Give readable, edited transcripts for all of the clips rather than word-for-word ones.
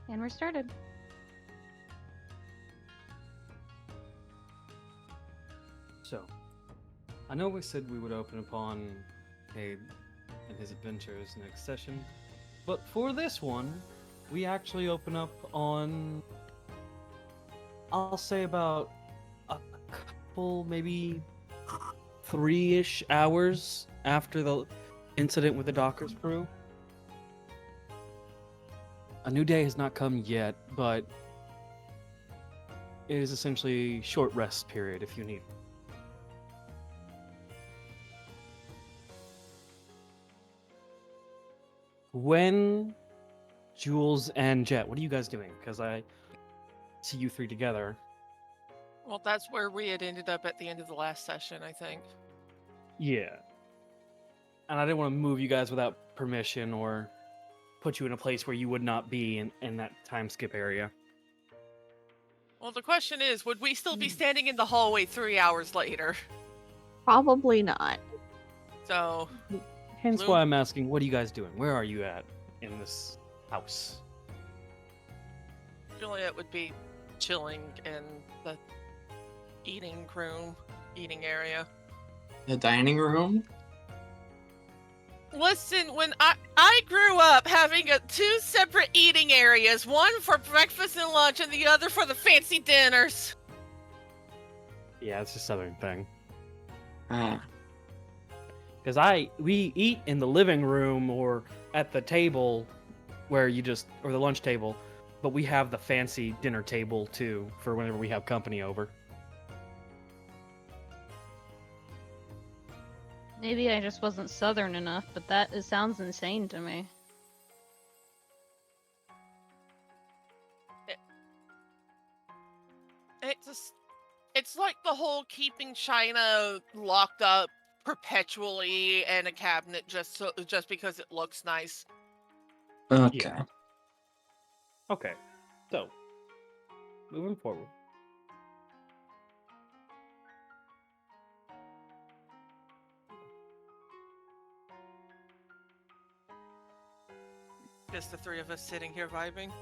And we're started. So, I know we said we would open upon Cayde and his adventures next session, but for this one, we actually open up on, I'll say about a couple, maybe 3-ish hours after the incident with the Docker's crew. A new day has not come yet, but it is essentially a short rest period if you need. When Jules and Jet, what are you guys doing? Because I see you three together. Well, that's where we had ended up at the end of the last session, I think. Yeah. And I didn't want to move you guys without permission or put you in a place where you would not be in that time skip area. Well, the question is, would we still be standing in the hallway 3 hours later? Probably not. So, Hence Blue- why I'm asking, what are you guys doing? Where are you at in this house? Juliet would be chilling in the eating room, eating area. The dining room? Listen, when I grew up having two separate eating areas, one for breakfast and lunch and the other for the fancy dinners. Yeah, it's a southern thing. Ah. Because we eat in the living room or at the table where or the lunch table, but we have the fancy dinner table too for whenever we have company over. Maybe I just wasn't southern enough, but it sounds insane to me. It's like the whole keeping China locked up perpetually in a cabinet just because it looks nice. Okay. Yeah. Okay. So, moving forward. Just the three of us sitting here vibing.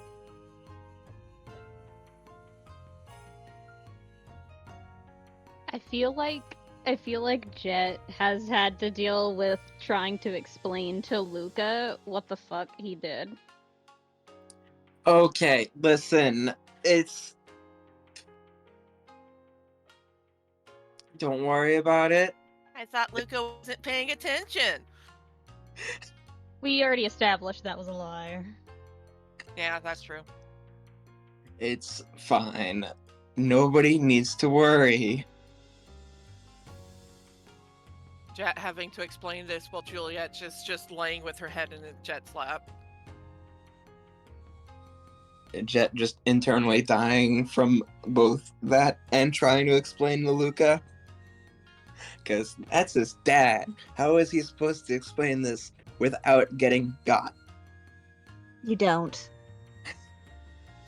I feel like Jet has had to deal with trying to explain to Luca what the fuck he did. Okay, listen, it's... Don't worry about it. I thought Luca wasn't paying attention. We already established that was a lie. Yeah, that's true. It's fine. Nobody needs to worry. Jet having to explain this while Juliet just laying with her head in Jet's lap. Jet just internally dying from both that and trying to explain to Luca. Because that's his dad. How is he supposed to explain this without getting got? You don't.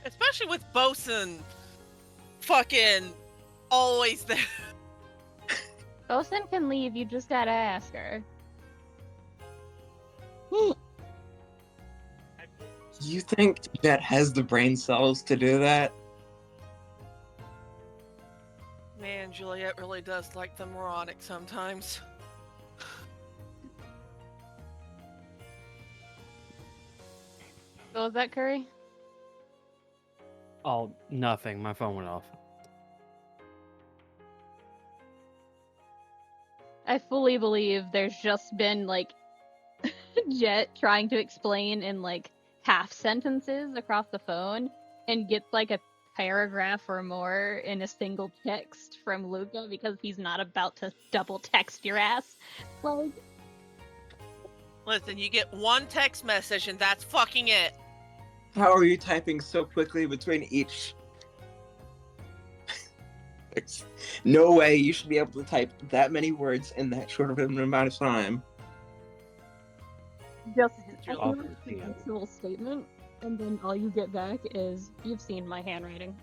Especially with Bosun fucking always there. Bosun can leave, you just gotta ask her. You think Jet has the brain cells to do that? Man, Juliet really does like the moronic sometimes. So was that Kuri? Oh, nothing. My phone went off. I fully believe there's just been, like, Jet trying to explain in, like, half sentences across the phone and gets, like, a paragraph or more in a single text from Luca because he's not about to double text your ass. Like, Listen, you get one text message and that's fucking it. How are you typing so quickly between each? There's no way you should be able to type that many words in that short of an amount of time. just Juliet. I think it's an actual statement, and then all you get back is, you've seen my handwriting.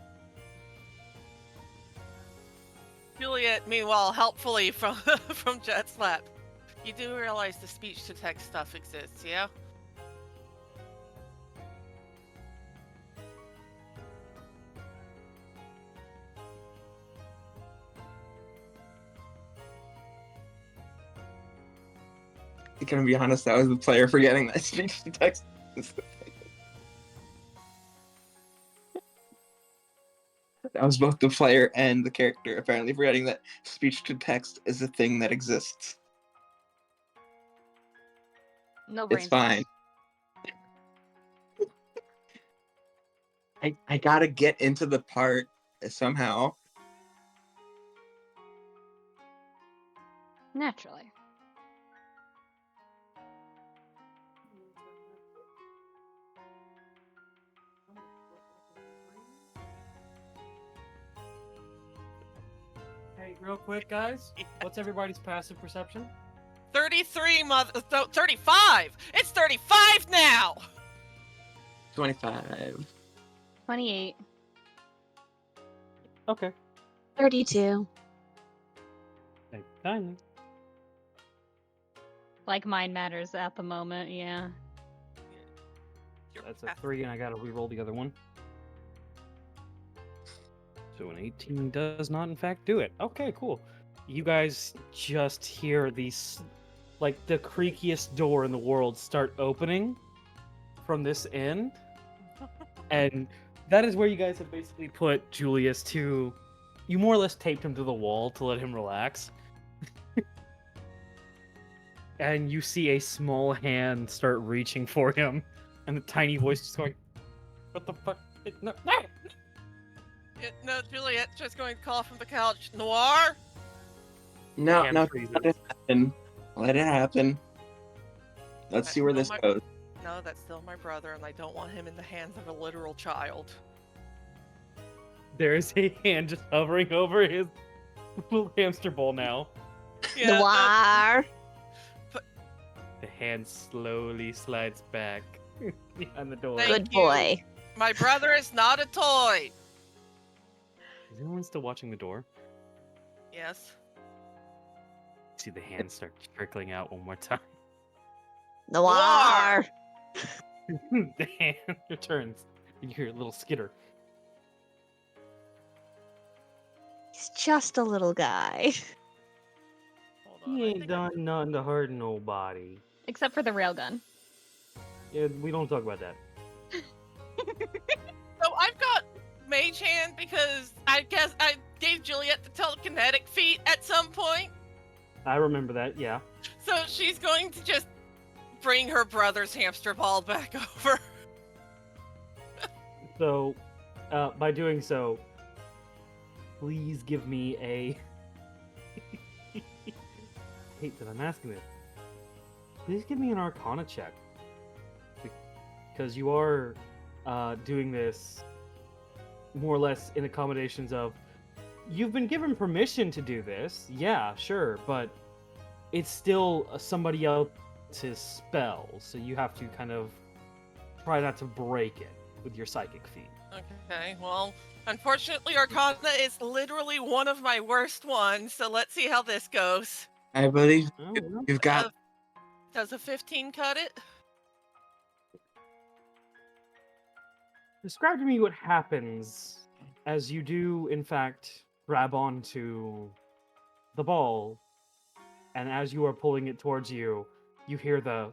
Juliet, meanwhile, helpfully from from Jet's lap. You do realize the speech-to-text stuff exists, yeah? Gonna be honest, that was the player forgetting that speech to text. That was both the player and the character apparently forgetting that speech to text is a thing that exists. No brain It's fine. I gotta get into the part somehow. Naturally. Hey, real quick, guys. What's everybody's passive perception? 33 35! It's 35 now! 25. 28. Okay. 32. Thank you kindly. Like mine matters at the moment, yeah. That's a 3, and I gotta re-roll the other one. So an 18 does not, in fact, do it. Okay, cool. You guys just hear these, like, the creakiest door in the world start opening from this end. And that is where you guys have basically put Julius to... You more or less taped him to the wall to let him relax. And you see a small hand start reaching for him. And the tiny voice just going, "What the fuck? No, no!" No, Juliet's just going to call from the couch. Noir? No, Hand no, freezes. let it happen. Let it happen. Let's see where this goes. No, that's still my brother, and I don't want him in the hands of a literal child. There is a hand just hovering over his little hamster ball now. Yeah, Noir. The hand slowly slides back behind the door. Thank Good you. boy. my brother is not a toy! Is anyone still watching the door? Yes. See the hand start trickling out one more time. Noir. The hand returns. You hear a little skitter. He's just a little guy. Hold on. He I ain't think I- done nothing to hurt nobody. Except for the railgun. Yeah, we don't talk about that. So I've got Mage Hand because I guess I gave Juliet the telekinetic feat at some point. I remember that, yeah. So she's going to just bring her brother's hamster ball back over. So, by doing so, please give me a... hate that I'm asking this. Please give me an Arcana check. Because you are doing this more or less in accommodations of... You've been given permission to do this, yeah, sure, but it's still somebody else's spell, so you have to kind of try not to break it with your psychic feat. Okay, well, unfortunately Arcana is literally one of my worst ones, so let's see how this goes. I believe Oh, well. you've got. Does a 15 cut it? Describe to me what happens as you do, in fact, grab onto the ball, and as you are pulling it towards you, you hear the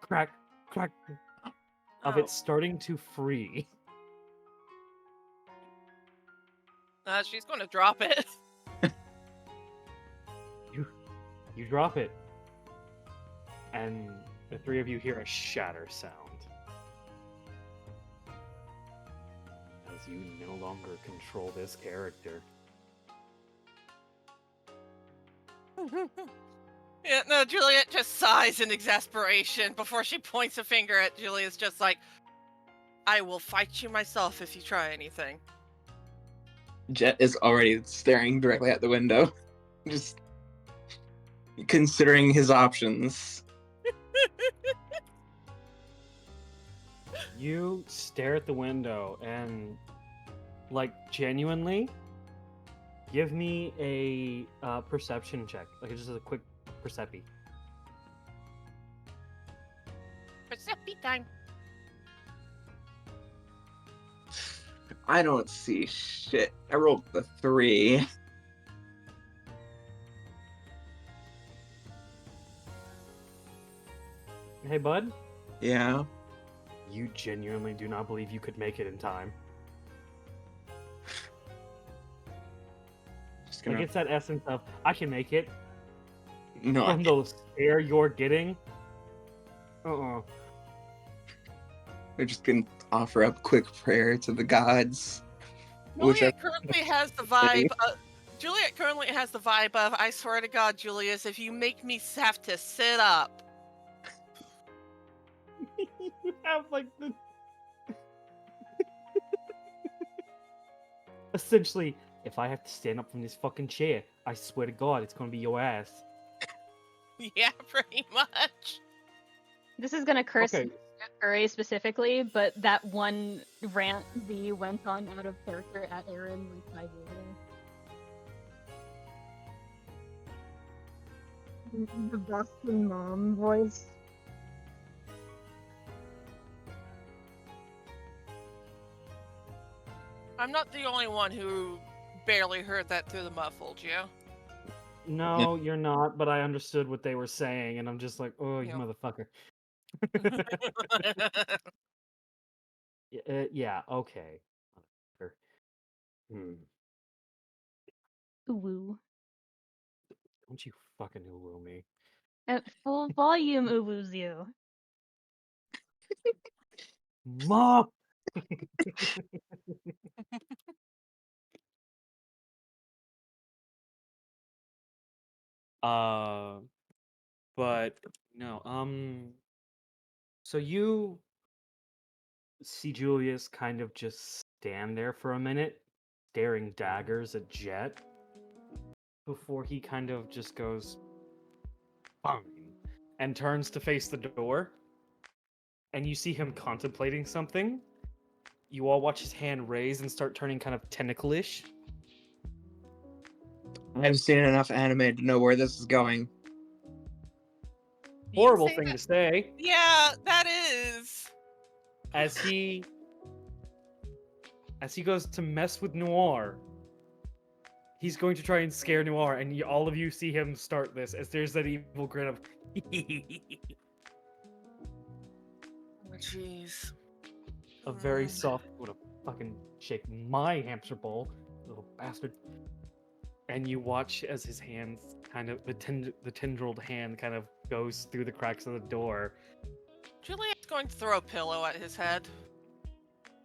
crack, crack of Oh. it starting to free. She's going to drop it. You drop it, and the three of you hear a shatter sound. As you no longer control this character. Yeah, no, Juliet just sighs in exasperation before she points a finger at Julius, just like, I will fight you myself if you try anything. Jet is already staring directly at the window, just considering his options. You stare at the window and, like, genuinely, give me a perception check. Like, just a quick percepi. Percepi time. I don't see shit. I rolled the 3. Hey, bud. Yeah. You genuinely do not believe you could make it in time. Just Like, gonna. it's that essence of, I can make it. No. From the stare you're getting. We're just gonna offer up quick prayer to the gods. Juliet currently has the vibe. Juliet currently has the vibe of, I swear to God, Julius, if you make me have to sit up. You have like the. Essentially, if I have to stand up from this fucking chair, I swear to God, it's gonna be your ass. Yeah, pretty much. This is gonna curse Okay. Kuri specifically, but that one rant V went on out of character at Aaron like 5 years ago. The Boston mom voice. I'm not the only one who barely heard that through the muffled, yeah? No, you're not, but I understood what they were saying, and I'm just like, oh, you Yeah. motherfucker. Yeah, okay. Motherfucker. Hmm. Uwu. Don't you fucking woo me. At full volume uwus you. Mom! But no, so you see Julius kind of just stand there for a minute, staring daggers at Jet, before he kind of just goes, fine, and turns to face the door. And you see him contemplating something. You all watch his hand raise and start turning kind of tentacle-ish. I've seen enough anime to know where this is going. You Horrible say thing that- to say. Yeah, that is. As he goes to mess with Noir, he's going to try and scare Noir, and all of you see him start this as there's that evil grin of Oh, jeez. a very soft, would have fucking shake my hamster ball, little bastard. And you watch as his hands kind of the tendrilled hand kind of goes through the cracks of the door. Juliet's going to throw a pillow at his head.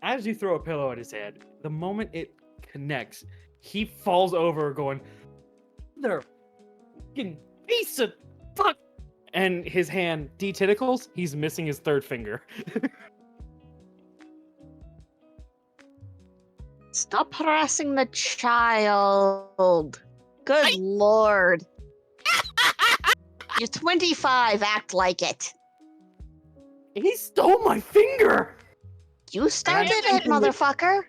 As you throw a pillow at his head, the moment it connects, he falls over going, "There, fucking piece of fuck!" And his hand detentacles. He's missing his third finger. Stop harassing the child. Good lord. You're 25, act like it. He stole my finger. You started I'm it, keeping it. motherfucker.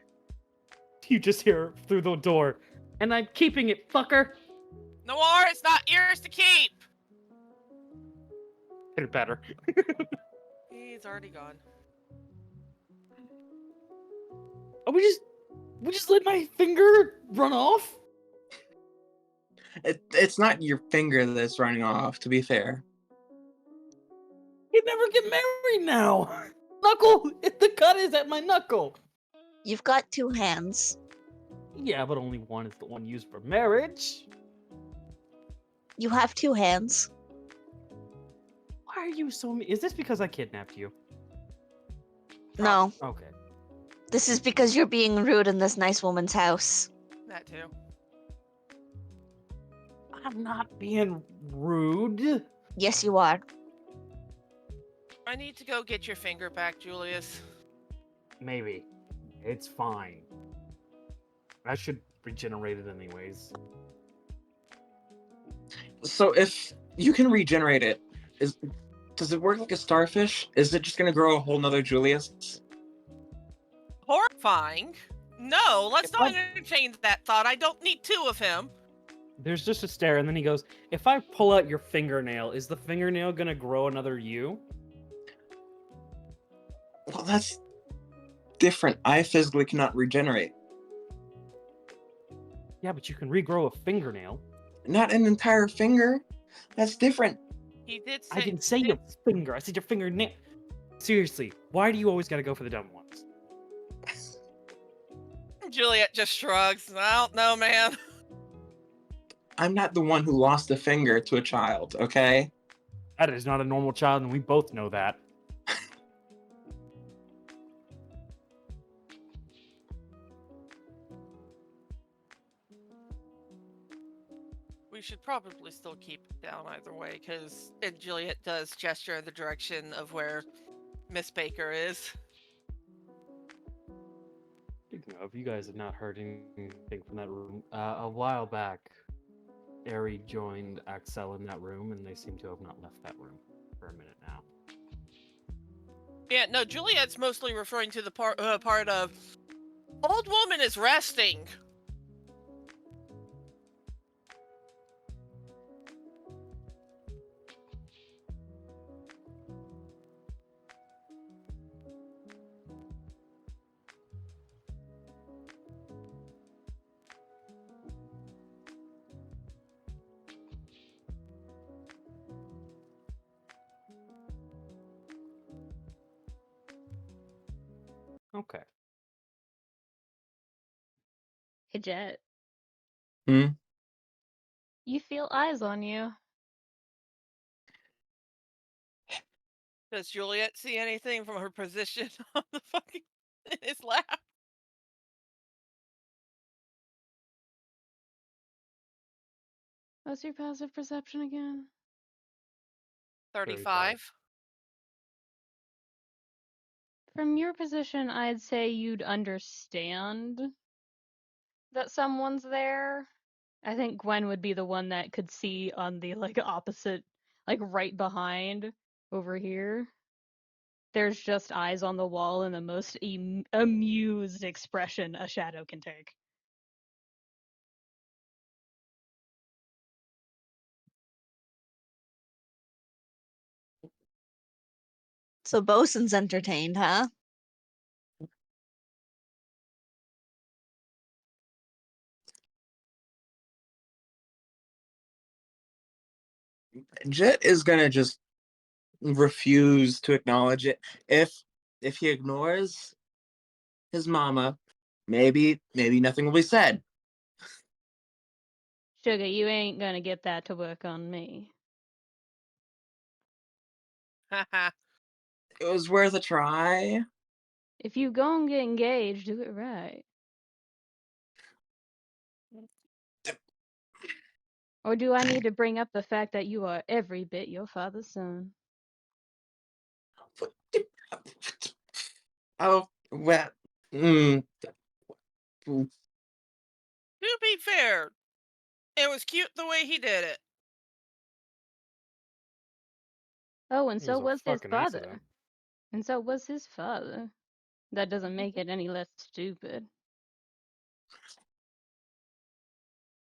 You just hear through the door, and I'm keeping it, fucker. Noir, it's not yours to keep. Hit it better. He's already gone. Oh, we just let my finger run off. It's not your finger that's running off, to be fair. You'd never get married now. Knuckle. The cut is at my knuckle. You've got 2 hands. Yeah, but only one is the one used for marriage. You have 2 hands. Why are you so mean? Is this because I kidnapped you? No, Okay. this is because you're being rude in this nice woman's house. That too. I'm not being rude. Yes, you are. I need to go get your finger back, Julius. Maybe. It's fine. I should regenerate it anyways. So if you can regenerate it, does it work like a starfish? Is it just gonna grow a whole nother Julius? Horrifying. No, let's If not I- entertain that thought. I don't need 2 of him. There's just a stare, and then he goes, if I pull out your fingernail, is the fingernail gonna grow another you? Well, that's different. I physically cannot regenerate. Yeah, but you can regrow a fingernail. Not an entire finger. That's different. He did say. I didn't say your finger. I said your fingernail. Seriously, why do you always gotta go for the dumb ones? Juliet just shrugs. I don't know, man. I'm not the one who lost a finger to a child, okay? That is not a normal child, and we both know that. We should probably still keep it down either way, because Juliet does gesture in the direction of where Miss Baker is. Speaking of, you guys have not heard anything from that room. A while back, Ari joined Axel in that room, and they seem to have not left that room for a minute now. Yeah, no, Juliet's mostly referring to the part of old woman is resting. Okay. Hey, Jet. Hmm? You feel eyes on you. Does Juliet see anything from her position on the fucking in his lap? What's your passive perception again? 35. From your position, I'd say you'd understand that someone's there. I think Gwen would be the one that could see on the like opposite, like right behind over here. There's just eyes on the wall and the most amused expression a shadow can take. So Bosun's entertained, huh? Jet is gonna just refuse to acknowledge it. If he ignores his mama, maybe nothing will be said. Sugar, you ain't gonna get that to work on me. Haha. It was worth a try. If you gon' get engaged, do it right. Or do I need to bring up the fact that you are every bit your father's son? Oh well. Mm, To be fair, it was cute the way he did it. Oh, and It so was a was his fucking father. accident. And so was his father. That doesn't make it any less stupid.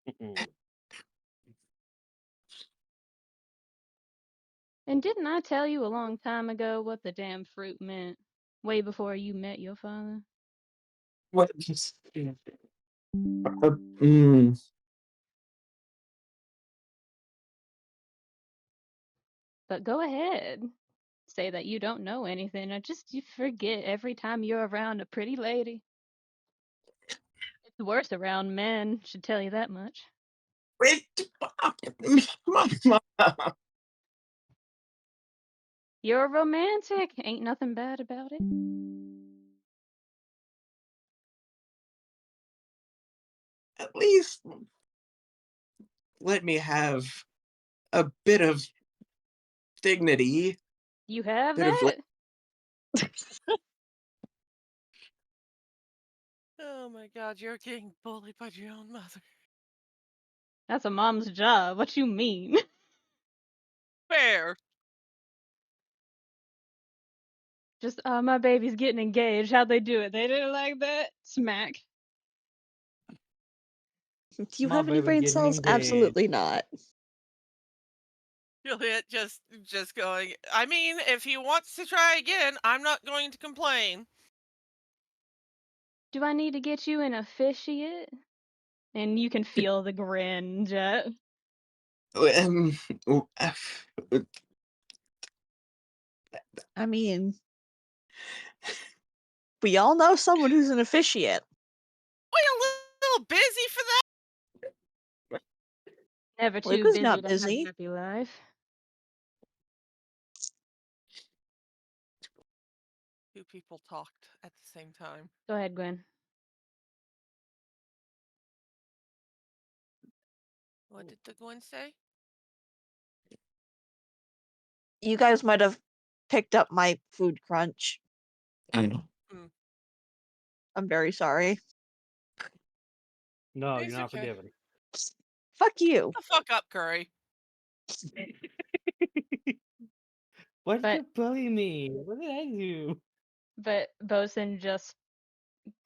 Mm-mm. And didn't I tell you a long time ago what the damn fruit meant? Way before you met your father? what? Mm, But go ahead. Say that you don't know anything. You forget every time you're around a pretty lady. It's worse around men, should tell you that much. wait, Mama. You're a romantic. Ain't nothing bad about it. At least let me have a bit of dignity. You have Bit of that? Oh my god, you're getting bullied by your own mother. That's a mom's job. What you mean? Fair. Just, my baby's getting engaged. How'd they do it? They did it like that? Smack. Do you My have any baby brain getting cells? Absolutely not. Juliet just going, I mean, if he wants to try again, I'm not going to complain. Do I need to get you an officiate? And you can feel the grin, Jet. Um, I mean, we all know someone who's an officiant. We a little busy for that. Never too Luca's busy not to have busy. a happy life. Two people talked at the same time. Go ahead, Gwen. What did the Gwen say? You guys might have picked up my food crunch. I know. I'm very sorry. No, It's you're not okay. forgiven. Fuck you. The fuck up, Curry. Why did But- you bully me? What did I do? But Bosun just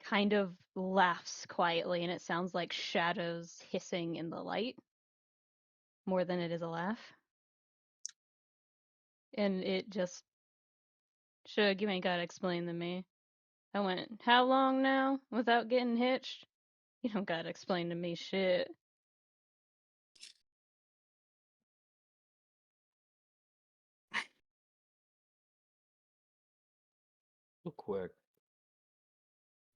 kind of laughs quietly, and it sounds like shadows hissing in the light more than it is a laugh. And it just, Shug, you ain't gotta explain to me. I went, how long now without getting hitched? You don't gotta explain to me shit. Real quick.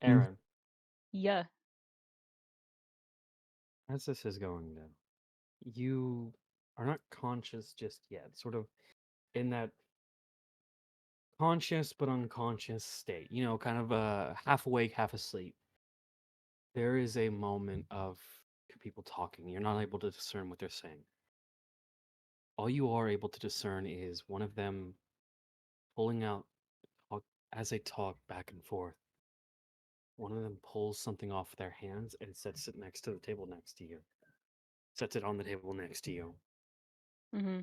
Hmm. Aaron, Yeah. as this is going down, you are not conscious just yet. Sort of in that conscious but unconscious state. You know, kind of half awake, half asleep. There is a moment of people talking. You're not able to discern what they're saying. All you are able to discern is one of them pulling out as they talk back and forth. One of them pulls something off their hands and sets it next to the table next to you. Sets it on the table next to you. Mm-hmm.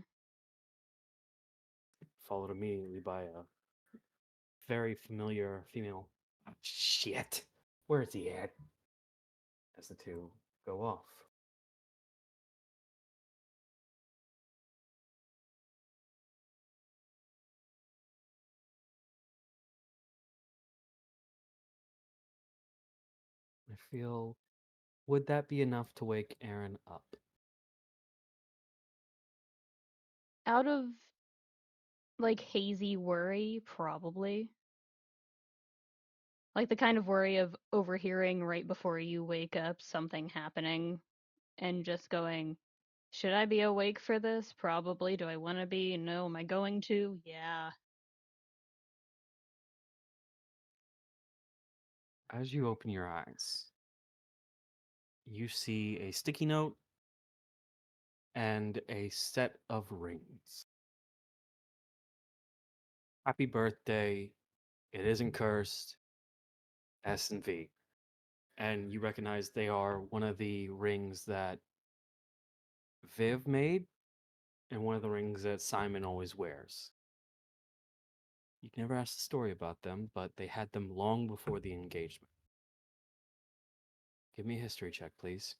Followed immediately by a very familiar female. "Oh, shit! Where's he at?" As the two go off. I feel, would that be enough to wake Aaron up? Out of, like, hazy worry, probably. Like the kind of worry of overhearing right before you wake up something happening and just going, should I be awake for this? Probably. Do I want to be? No. Am I going to? Yeah. As you open your eyes, you see a sticky note and a set of rings. Happy birthday. It isn't cursed. S and V. And you recognize they are one of the rings that Viv made and one of the rings that Simon always wears. You can never ask the story about them, but they had them long before the engagement. Give me a history check, please.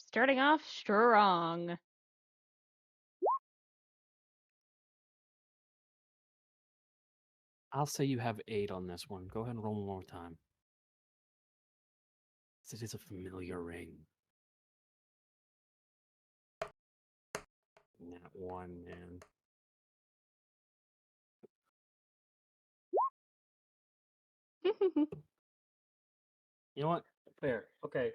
Starting off strong. I'll say you have 8 on this one. Go ahead and roll one more time. It is a familiar ring. That one, man. You know what? Fair. Okay.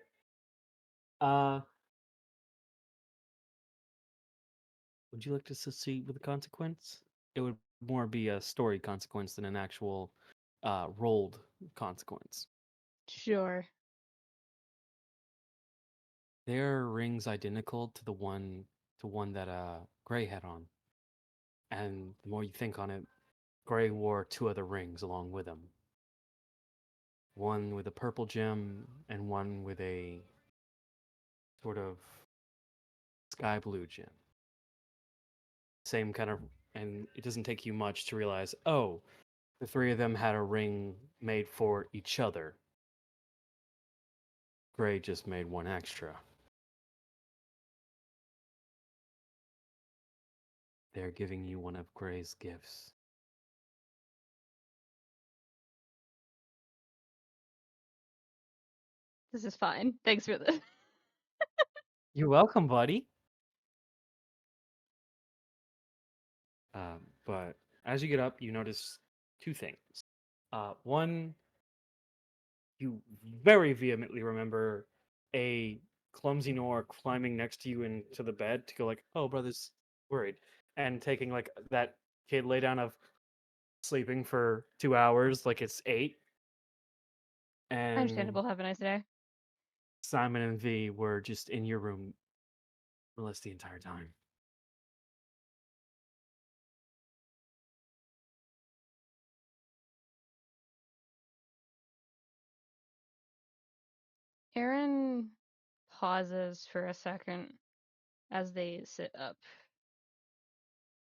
Would you like to succeed with the consequence? It would more be a story consequence than an actual rolled consequence. Sure. There are rings identical to the one that Gray had on. And the more you think on it, Gray wore 2 other rings along with him. One with a purple gem and one with a sort of sky blue gem. Same kind of, and it doesn't take you much to realize, oh, the 3 of them had a ring made for each other. Gray just made one extra. They're giving you one of Gray's gifts. This is fine. Thanks for this. You're welcome, buddy. But as you get up, you notice two things. One, you very vehemently remember a clumsy Nor climbing next to you into the bed to go like, "Oh, brother's worried," and taking like that kid lay down of sleeping for 2 hours, like it's 8. And Understandable. Have a nice day. Simon and V were just in your room molest the entire time. Aaron pauses for a second as they sit up.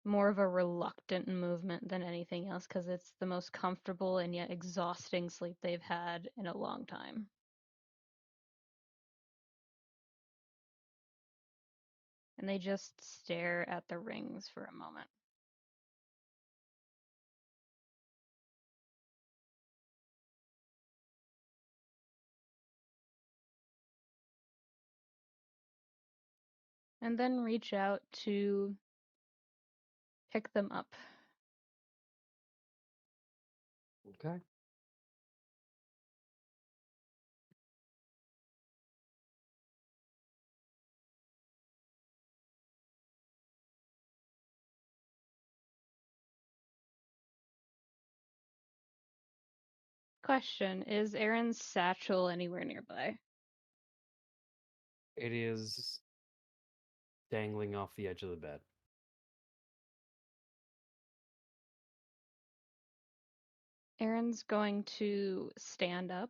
More of a reluctant movement than anything else because it's the most comfortable and yet exhausting sleep they've had in a long time. And they just stare at the rings for a moment. And then reach out to pick them up. Okay. Question, is Aaron's satchel anywhere nearby? It is dangling off the edge of the bed. Aaron's going to stand up,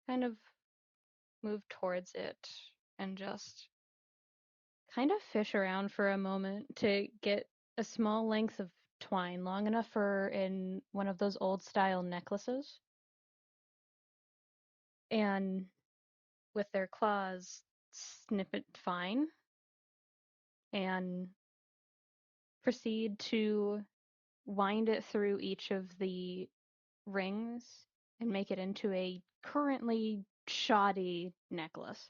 kind of move towards it, and just kind of fish around for a moment to get a small length of twine long enough for in one of those old style necklaces. And with their claws, snip it fine and proceed to wind it through each of the rings and make it into a currently shoddy necklace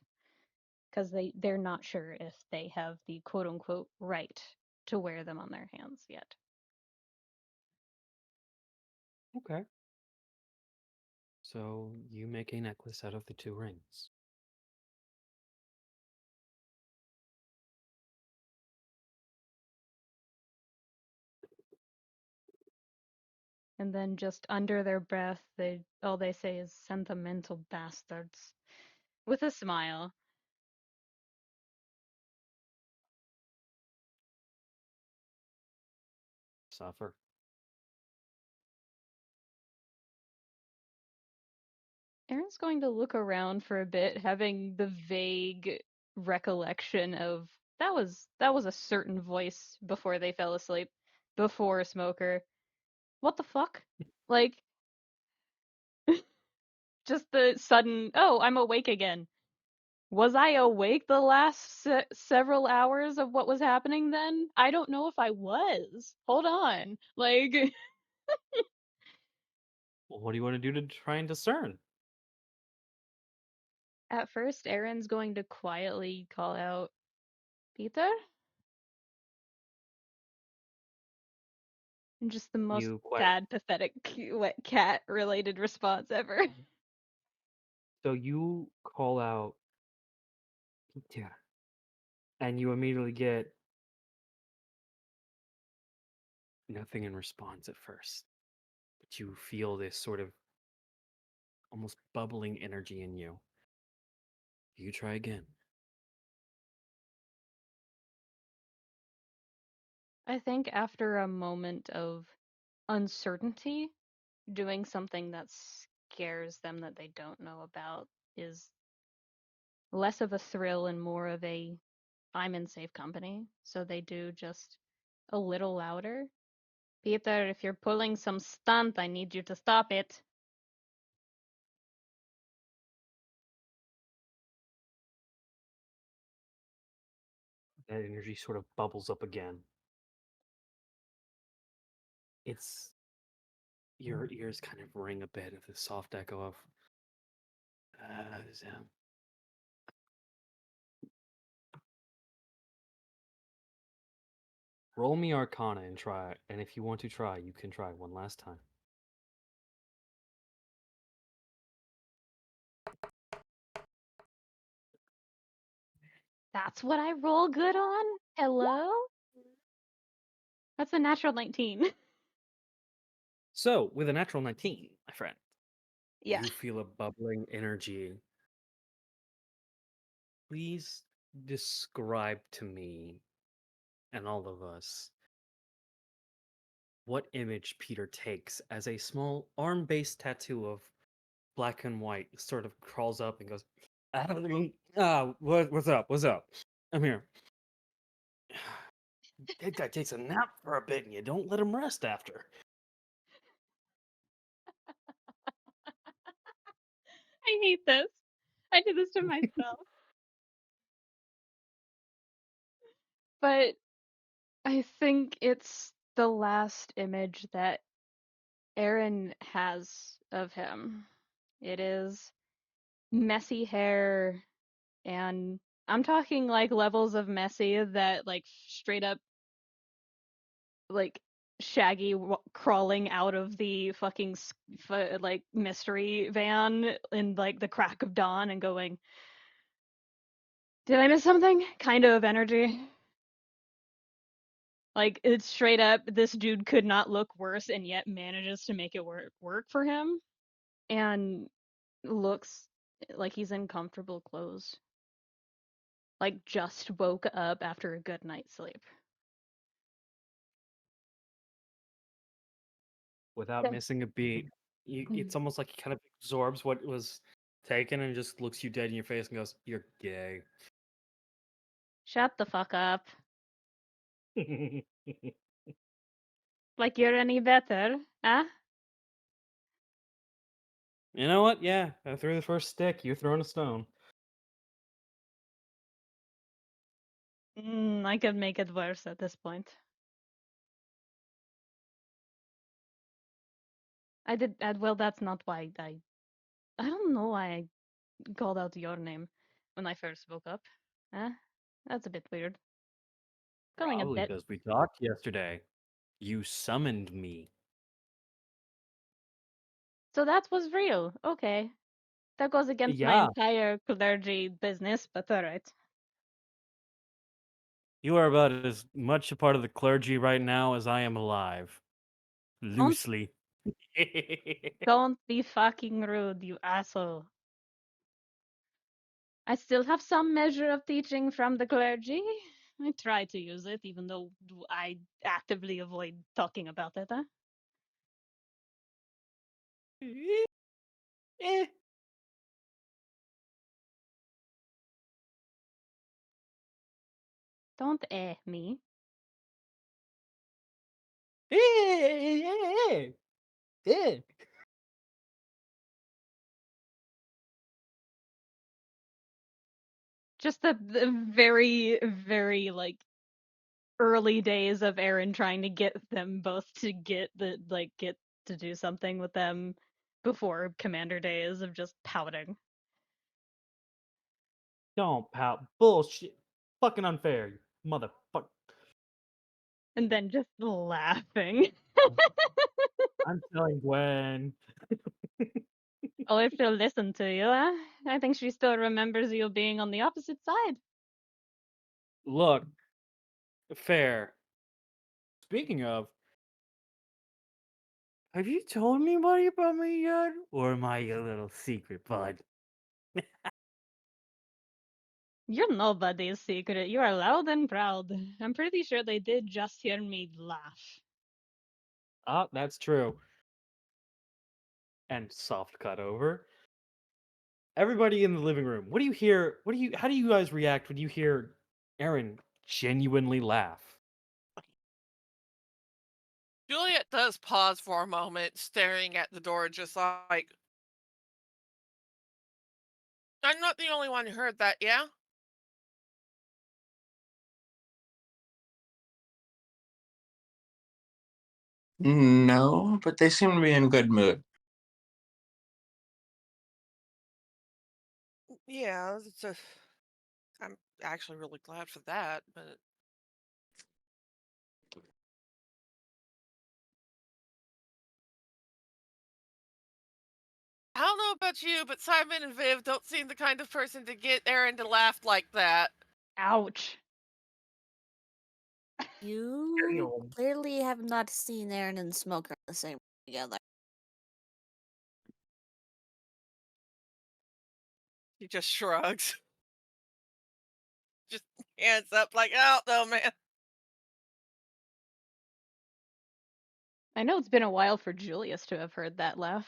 because they're not sure if they have the quote unquote right to wear them on their hands yet. Okay. So you make a necklace out of the 2 rings. And then just under their breath, all they say is sentimental bastards with a smile. Suffer. Aaron's going to look around for a bit, having the vague recollection of that was a certain voice before they fell asleep, before Smoker. What the fuck? Like just the sudden, oh, I'm awake again. Was I awake the last several hours of what was happening then? I don't know if I was. Hold on. Like Well, what do you want to do to try and discern? at first Aaron's going to quietly call out Peter? And just the most You quite sad, pathetic, wet cat related response ever. so you call out Peter, and you immediately get nothing in response at first. But you feel this sort of almost bubbling energy in you. You try again. I think after a moment of uncertainty, doing something that scares them that they don't know about is less of a thrill and more of a I'm in safe company. So they do just a little louder. Peter, if you're pulling some stunt, I need you to stop it. That energy sort of bubbles up again. It's your ears kind of ring a bit of the soft echo of Roll me Arcana and try, and if you want to try, you can try one last time. That's what I roll good on? Hello? That's a natural 19. So, with a natural 19, my friend, Yeah. you feel a bubbling energy. Please describe to me and all of us what image Peter takes as a small arm-based tattoo of black and white sort of crawls up and goes, what's up? What's up? I'm here. That guy takes a nap for a bit and you don't let him rest after. I hate this. I do this to myself. But I think it's the last image that Aaron has of him. It is messy hair, and I'm talking like levels of messy that like straight up like Shaggy crawling out of the fucking like mystery van in like the crack of dawn and going, "Did I miss something?" kind of energy. Like it's straight up, this dude could not look worse and yet manages to make it work for him, and looks like he's in comfortable clothes. Like just woke up after a good night's sleep. Without Yeah. missing a beat, it's almost like he kind of absorbs what was taken and just looks you dead in your face and goes, "You're gay." Shut the fuck up. Like you're any better, huh? You know what? Yeah, I threw the first stick. You're throwing a stone. I could make it worse at this point. Well, that's not why I don't know why I called out your name when I first woke up. Huh? That's a bit weird. Feeling a Probably bit. because we talked yesterday. You summoned me. So that was real. Okay. That goes against my Yeah, entire clergy business, but alright. you are about as much a part of the clergy right now as I am alive. Don't Loosely. don't be fucking rude, you asshole. I still have some measure of teaching from the clergy. I try to use it, even though I actively avoid talking about it. Huh? Eh. Don't me. Eh. Eh. Just the very, very like early days of Aaron trying to get them both to get to do something with them before Commander days of just pouting. Don't pout. Bullshit. Fucking unfair, you motherfucker. And then just laughing. I'm telling Gwen. Oh, if she'll listen to you, huh? I think she still remembers you being on the opposite side. Look, fair. Speaking of, have you told anybody about me yet? Or am I your little secret bud? You're nobody's secret. You are loud and proud. I'm pretty sure they did just hear me laugh. Ah, that's true. And soft cut over. Everybody in the living room. What do you hear? How do you guys react when you hear Aaron genuinely laugh? Juliet does pause for a moment, staring at the door, just like, I'm not the only one who heard that, yeah? No, but they seem to be in good mood. Yeah, I'm actually really glad for that, but I don't know about you, but Simon and Viv don't seem the kind of person to get Aaron to laugh like that. Ouch. You clearly have not seen Aaron and Smoker in the same room together. He just shrugs. Just hands up like, I don't know, man. I know it's been a while for Julius to have heard that laugh.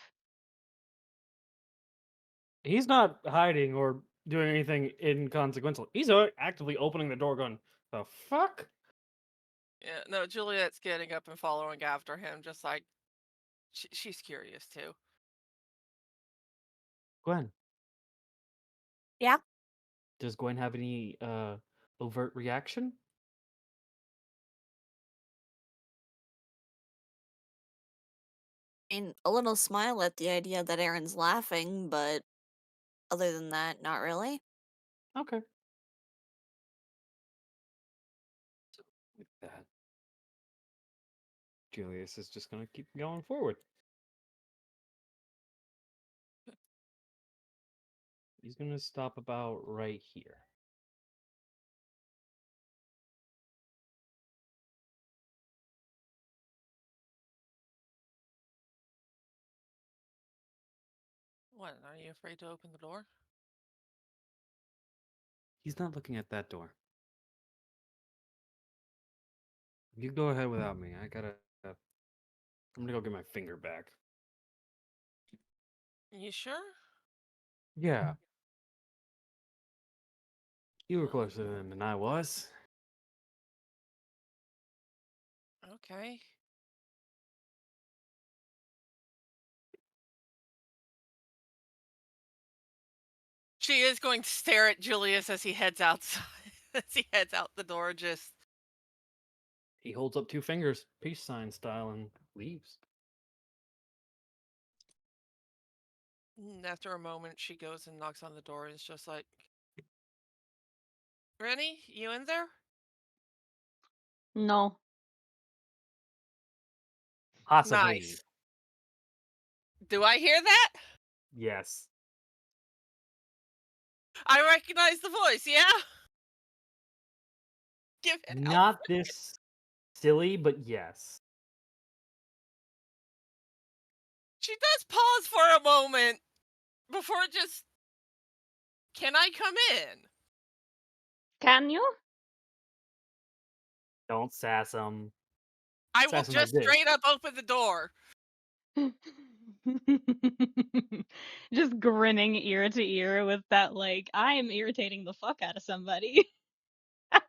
He's not hiding or doing anything inconsequential. He's actively opening the door, going, "The fuck." Yeah, no, Juliet's getting up and following after him, just like she's curious too. Gwen. Yeah? Does Gwen have any overt reaction? I mean, a little smile at the idea that Aaron's laughing, but other than that, not really. Okay. So with that, Julius is just gonna keep going forward. He's gonna stop about right here. What, are you afraid to open the door? He's not looking at that door. You go ahead without me. I'm gonna go get my finger back. You sure? Yeah. You were closer to him than I was. Okay. She is going to stare at Julius as he heads outside. As he heads out the door, just He holds up two fingers, peace sign style, and leaves. after a moment, she goes and knocks on the door and is just like, Rennie, you in there? No. Possibly. Nice. Do I hear that? Yes. I recognize the voice, yeah? Give it out. Not this silly, but yes. She does pause for a moment before just, can I come in? Can you? Don't sass him. I will Sass him like just this. straight up open the door. Just grinning ear to ear with that, like, I am irritating the fuck out of somebody. I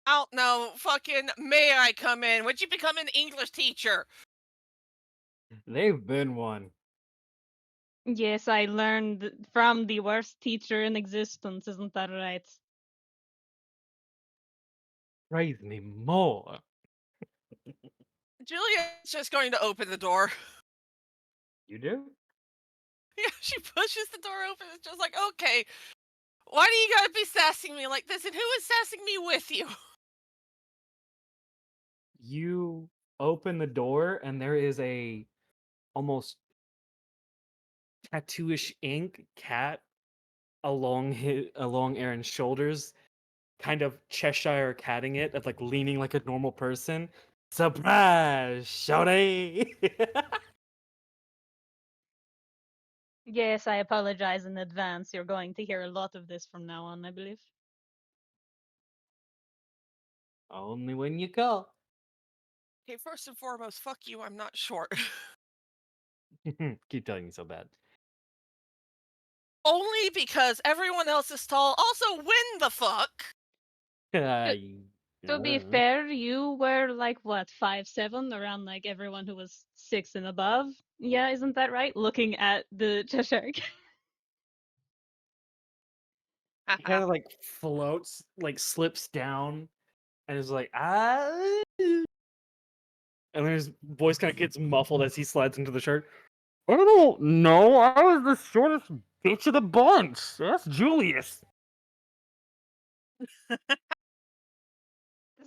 don't know, fucking, may I come in? Would you become an English teacher? They've been one. Yes, I learned from the worst teacher in existence, isn't that right? Praise me more. Juliet's just going to open the door. You do? Yeah, she pushes the door open. It's just like, okay, why do you gotta be sassing me like this? And who is sassing me with you? You open the door, and there is a almost tattooish ink cat along Aaron's shoulders, kind of Cheshire catting it, of like leaning like a normal person. Surprise, shawty! Yes, I apologize in advance. You're going to hear a lot of this from now on, I believe. Only when you call. Okay, first and foremost, fuck you, I'm not short. Keep telling me so bad. Only because everyone else is tall. Also, when the fuck? To be fair, you were like what, 5'7", around like everyone who was 6 and above. Yeah, isn't that right? Looking at the Cheshire Cat. He kind of like floats, like slips down, and is like, ah. And then his voice kind of gets muffled as he slides into the shirt. I don't know. I was the shortest bitch of the bunch. That's Julius. This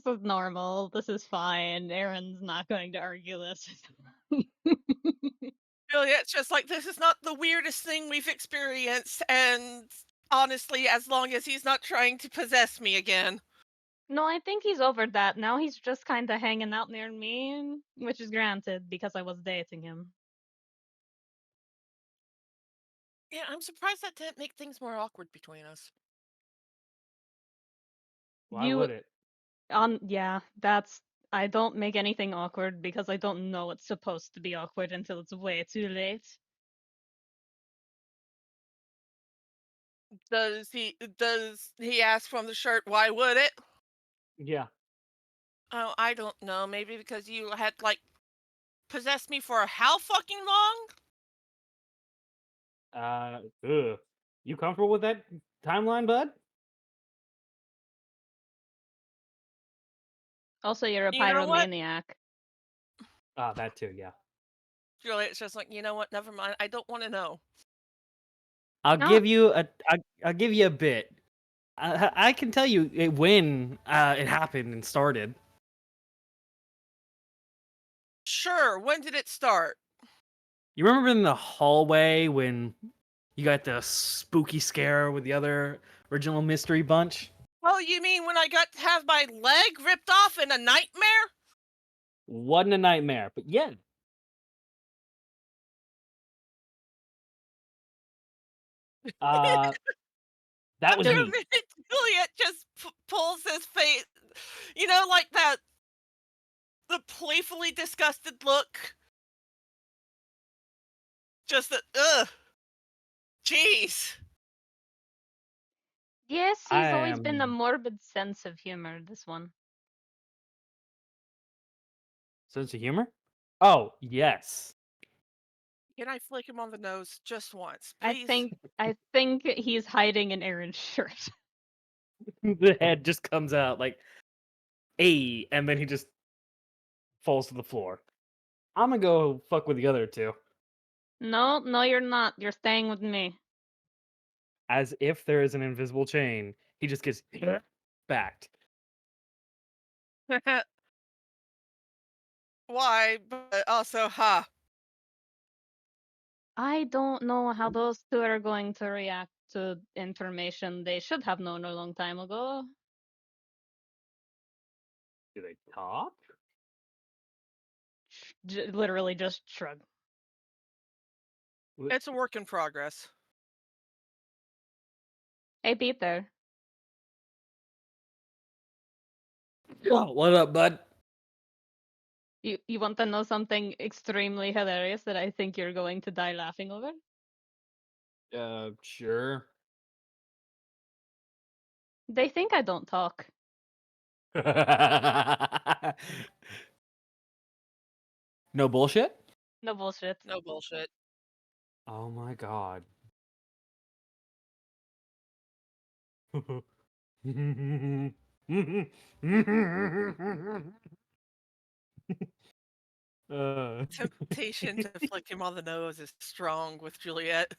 is normal. This is fine. Aaron's not going to argue this. Really, it's just like this is not the weirdest thing we've experienced, and honestly, as long as he's not trying to possess me again. No, I think he's over that. Now he's just kind of hanging out near me, which is granted because I was dating him. Yeah, I'm surprised that didn't make things more awkward between us. Why You would it? yeah, that's I don't make anything awkward because I don't know it's supposed to be awkward until it's way too late. Does he ask from the shirt, why would it? Yeah. Oh, I don't know. Maybe because you had like possessed me for how fucking long? Ugh. You comfortable with that timeline, bud? Also, you're a You know what? pyromaniac. Ah, that too. Yeah. Really, it's just like, you know what? Never mind. I don't want to know. I'll No, give you a. I'll give you a bit. I can tell you when it happened and started. Sure. When did it start? You remember in the hallway when you got the spooky scare with the other original mystery bunch? Oh, you mean when I got to have my leg ripped off in a nightmare? Wasn't a nightmare, but yeah. Uh, that was After a me. minute, Juliet just pulls his face. You know, like that, the playfully disgusted look. Just the, ugh. Jeez. yes, I he's always been a am morbid sense of humor, this one. sense of humor. Oh yes, Can I flick him on the nose just once, I please? think he's hiding in Aaron's shirt. the head just comes out like, "Hey," and then he just falls to the floor. I'm gonna go fuck with the other two, No, no, you're not. You're staying with me. as if there is an invisible chain. He just gets backed. Why? But also, ha. I don't know how those two are going to react to information they should have known a long time ago. Do they talk? Literally just shrug. It's a work in progress. Hey, Peter. Oh, what up, bud? You want to know something extremely hilarious that I think you're going to die laughing over? Sure. They think I don't talk. No bullshit? No bullshit. No bullshit. Oh my god. uh, Temptation to flick him on the nose is strong with Juliet.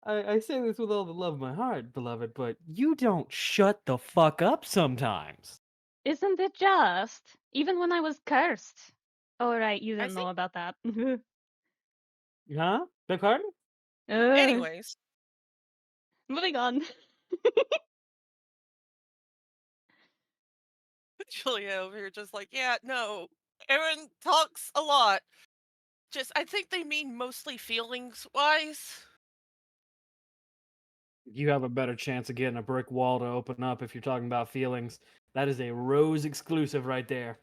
I say this with all the love of my heart, beloved, but you don't shut the fuck up sometimes. Isn't it just? Even when I was cursed. Oh, right, you I didn't know think, about that. Huh? Beg pardon? uh, anyways, moving on. Juliet over here just like, yeah, no. Aaron talks a lot. Just, I think they mean mostly feelings wise. You have a better chance of getting a brick wall to open up if you're talking about feelings. That is a Rose exclusive right there.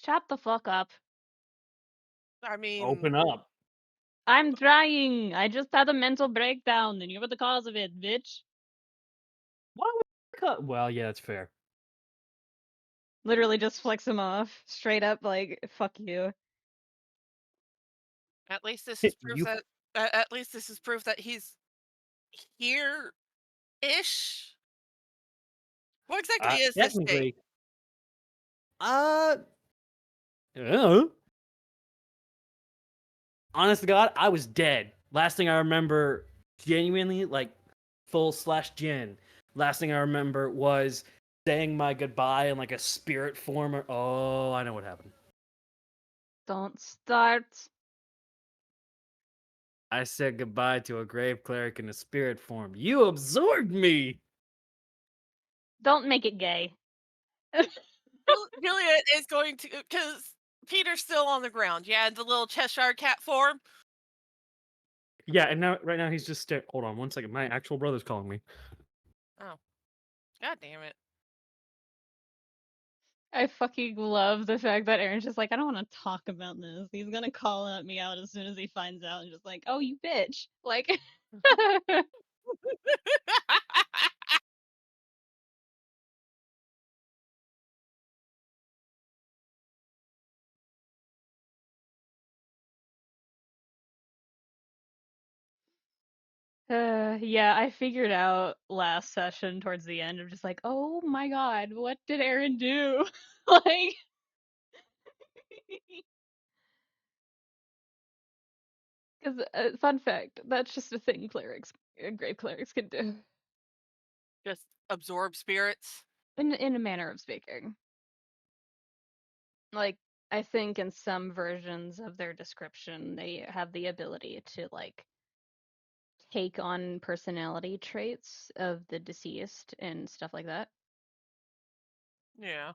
Shut the fuck up. I mean, Open up. I'm trying. I just had a mental breakdown, and you were the cause of it, bitch. Why would I cut? Well, yeah, that's fair. Literally just flicks him off. Straight up, like, fuck you. at least this is proof You, that at least this is proof that he's here ish. What exactly is this state? technically, uh, uh, honest to God, I was dead. Last thing I remember, genuinely, like, full/gen. Last thing I remember was saying my goodbye in like a spirit form. Oh, I know what happened. Don't start. I said goodbye to a grave cleric in a spirit form. You absorbed me. Don't make it gay. Juliet is going to, because Peter's still on the ground. Yeah, the little Cheshire cat form. Yeah, and now right now he's just hold on one second. My actual brother's calling me. Oh, god damn it! I fucking love the fact that Aaron's just like, I don't want to talk about this. He's gonna call me out as soon as he finds out, and just like, oh, you bitch. Like, yeah, I figured out last session towards the end of just like, oh my god, what did Aaron do? Like, because fun fact, that's just a thing grave clerics can do, Just absorb spirits. in a manner of speaking. Like, I think in some versions of their description, they have the ability to like take on personality traits of the deceased and stuff like that. Yeah.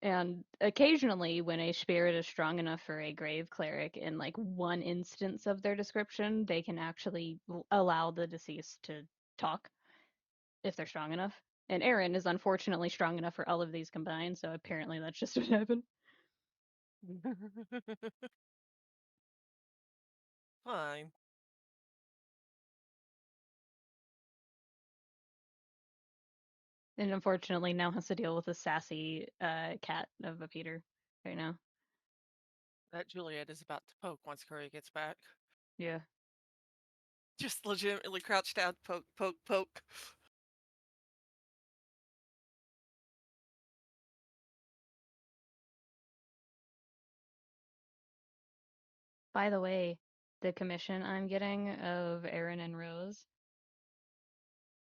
And occasionally, when a spirit is strong enough for a grave cleric, in like one instance of their description, they can actually allow the deceased to talk if they're strong enough. And Aaron is unfortunately strong enough for all of these combined, so apparently that's just what happened. Fine. And unfortunately now has to deal with a sassy cat of a Peter right now. That Juliet is about to poke once Kuri gets back. Yeah. Just legitimately crouched down, poke, poke, poke. By the way, the commission I'm getting of Aaron and Rose,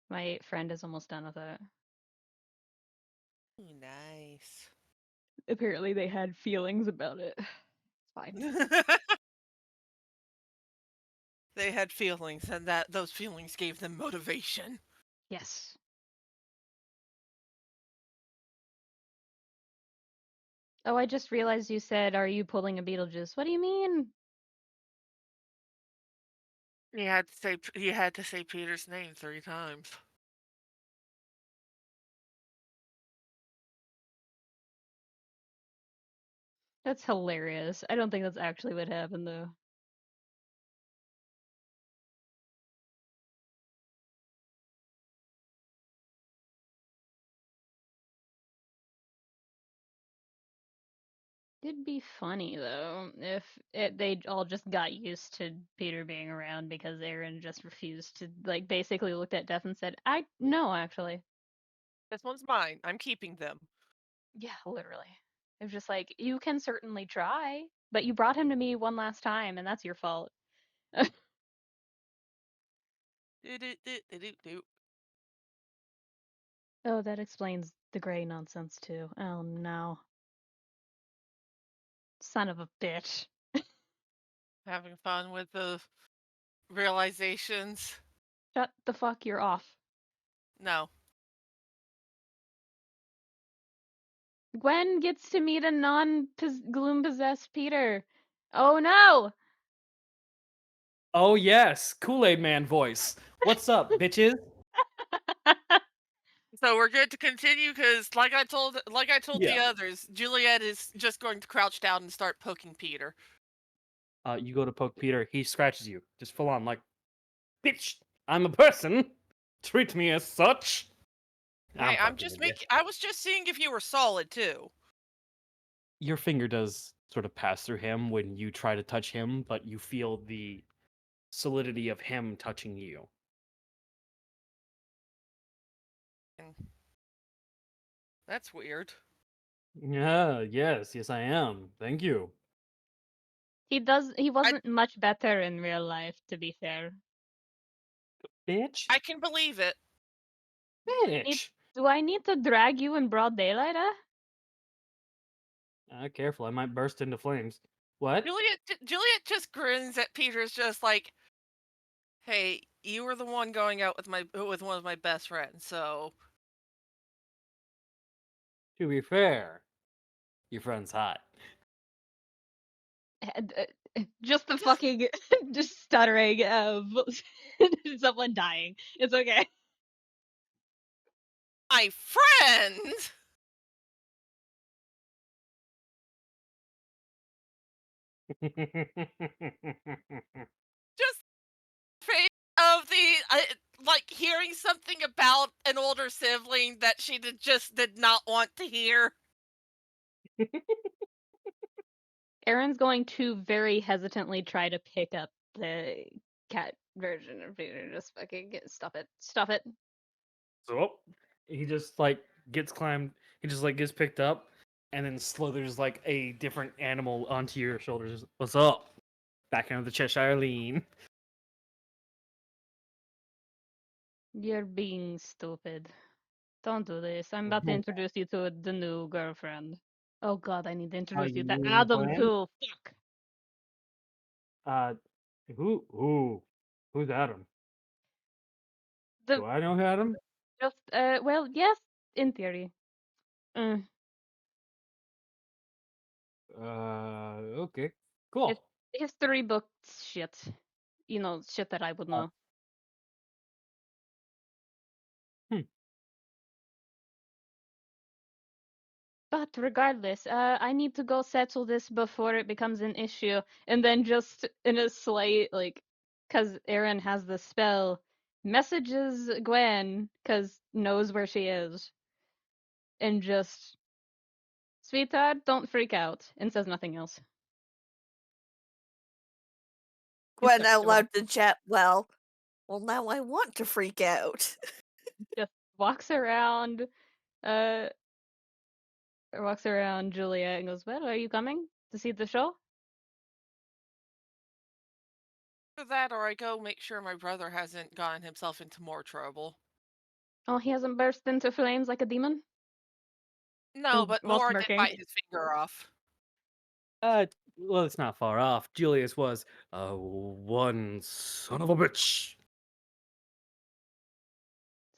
my friend is almost done with it. Ooh, nice. Apparently they had feelings about it. It's fine. They had feelings, and that those feelings gave them motivation. Yes. Oh, I just realized you said, "Are you pulling a Beetlejuice?" What do you mean? You had to say Peter's name 3 times. That's hilarious. I don't think that's actually what happened though. It'd be funny though if they all just got used to Peter being around because Aaron just refused to, like, basically looked at Death and said, "I no, actually." This one's mine. I'm keeping them. Yeah, literally. It was just like, you can certainly try, but you brought him to me one last time, and that's your fault. Do-do-do-do-do-do. Oh, that explains the gray nonsense too. Oh no. Son of a bitch. Having fun with the realizations. Shut the fuck, you're off. No. Gwen gets to meet a non-gloom possessed Peter. Oh no! Oh yes, Kool-Aid Man voice. What's up, bitches? So we're good to continue because, like I told the Yeah. others, Juliet is just going to crouch down and start poking Peter. You go to poke Peter, he scratches you, just full on like, bitch. I'm a person. Treat me as such. I'm Hey, fucking with you. I was just seeing if you were solid too. Your finger does sort of pass through him when you try to touch him, but you feel the solidity of him touching you. That's weird. Yeah, yes, I am. Thank you. He wasn't much better in real life, to be fair. Bitch. I can believe it. Bitch. Do I need to drag you in broad daylight, Careful, I might burst into flames. What? Juliet just grins at Peter's, just like, "Hey, you were the one going out with one of my best friends, so." To be fair, your friend's hot. Just the fucking just stuttering of someone dying. It's okay. My friend. Just face of the like hearing something about an older sibling that she just did not want to hear. Aaron's going to very hesitantly try to pick up the cat version of Peter. Just fucking stop it. Stop it. So he just like gets climbed. He just like gets picked up, and then slithers like a different animal onto your shoulders. What's up? Back into the Cheshire lean. You're being stupid. Don't do this. I'm about to introduce you to the new girlfriend. Oh god, I need to introduce you to you Adam plan? too. Fuck. Who's Adam? The Do I know Adam? just well, yes, in theory. Okay, cool. It's history books shit. You know, shit that I would know. But regardless, I need to go settle this before it becomes an issue. And then just in a slight, like, because Aaron has the spell, messages Gwen, because knows where she is. And just, sweetheart, don't freak out. And says nothing else. Gwen out loud to chat, well, now I want to freak out. Just walks around, Julia and goes, well, are you coming to see the show? For that, or I go make sure my brother hasn't gotten himself into more trouble. Oh, he hasn't burst into flames like a demon? No, but while Nora did smirking. bite his finger off. Well, it's not far off. Julius was one son of a bitch.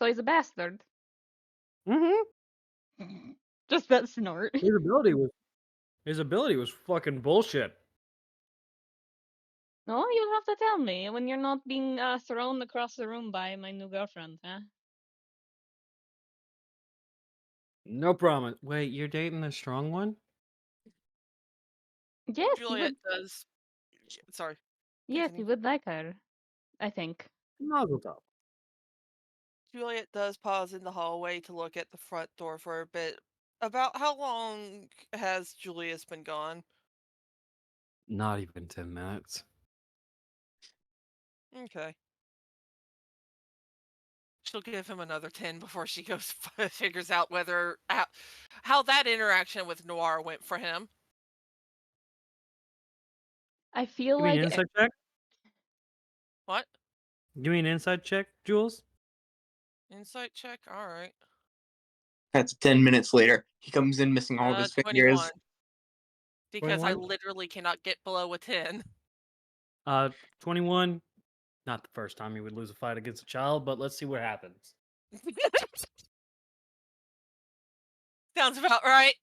So he's a bastard. Mm-hmm. Just that snort. His ability was fucking bullshit. Oh, you'll have to tell me when you're not being thrown across the room by my new girlfriend, huh? No promise. Wait, you're dating the strong one? Yes, Juliet does. Sorry. Yes, Continue. you would like her. I think. Mazel tov. Juliet does pause in the hallway to look at the front door for a bit. About how long has Julius been gone? Not even 10 minutes. Okay. She'll give him another 10 before she goes figures out how that interaction with Noir went for him. I feel Give me like an insight check. What? Give me an insight check, Jules. Insight check? Alright. That's 10 minutes later. He comes in missing all of his 21. fingers. Because 21? I literally cannot get below a 10. 21. Not the first time he would lose a fight against a child, but let's see what happens. Sounds about right.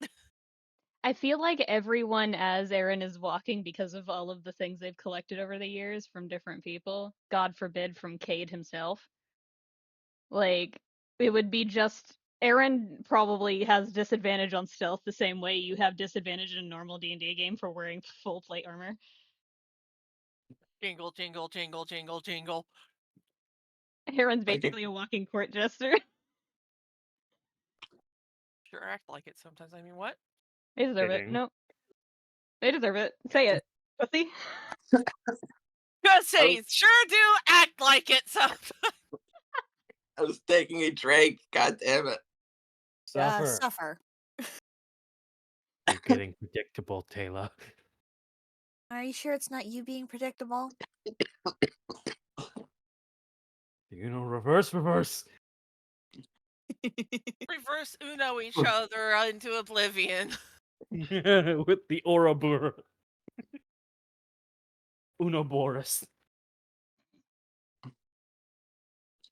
I feel like everyone as Aaron is walking, because of all of the things they've collected over the years from different people, God forbid from Cayde himself. Like, it would be just Aaron probably has disadvantage on stealth the same way you have disadvantage in a normal D&D game for wearing full plate armor. Jingle, jingle, jingle, jingle, jingle. Aaron's basically a walking court jester. Sure act like it sometimes. I mean, what? They deserve it. Fitting. No. They deserve it. Say it. Pussy. Pussies sure do act like it sometimes. I was taking a drink. God damn it. Suffer. Suffer. You're getting predictable, Tala. Are you sure it's not you being predictable? Reverse. Reverse Uno each other into oblivion. With the Ouroboros. Unoboros.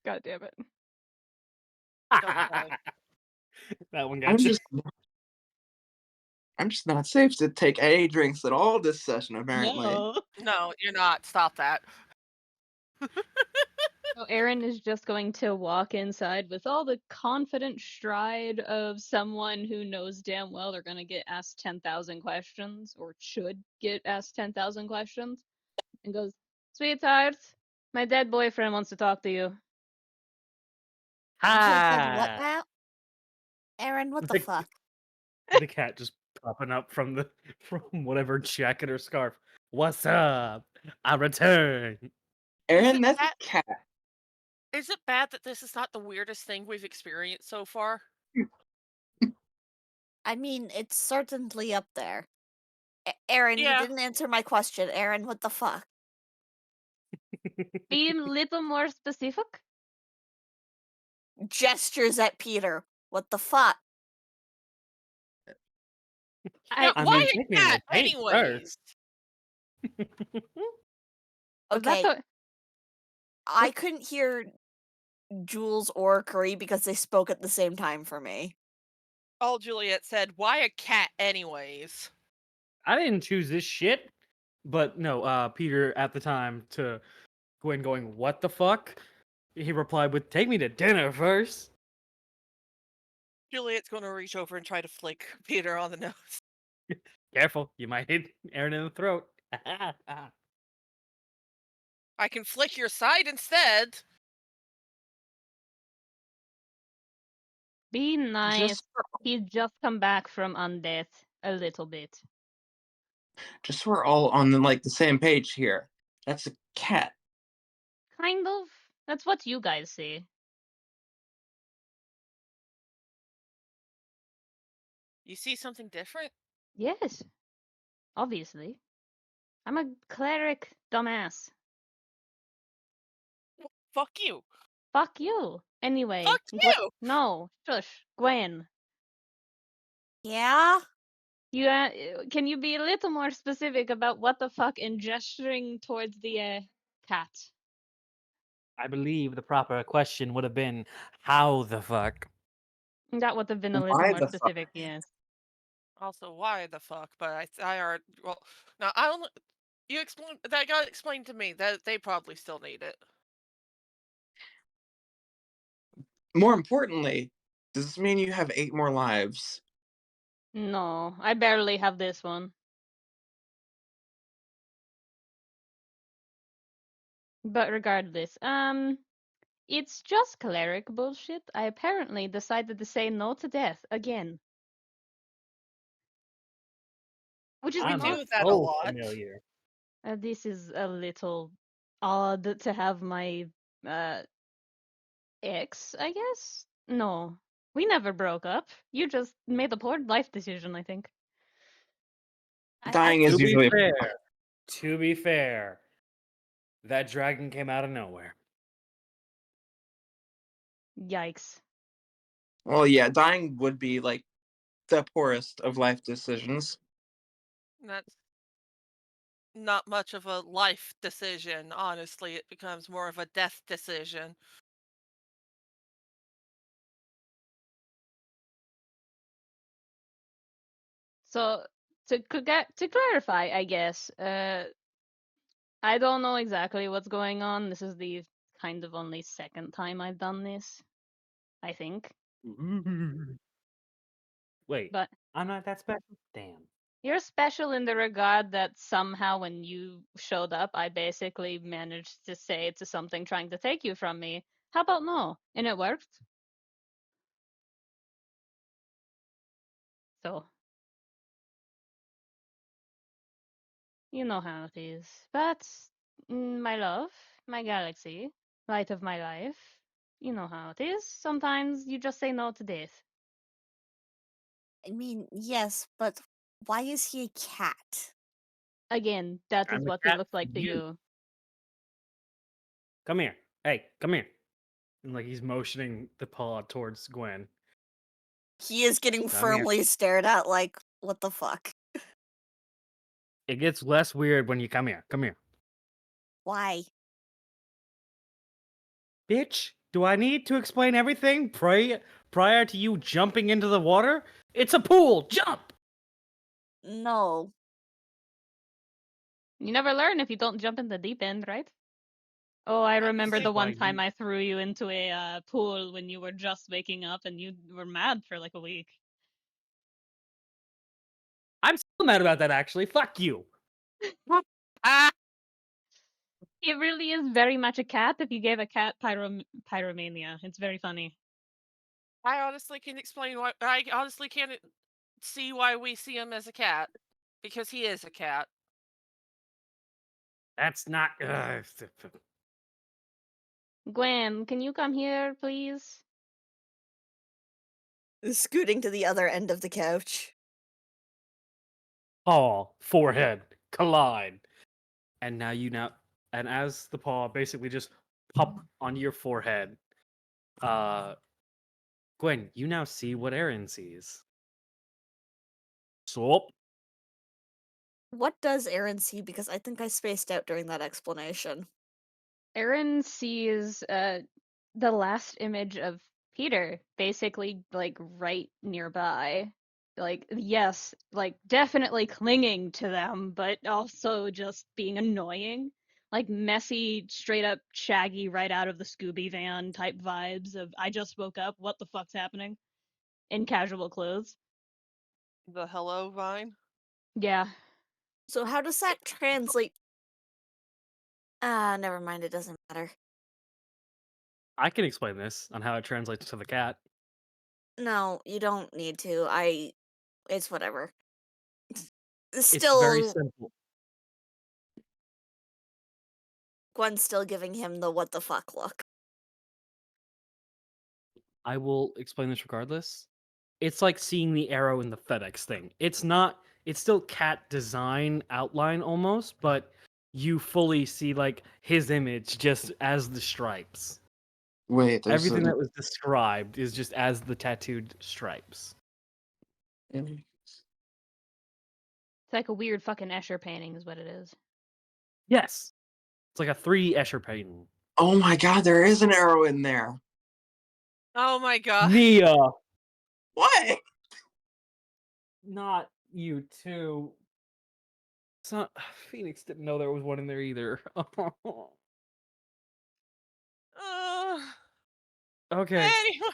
God damn it. Okay. That one I'm got you. just not safe to take any drinks at all this session, apparently. No. No, you're not. Stop that. So Aaron is just going to walk inside with all the confident stride of someone who knows damn well they're going to get asked 10,000 questions, or should get asked 10,000 questions, and goes, "Sweetheart, my dead boyfriend wants to talk to you." What Hi. now? Aaron, what the The- fuck? The cat just popping up from whatever jacket or scarf. What's up? I return. Aaron, it that's a that- cat. Is it bad that this is not the weirdest thing we've experienced so far? I mean, it's certainly up there. Aaron, Yeah. you didn't answer my question. Aaron, what the fuck? Be a little more specific. Gestures at Peter. What the fuck? Now, I why mean, a take me to the cat, paint anyways? Okay, That's I couldn't hear Jules or Kuri because they spoke at the same time for me. All Juliet said, why a cat, anyways? I didn't choose this shit. But no, Peter at the time to Gwen going, "What the fuck?" He replied with, "Take me to dinner first." Juliet's going to reach over and try to flick Peter on the nose. Careful, you might hit Aaron in the throat. I can flick your side instead. Be nice. Just, He's just come back from undeath a little bit. just so we're all on the same page here. That's a cat. Kind of. That's what you guys see. You see something different? Yes. Obviously. I'm a cleric, dumbass. Fuck you. Fuck you. Anyway. Fuck you. No. Shush. Gwen. Yeah? You can you be a little more specific about what the fuck and gesturing towards the cat? I believe the proper question would have been, "How the fuck?" That would have been a little Why more the fuck? specific, yes. Also, why the fuck? But I already, well, now I don't, you explain, that got explained to me, that they probably still need it. More importantly, does this mean you have 8 more lives? No, I barely have this one. But regardless, it's just cleric bullshit. I apparently decided to say no to death again. Which is We I'm do not. that a so lot. familiar. This is a little odd to have my ex, I guess? No. We never broke up. You just made a poor life decision, I think. Dying is To be usually fair, that dragon came out of nowhere. Yikes. well, yeah, dying would be the poorest of life decisions. That's not much of a life decision, honestly. It becomes more of a death decision. So to clarify, I guess, I don't know exactly what's going on. This is the kind of only second time I've done this, I think. Wait, But I'm not that special? Damn. you're special in the regard that somehow when you showed up, I basically managed to say to something trying to take you from me, "How about no?" And it worked. So, you know how it is. But, my love, my galaxy, light of my life, you know how it is. Sometimes you just say no to death. I mean, yes, but why is he a cat? Again, that is I'm a what he cat looks like for to you. you. Come here. Hey, come here. And like he's motioning the paw towards Gwen. He is getting Come here. firmly stared at like, what the fuck? It gets less weird when you come here. Come here. Why? Bitch, do I need to explain everything prior to you jumping into the water? It's a pool. Jump. No. You never learn if you don't jump in the deep end, right? Oh, I remember say the one why time you- I threw you into a pool when you were just waking up and you were mad for like a week. I'm still mad about that actually. Fuck you. Ah, It really is very much a cat if you gave a cat pyromania. It's very funny. I honestly can explain why. I honestly can't see why we see him as a cat, because he is a cat. That's not. Gwen, can you come here, please? Scooting to the other end of the couch. Paw, forehead, collide. And and as the paw basically just pop onto your forehead, Gwen, you now see what Aaron sees. So, What does Aaron see? Because I think I spaced out during that explanation. Aaron sees the last image of Peter, basically like right nearby. Like, yes, like definitely clinging to them, but also just being annoying. Like messy, straight up Shaggy right out of the Scooby van type vibes of I just woke up, what the fuck's happening? In casual clothes. The hello vine. Yeah. So how does that translate? Never mind, it doesn't matter. I can explain this on how it translates to the cat. No, you don't need to. It's whatever. It's very Still, simple. Gwen's still giving him the what the fuck look. I will explain this regardless. It's like seeing the arrow in the FedEx thing. It's still cat design outline almost, but you fully see like his image just as the stripes. Wait, there's Everything that was described is just as the tattooed stripes. It's like a weird fucking Escher painting is what it is. Yes. It's like a 3 Escher painting. Oh my god, there is an arrow in there. Oh my god. Nia! What? Not you too. It's not Phoenix didn't know there was one in there either. Okay. Anyways,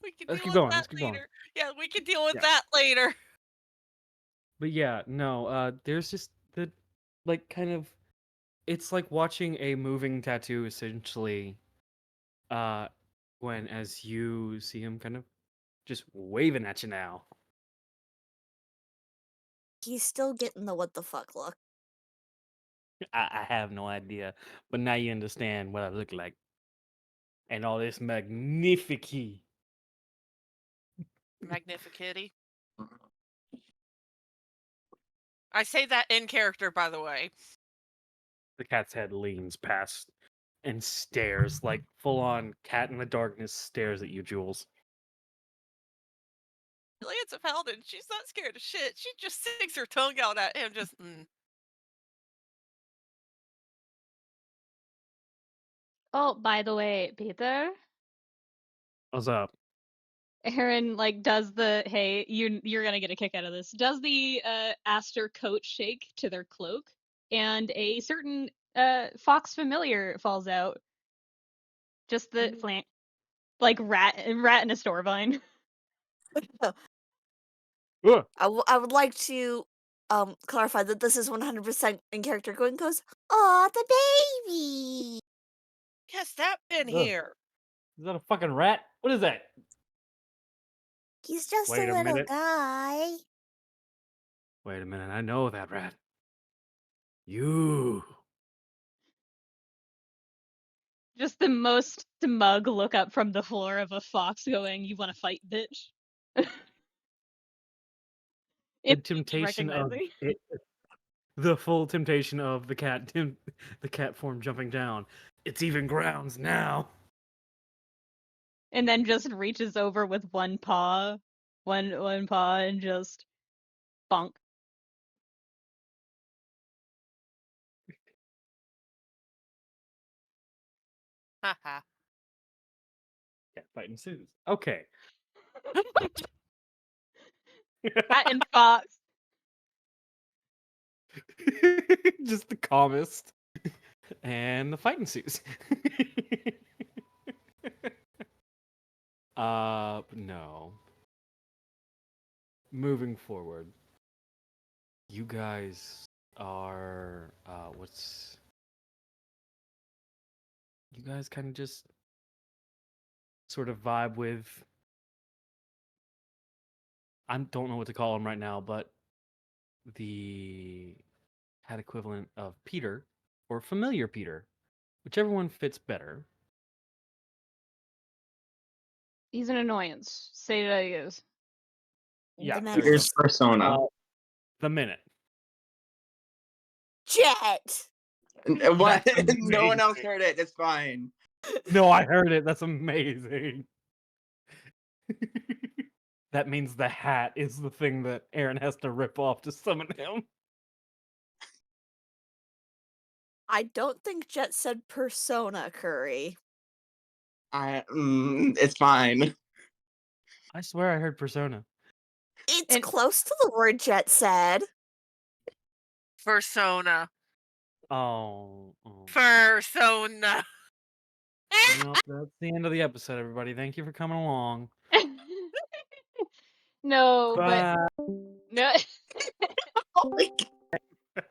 we can Let's deal keep with going. that Let's keep going. later. Yeah, we can deal with Yeah. that later. But yeah, no, there's just the like kind of it's like watching a moving tattoo essentially when as you see him kind of just waving at you now. He's still getting the what the fuck look. I have no idea, but now you understand what I look like. And all this magnifique. Magnificity. I say that in character, by the way. The cat's head leans past and stares like full on cat in the darkness stares at you, Jules. Lance of Paladin, she's not scared of shit. She just sticks her tongue out at him, just. Oh, by the way, Peter, What's up? Aaron like does the hey, you're gonna get a kick out of this. Does the Aster coat shake to their cloak, and a certain fox familiar falls out. Just the flank, like rat in a store vine. Ugh. I would like to clarify that this is 100% in character. Gwen goes, "Aw, the baby." Yes, that been Ugh. here. Is that a fucking rat? What is that? He's just Wait a a little minute. guy. Wait a minute, I know that rat. You. Just the most smug look up from the floor of a fox going, "You want to fight, bitch?" the It's temptation of recognizing. it, the full temptation of the cat form jumping down. It's even grounds now. And then just reaches over with one paw, one paw, and just bonk. Haha. Cat fight ensues. Okay. Cat and fox. Just the calmest. And the fight ensues. No. Moving forward. You guys are you guys kind of just sort of vibe with, I don't know what to call him right now, but the cat equivalent of Peter or familiar Peter, whichever one fits better. He's an annoyance. Say that he is. Yeah, The there we Here's menace. Persona. the minute. Jet! What? That's No one else amazing. heard it. It's fine. No, I heard it. That's amazing. That means the hat is the thing that Aaron has to rip off to summon him. I don't think Jet said persona, Kuri. It's fine. I swear I heard persona. It's And- close to the word Jet said. Persona. Oh. Persona. Well, that's the end of the episode, everybody. Thank you for coming along. No, but Bye. no, Oh my God.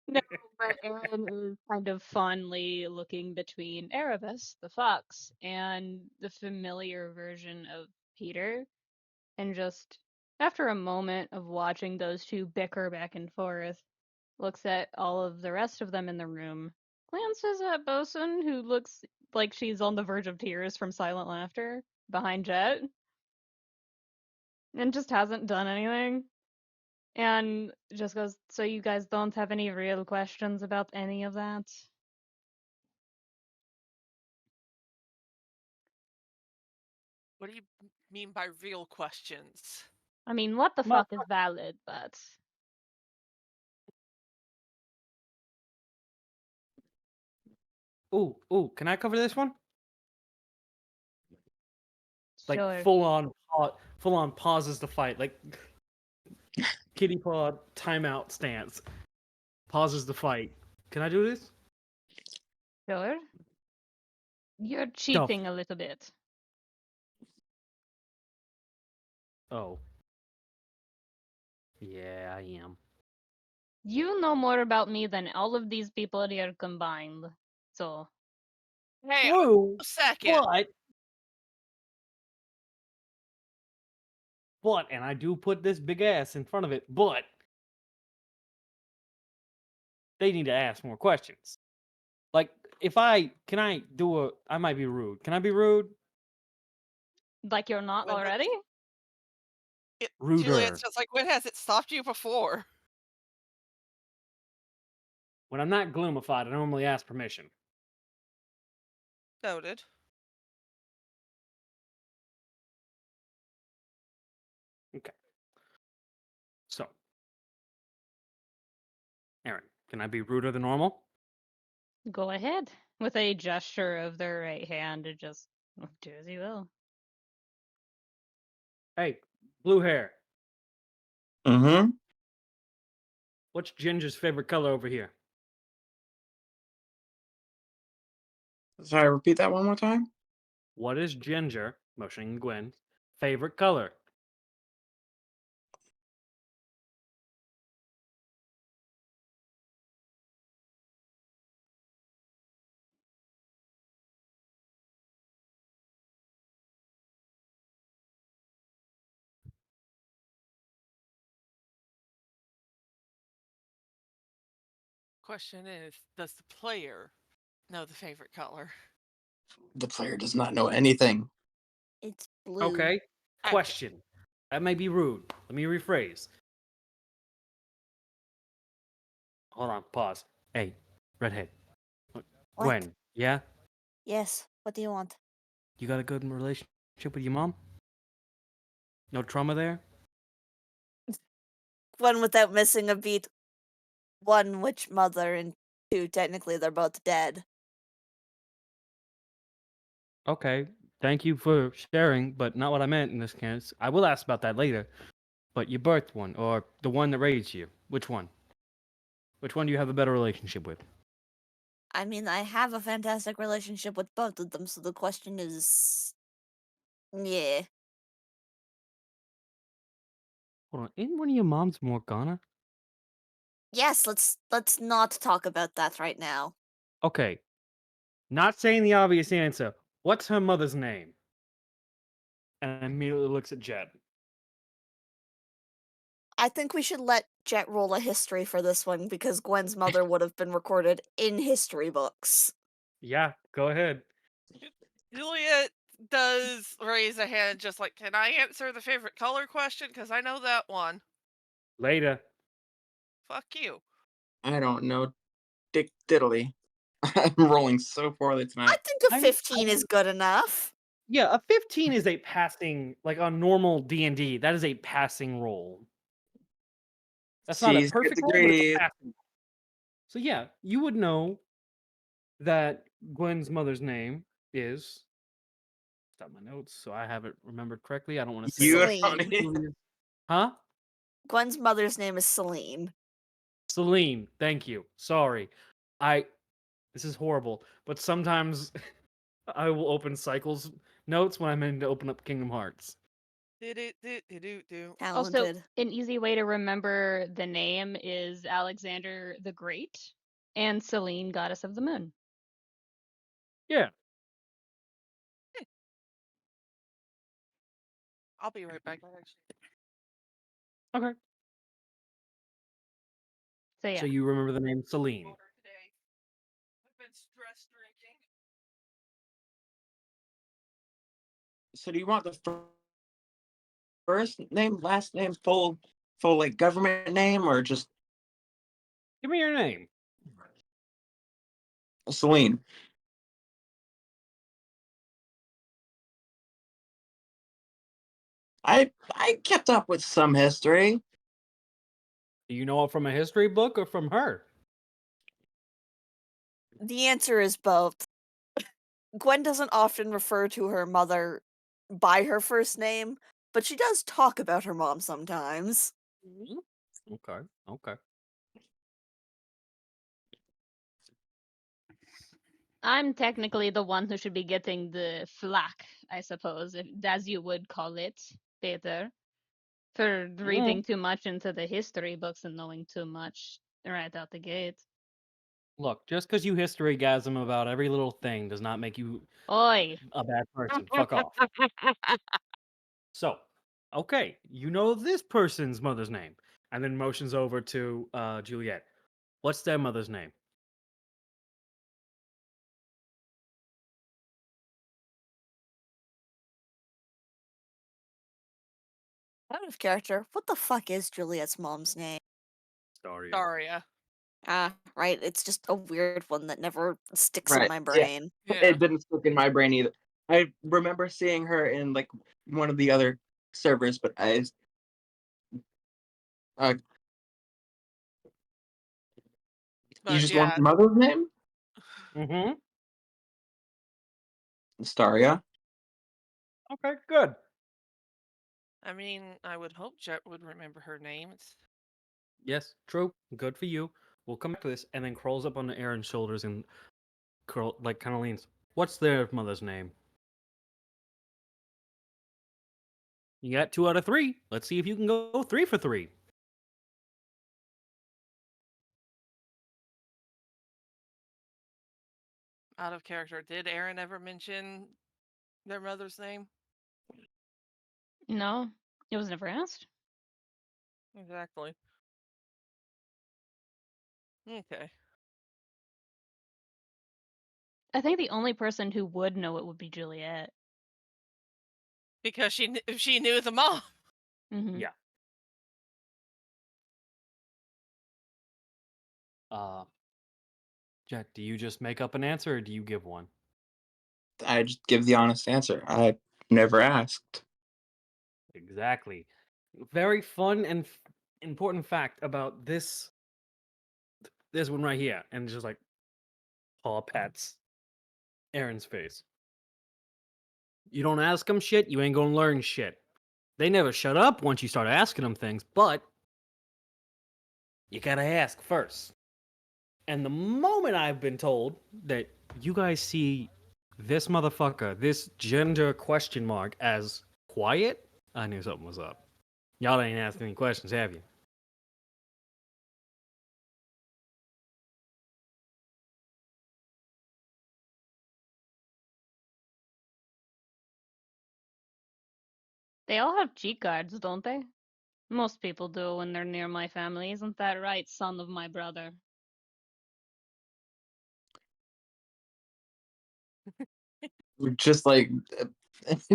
no, but Aaron is kind of fondly looking between Erebus, the fox, and the familiar version of Peter, and just after a moment of watching those two bicker back and forth, looks at all of the rest of them in the room, glances at Bosun, who looks like she's on the verge of tears from silent laughter behind Jet, and just hasn't done anything. And just goes, so you guys don't have any real questions about any of that? What do you mean by real questions? I mean, what the Well- fuck is valid, but Ooh, can I cover this one? Like sure. full on pauses the fight, like kitty paw timeout stance. Pauses the fight. Can I do this? Sure. You're cheating a little bit. Oh. Yeah, I am. You know more about me than all of these people here combined. So, Hey, True, a second. but, and I do put this big ass in front of it, but they need to ask more questions. Like, I might be rude. Can I be rude? like you're not When has already? Ruder. Juliet's just like, when has it stopped you before? When I'm not gloomified, I normally ask permission. Noted. Okay. So, Aaron, can I be ruder than normal? Go ahead. With a gesture of their right hand to just do as you will. Hey, blue hair. Mm-hmm. What's Ginger's favorite color over here? Sorry, repeat that one more time. What is Ginger, motioning Gwen's, favorite color? Question is, does the player know the favorite color? The player does not know anything. It's blue. Okay. Question. That may be rude. Let me rephrase. Hold on, pause. Hey, redhead. What? Gwen, yeah? Yes. What do you want? You got a good relationship with your mom? No trauma there? One without missing a beat. One, which mother, and two, technically they're both dead. Okay, thank you for sharing, but not what I meant in this case. I will ask about that later. But your birth one, or the one that raised you, which one? Which one do you have a better relationship with? I mean, I have a fantastic relationship with both of them, so the question is. Yeah. Hold on, isn't one of your moms Morgana? Yes, let's not talk about that right now. Okay, not saying the obvious answer. What's her mother's name? And immediately looks at Jet. I think we should let Jet roll a history for this one because Gwen's mother would have been recorded in history books. Yeah, go ahead. Juliet does raise a hand, just like, can I answer the favorite color question? Because I know that one. Later. Fuck you. I don't know. Dick diddly. I'm rolling so poorly I tonight. think a 15 is good enough. Yeah, a 15 is a passing, like on normal D&D, that is a passing roll. That's not a C's get perfect the roll, but it's a grade. passing roll. So yeah, you would know that Gwen's mother's name is. Stop my notes so I have it remembered correctly. I don't want to say. You Celine. Huh? Gwen's mother's name is Celine. Celine. Thank you. Sorry. This is horrible, but sometimes I will open Cycles notes when I'm in to open up Kingdom Hearts. Do. Also, Talented. an easy way to remember the name is Alexander the Great and Selene, Goddess of the Moon. Yeah. I'll be right back. Okay. So yeah. So you remember the name Celine. I've been stress drinking. So do you want the first name, last name, full like government name, or just Give me your name. Celine? I kept up with some history. Do you know it from a history book or from her? The answer is both. Gwen doesn't often refer to her mother by her first name, but she does talk about her mom sometimes. Okay. Okay. I'm technically the one who should be getting the flack, I suppose, as you would call it, Peter, for reading too much into the history books and knowing too much right out the gate. Look, just because you historygasm about every little thing does not make you Oi! a bad person. Fuck off. So, okay, you know this person's mother's name, and then motions over to Juliet. What's their mother's name? Out of character, what the fuck is Juliet's mom's name? Daria. Daria. Ah, right. It's just a weird one that never sticks in Right. my Yeah. brain. Yeah. It didn't stick in my brain either. I remember seeing her in like one of the other servers, but you But just want yeah, the mother's name? Mm-hmm. Staria. Okay, good. I mean, I would hope Jet would remember her name. Yes, true. Good for you. We'll come back to this, and then crawls up onto Aaron's shoulders and curl, like, kind of leans. What's their mother's name? You got 2 out of 3. Let's see if you can go 3 for 3. Out of character. Did Aaron ever mention their mother's name? No, it was never asked. Exactly. Okay. I think the only person who would know it would be Juliet. Because she knew the mom. Mhm. Yeah. Jet, do you just make up an answer or do you give one? I just give the honest answer. I never asked. Exactly. Very fun and important fact about this one right here, and just like paw pats Aaron's face. You don't ask them shit, you ain't gonna learn shit. They never shut up once you start asking them things, but you gotta ask first. And the moment I've been told that you guys see this motherfucker, this gender question mark, as quiet, I knew something was up. Y'all ain't asking any questions, have you? They all have cheek guards, don't they? Most people do when they're near my family. Isn't that right, son of my brother? Just like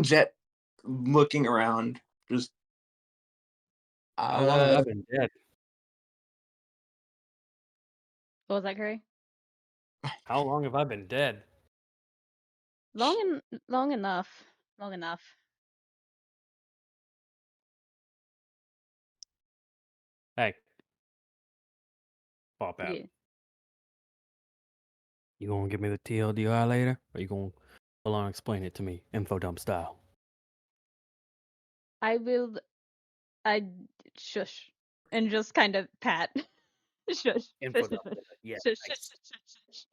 Jet looking around, just How long have I been dead? What was that, Kuri? How long have I been dead? Long enough. Long enough. Hey. Pop out. Yeah. You gonna give me the TLDR later? Or you gonna full on explain it to me, info dump style? I will. I shush and just kind of pat. Shush. Info Shush. dump. Shush. Yeah. Shush. Nice. Shush. Shush. Shush.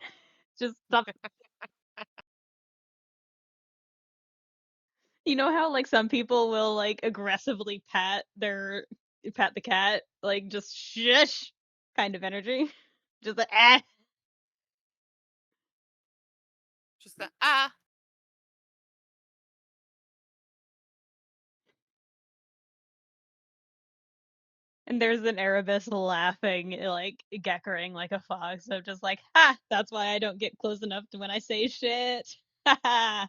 Just stop. You know how like some people will like aggressively pat the cat, like just shush kind of energy. Just like Just the ah. And there's an Erebus laughing, like geckering like a fox. So just like, ha, that's why I don't get close enough to when I say shit. Ha ha.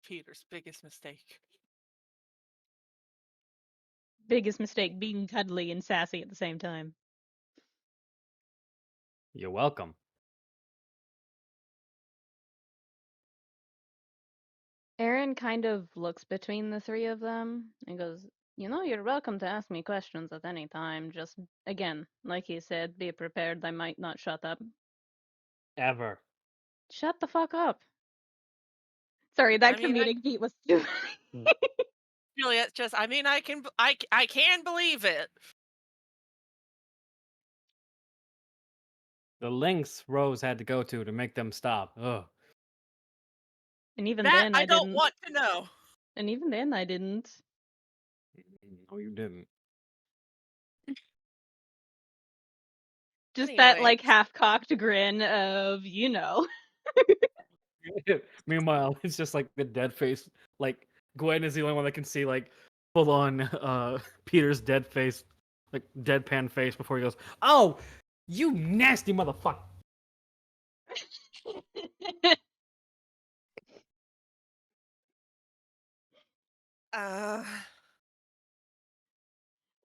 Peter's biggest mistake. Biggest mistake, being cuddly and sassy at the same time. You're welcome. Aaron kind of looks between the three of them and goes, you know, you're welcome to ask me questions at any time. Just, again, like he said, be prepared I might not shut up. Ever. Shut the fuck up. Sorry, that I mean, comedic beat was too Really, it's just. I mean, I can believe it. The lengths Rose had to go to make them stop. Ugh. And even That then I I don't didn't. want to know. And even then I didn't. No, you didn't. Just that Anyway. like half-cocked grin of, you know. Meanwhile, it's just like the dead face. Like Gwen is the only one that can see like full on Peter's dead face, like deadpan face before he goes, "Oh, you nasty motherfucker!"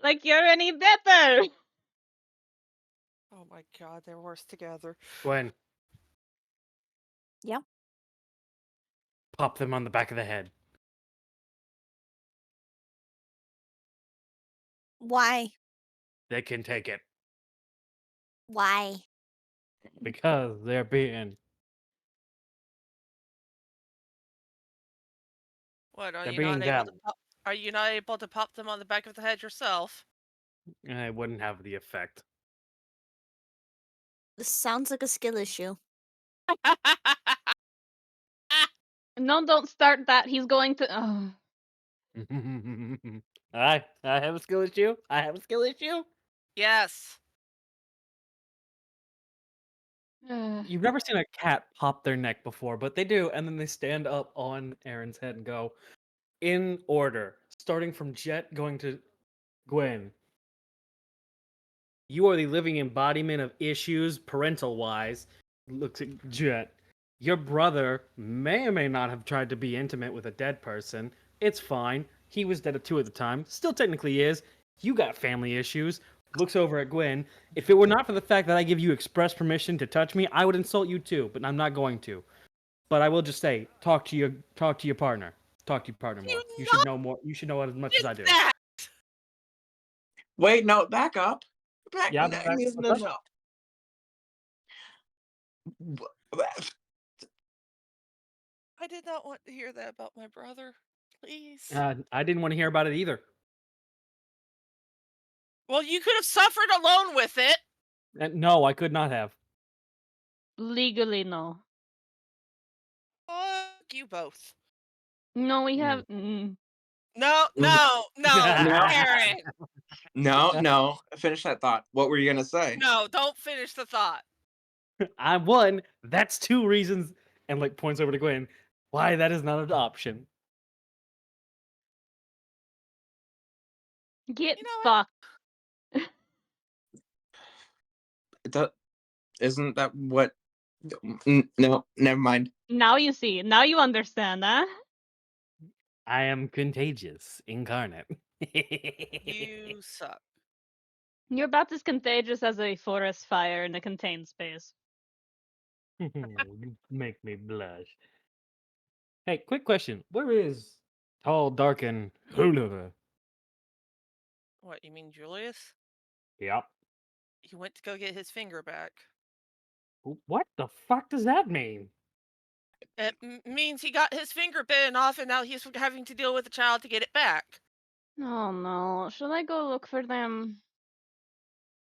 Like you're any better. Oh my god, they're worse together. Gwen, Yeah. pop them on the back of the head Why? they can take it Why? because they're being What are they're you being not able to them. pop? Are you not able to pop them on the back of the head yourself? It wouldn't have the effect. This sounds like a skill issue. No, don't start that. He's going to. Oh. I have a skill issue. I have a skill issue. Yes. You've never seen a cat pop their neck before, but they do, and then they stand up on Aaron's head and go in order, starting from Jet going to Gwen. You are the living embodiment of issues, parental wise. Looks at Jet. Your brother may or may not have tried to be intimate with a dead person. It's fine. He was dead at 2 at the time. Still technically is. You got family issues. Looks over at Gwen. If it were not for the fact that I give you express permission to touch me, I would insult you too, but I'm not going to. But I will just say, talk to your partner. Talk to your partner You more. You should know more. You should know as much as did I do. that. Wait, no, back up. Yeah, No, back- no, what's no. I did not want to hear that about my brother. Please. I didn't want to hear about it either. Well, you could have suffered alone with it. No, I could not have. Legally, no. Fuck you both. No, we Mm. have. No, No. Aaron. No. Finish that thought. What were you gonna say? No, don't finish the thought. I won. That's 2 reasons, and like points over to Gwen, why that is not an option. Get You know fucked. Isn't that what? No, never mind. Now you see. Now you understand, huh? I am contagious incarnate. You suck. You're about as contagious as a forest fire in a contained space. You make me blush. Hey, quick question. Where is tall, dark, and Hulu? What, you mean Julius? Yep. He went to go get his finger back. What the fuck does that mean? It means he got his finger bitten off and now he's having to deal with the child to get it back. Oh no. Should I go look for them?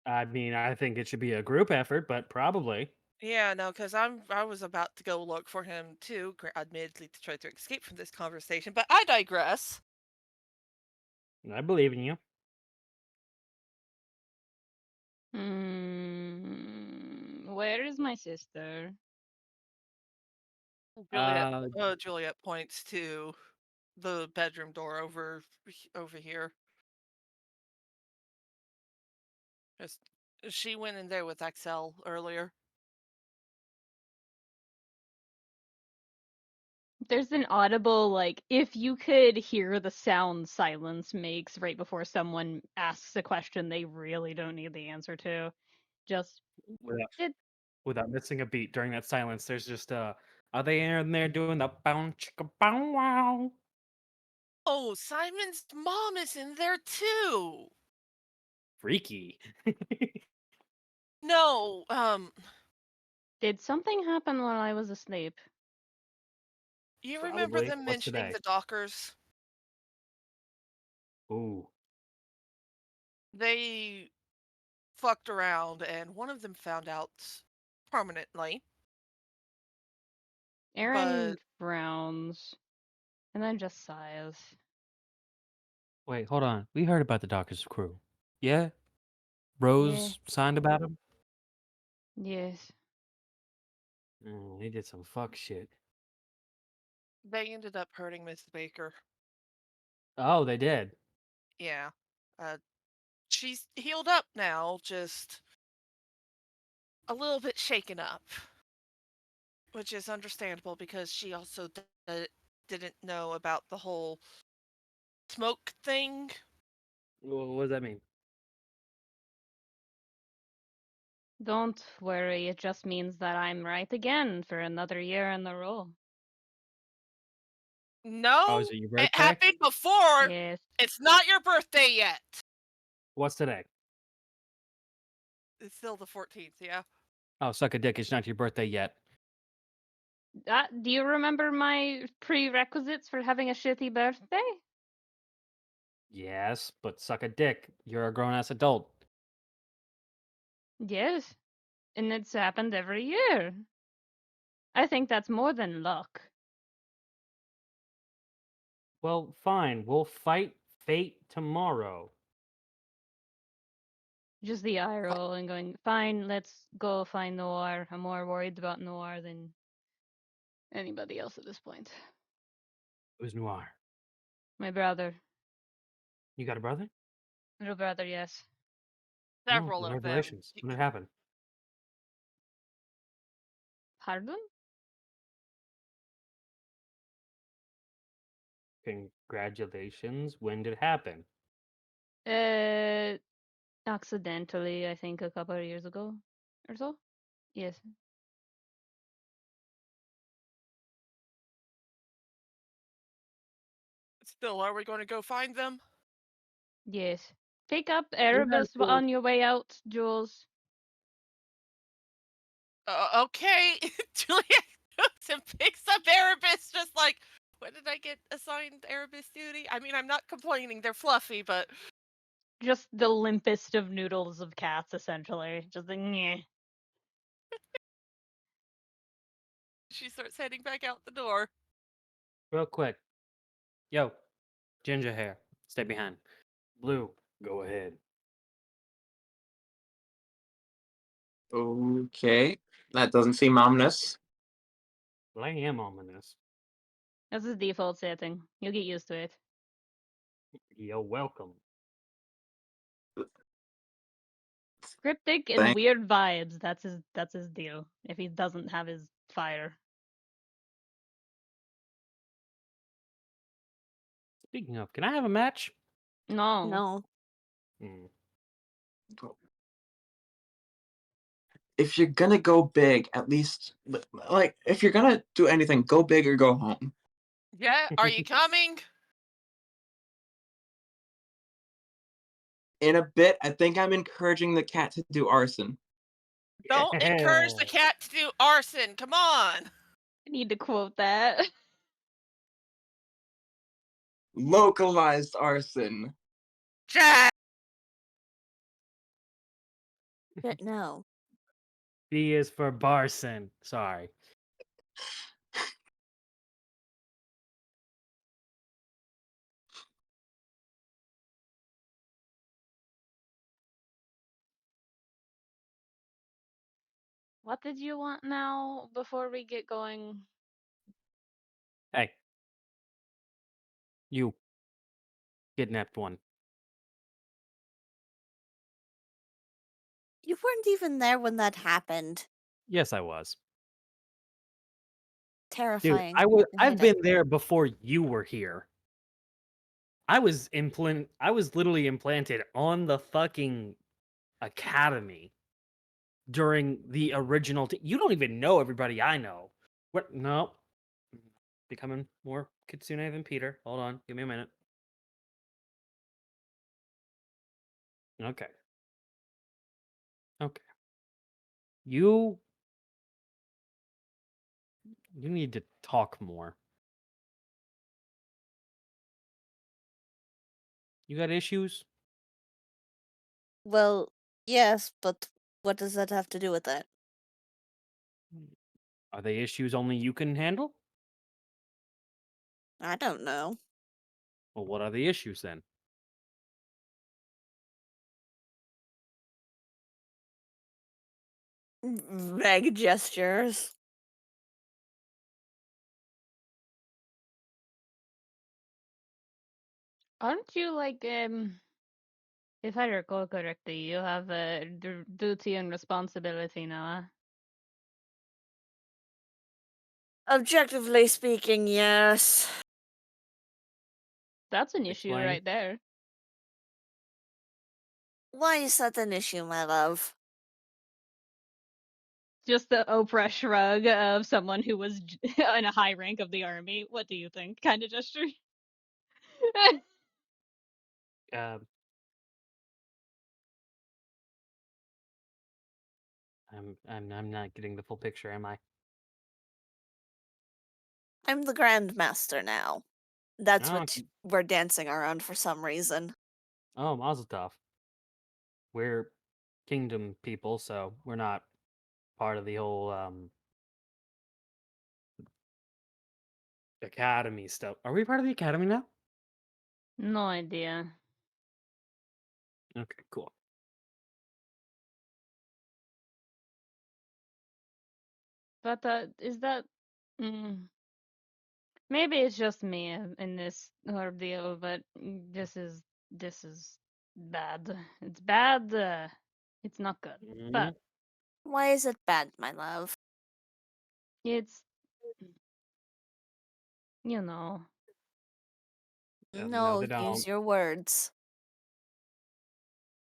I mean, I think it should be a group effort, but probably. Yeah, no, because I was about to go look for him too, admittedly to try to escape from this conversation, but I digress. I believe in you. Where is my sister? Juliet points to the bedroom door over here. Just, she went in there with Axel earlier. There's an audible, like, if you could hear the sound silence makes right before someone asks a question they really don't need the answer to. Just, Without missing a beat during that silence, there's just are they in there doing the bow chicka bow wow? Oh, Simon's mom is in there too. Freaky. No, did something happen while I was asleep? you remember Probably. them What's mentioning today? the Dockers? Ooh. They fucked around and one of them found out permanently. Aaron frowns and then just sighs. Wait, hold on. We heard about the Doctor's crew. Yeah? Rose signed about him? Yes. They did some fuck shit. They ended up hurting Miss Baker. Oh, they did. Yeah. She's healed up now, just a little bit shaken up. Which is understandable because she also didn't know about the whole smoke thing. What does that mean? Don't worry, it just means that I'm right again for another year in the role. No, Oh, is it your birthday? it happened before. Yes. It's not your birthday yet. What's today? It's still the 14th, yeah. Oh, suck a dick. It's not your birthday yet. Do you remember my prerequisites for having a shitty birthday? Yes, but suck a dick. You're a grown ass adult. Yes. And it's happened every year. I think that's more than luck. Well, fine. We'll fight fate tomorrow. Just the eye roll and going, fine, let's go find Noir. I'm more worried about Noir than anybody else at this point. Who's Noir? My brother. You got a brother? Little brother, yes. Several of them. Congratulations. When did it happen? Pardon? Congratulations. When did it happen? Accidentally, I think a couple of years ago or so. Yes. Still, are we going to go find them? Yes. Pick up You have Erebus to- on your way out, Jules. Okay. Julia goes and picks up Erebus, just like, when did I get assigned Erebus duty? I mean, I'm not complaining, they're fluffy, but Just the limpest of noodles of cats, essentially. Just the nyeh. she starts heading back out the door. Real quick. Yo, ginger hair, stay behind. Blue, go ahead. Okay, that doesn't seem ominous. Well, I am ominous. That's his default setting. You'll get used to it. You're welcome. Cryptic and Thank- weird vibes. That's his deal. If he doesn't have his fire. Speaking of, can I have a match? No. No. Hmm. If you're gonna go big, at least like if you're gonna do anything, go big or go home. Yeah, are you coming? In a bit, I think I'm encouraging the cat to do arson. Don't encourage the cat to do arson. Come on. I need to quote that. Localized arson. Jack. But no. B is for Barson. Sorry. What did you want now before we get going? Hey. You. Kidnapped one. You weren't even there when that happened. Yes, I was. Dude, Terrifying. I've hate it. been there before you were here. I was literally implanted on the fucking academy during the original you don't even know everybody I know. What? No. Becoming more kitsune than Peter. Hold on, give me a minute. Okay. Okay. You need to talk more. You got issues? Well, yes, but what does that have to do with it? Are they issues only you can handle? I don't know. Well, what are the issues then? Vague gestures. Aren't you like if I recall correctly, you have a duty and responsibility now, huh? Objectively speaking, yes. That's an issue Explain. right there. Why is that an issue, my love? Just the Oprah shrug of someone who was in a high rank of the army. What do you think? Kind of gesture. Um, I'm not getting the full picture, am I? I'm the Grandmaster now. That's Oh, what we're dancing around for some reason. oh, Mazel Tov. We're kingdom people, so we're not part of the whole academy stuff. Are we part of the academy now? No idea. Okay, cool. But is that? Mm, maybe it's just me in this ordeal, but this is bad. It's bad. It's not good. But Why is it bad, my love? it's you know. No, they don't. use your words.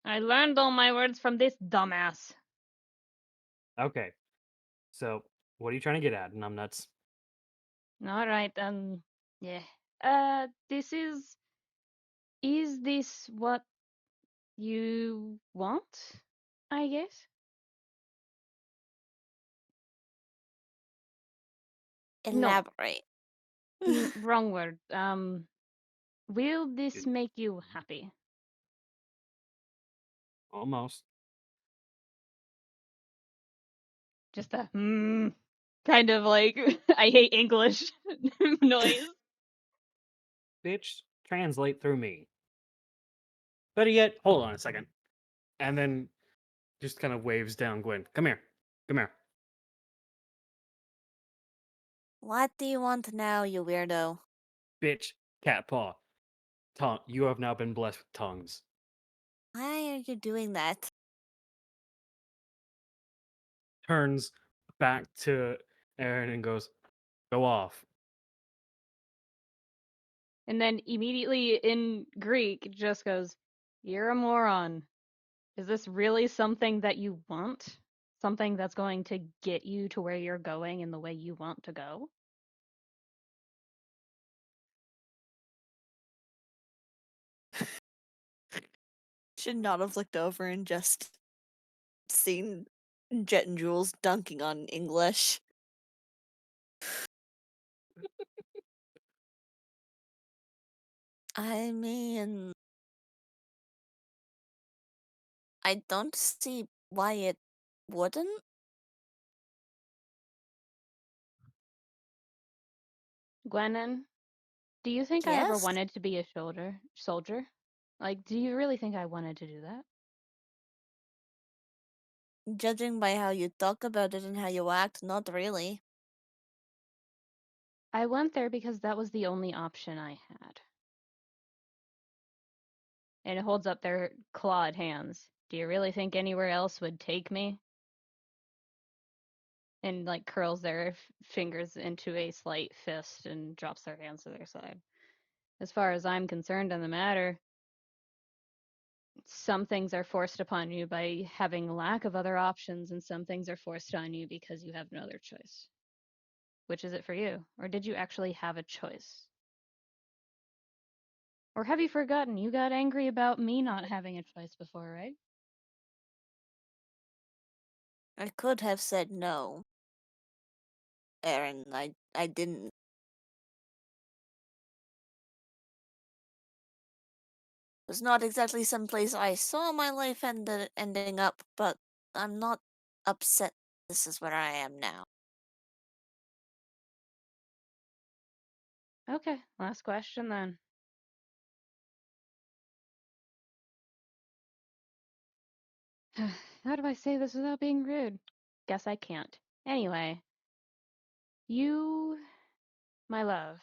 I learned all my words from this dumbass. Okay. So, what are you trying to get at, numbnuts? All right, yeah. This is this what you want? I guess. No. Elaborate. Wrong word. Will this It- make you happy? Almost. Just a kind of like I hate English noise. Bitch, translate through me. Better yet, hold on a second. And then just kind of waves down Gwen. Come here. Come here. What do you want now, you weirdo? Bitch, cat paw. You have now been blessed with tongues. Why are you doing that? Turns back to Aaron and goes, go off. And then immediately in Greek just goes, "You're a moron. Is this really something that you want? Something that's going to get you to where you're going in the way you want to go?" Should not have looked over and just seen Jet and Jules dunking on English. I mean, I don't see why it wouldn't. Gwennon, do you think I ever Yes? wanted to be a soldier? Like, do you really think I wanted to do that? Judging by how you talk about it and how you act, not really. I went there because that was the only option I had. And it holds up their clawed hands. Do you really think anywhere else would take me? And like curls their fingers into a slight fist and drops their hands to their side. As far as I'm concerned in the matter, some things are forced upon you by having lack of other options, and some things are forced on you because you have no other choice. Which is it for you? Or did you actually have a choice? Or have you forgotten you got angry about me not having a choice before, right? I could have said no. Aaron, I didn't. It's not exactly some place I saw my life ending up, but I'm not upset this is where I am now. Okay, last question then. How do I say this without being rude? Guess I can't. Anyway, you, my love,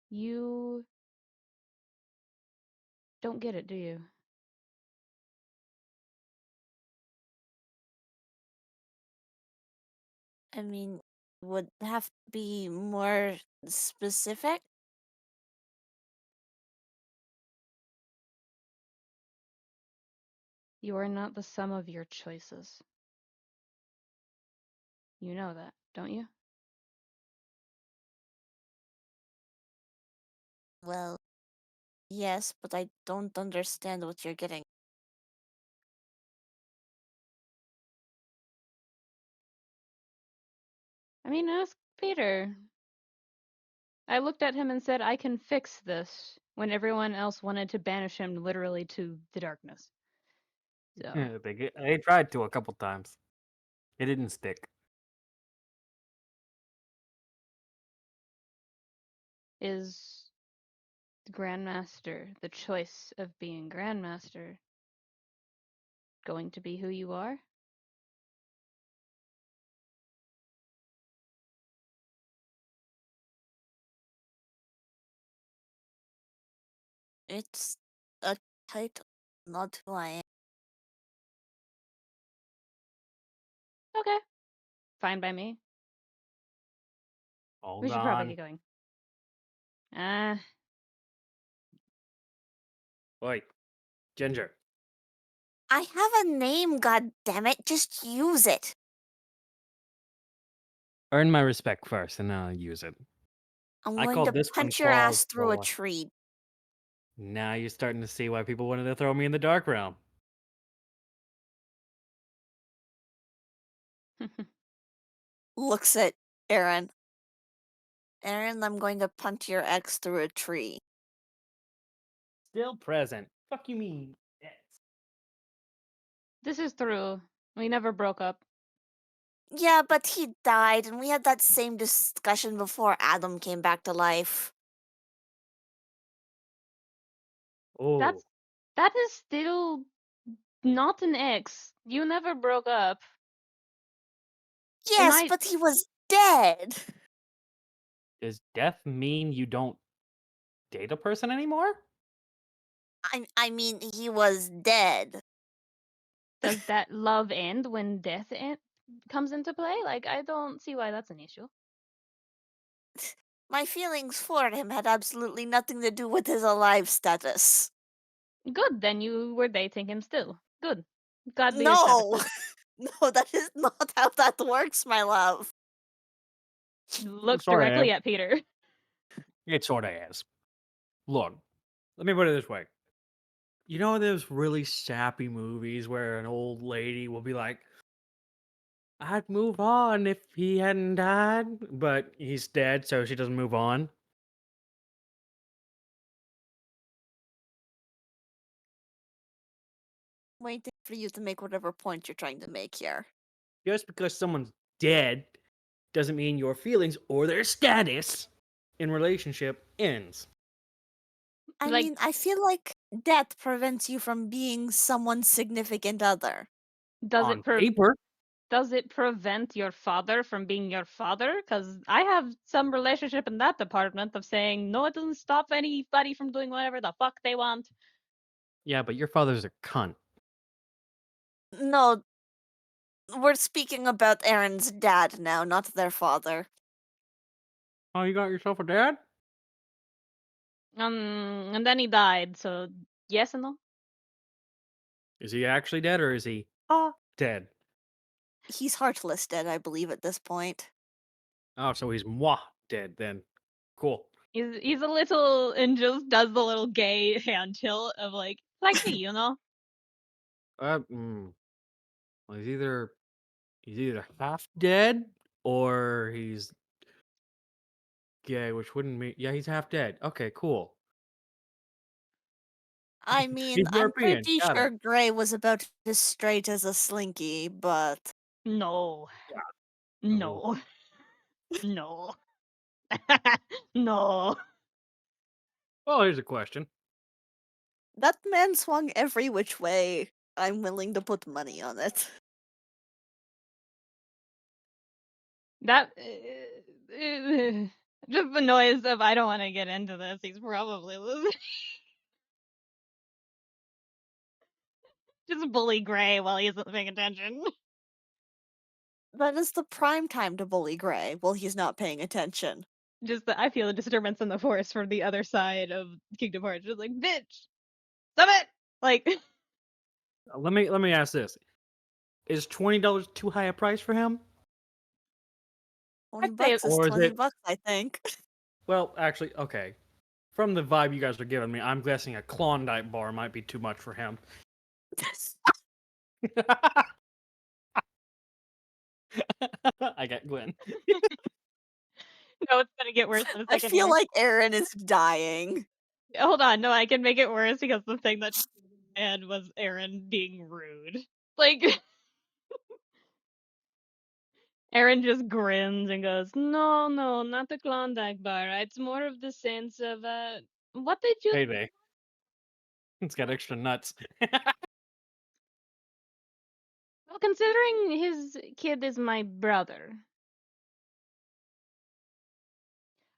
you don't get it, do you? I mean, would have to be more specific. You are not the sum of your choices. You know that, don't you? Well, yes, but I don't understand what you're getting. I mean, ask Peter. I looked at him and said, I can fix this, when everyone else wanted to banish him literally to the darkness. So, They tried to a couple times. It didn't stick. is the Grandmaster, the choice of being Grandmaster, going to be who you are? It's a title, not who I am. Okay. Fine by me. All We should probably gone. get going. Uh, Wait, Ginger. I have a name, god damn it. Just use it. Earn my respect first, and then I'll use it. I'm I going called to this one punch your Claws. ass through a tree. Now you're starting to see why people wanted to throw me in the dark realm. Looks at Aaron. Aaron, I'm going to punch your ex through a tree. Still present. Fuck you mean? Yes. this is true. We never broke up. Yeah, but he died, and we had that same discussion before Adam came back to life. Oh, That is still not an ex. You never broke up. Yes, I- but he was dead. does death mean you don't date a person anymore? I mean, he was dead. Does that love end when death comes into play? Like, I don't see why that's an issue. My feelings for him had absolutely nothing to do with his alive status. Good, then you were dating him still. Good. God be No! No, that is not how that works, my love. Looks Sorta directly am. at Peter. It sort of is. Look, let me put it this way. You know those really sappy movies where an old lady will be like, I'd move on if he hadn't died, but he's dead, so she doesn't move on? Waiting for you to make whatever point you're trying to make here. Just because someone's dead doesn't mean your feelings or their status in relationship ends. I Like- mean, I feel like death prevents you from being someone's significant other. Does On it paper, does it prevent your father from being your father? Because I have some relationship in that department of saying no, it doesn't stop anybody from doing whatever the fuck they want. yeah, but your father's a cunt. No, we're speaking about Aaron's dad now, not their father. Oh, you got yourself a dad? And then he died. So yes and no. Is he actually dead or is he dead? He's heartless dead, I believe, at this point. Oh, so he's dead then. Cool. He's a little and just does the little gay hand tilt of like me, you know. Well, he's either half dead or he's gay, which wouldn't mean he's half dead. Okay, cool. I mean, He's I'm European. pretty Got sure it. Gray was about as straight as a slinky, but No. Yeah. No. No. No. Well, here's a question. that man swung every which way. I'm willing to put money on it. That just the noise of I don't want to get into this. He's probably losing. Just bully Gray while he isn't paying attention. That is the prime time to bully Gray while he's not paying attention. Just that I feel a disturbance in the force from the other side of Kingdom Hearts. Just like, bitch, stop it! Like, Let me ask this: is $20 too high a price for him? 20 I'd say bucks is Or is 20 it- bucks, I think. Well, actually, okay. From the vibe you guys are giving me, I'm guessing a Klondike bar might be too much for him. I got Gwen. no, it's gonna get worse in a I second. feel here. like Aaron is dying. Hold on, no, I can make it worse because the thing that and was Aaron being rude. Like, Aaron just grins and goes, "No, no, not the Klondike bar. It's more of the sense of what did you?" Cayde. It's got extra nuts. Well, considering his kid is my brother,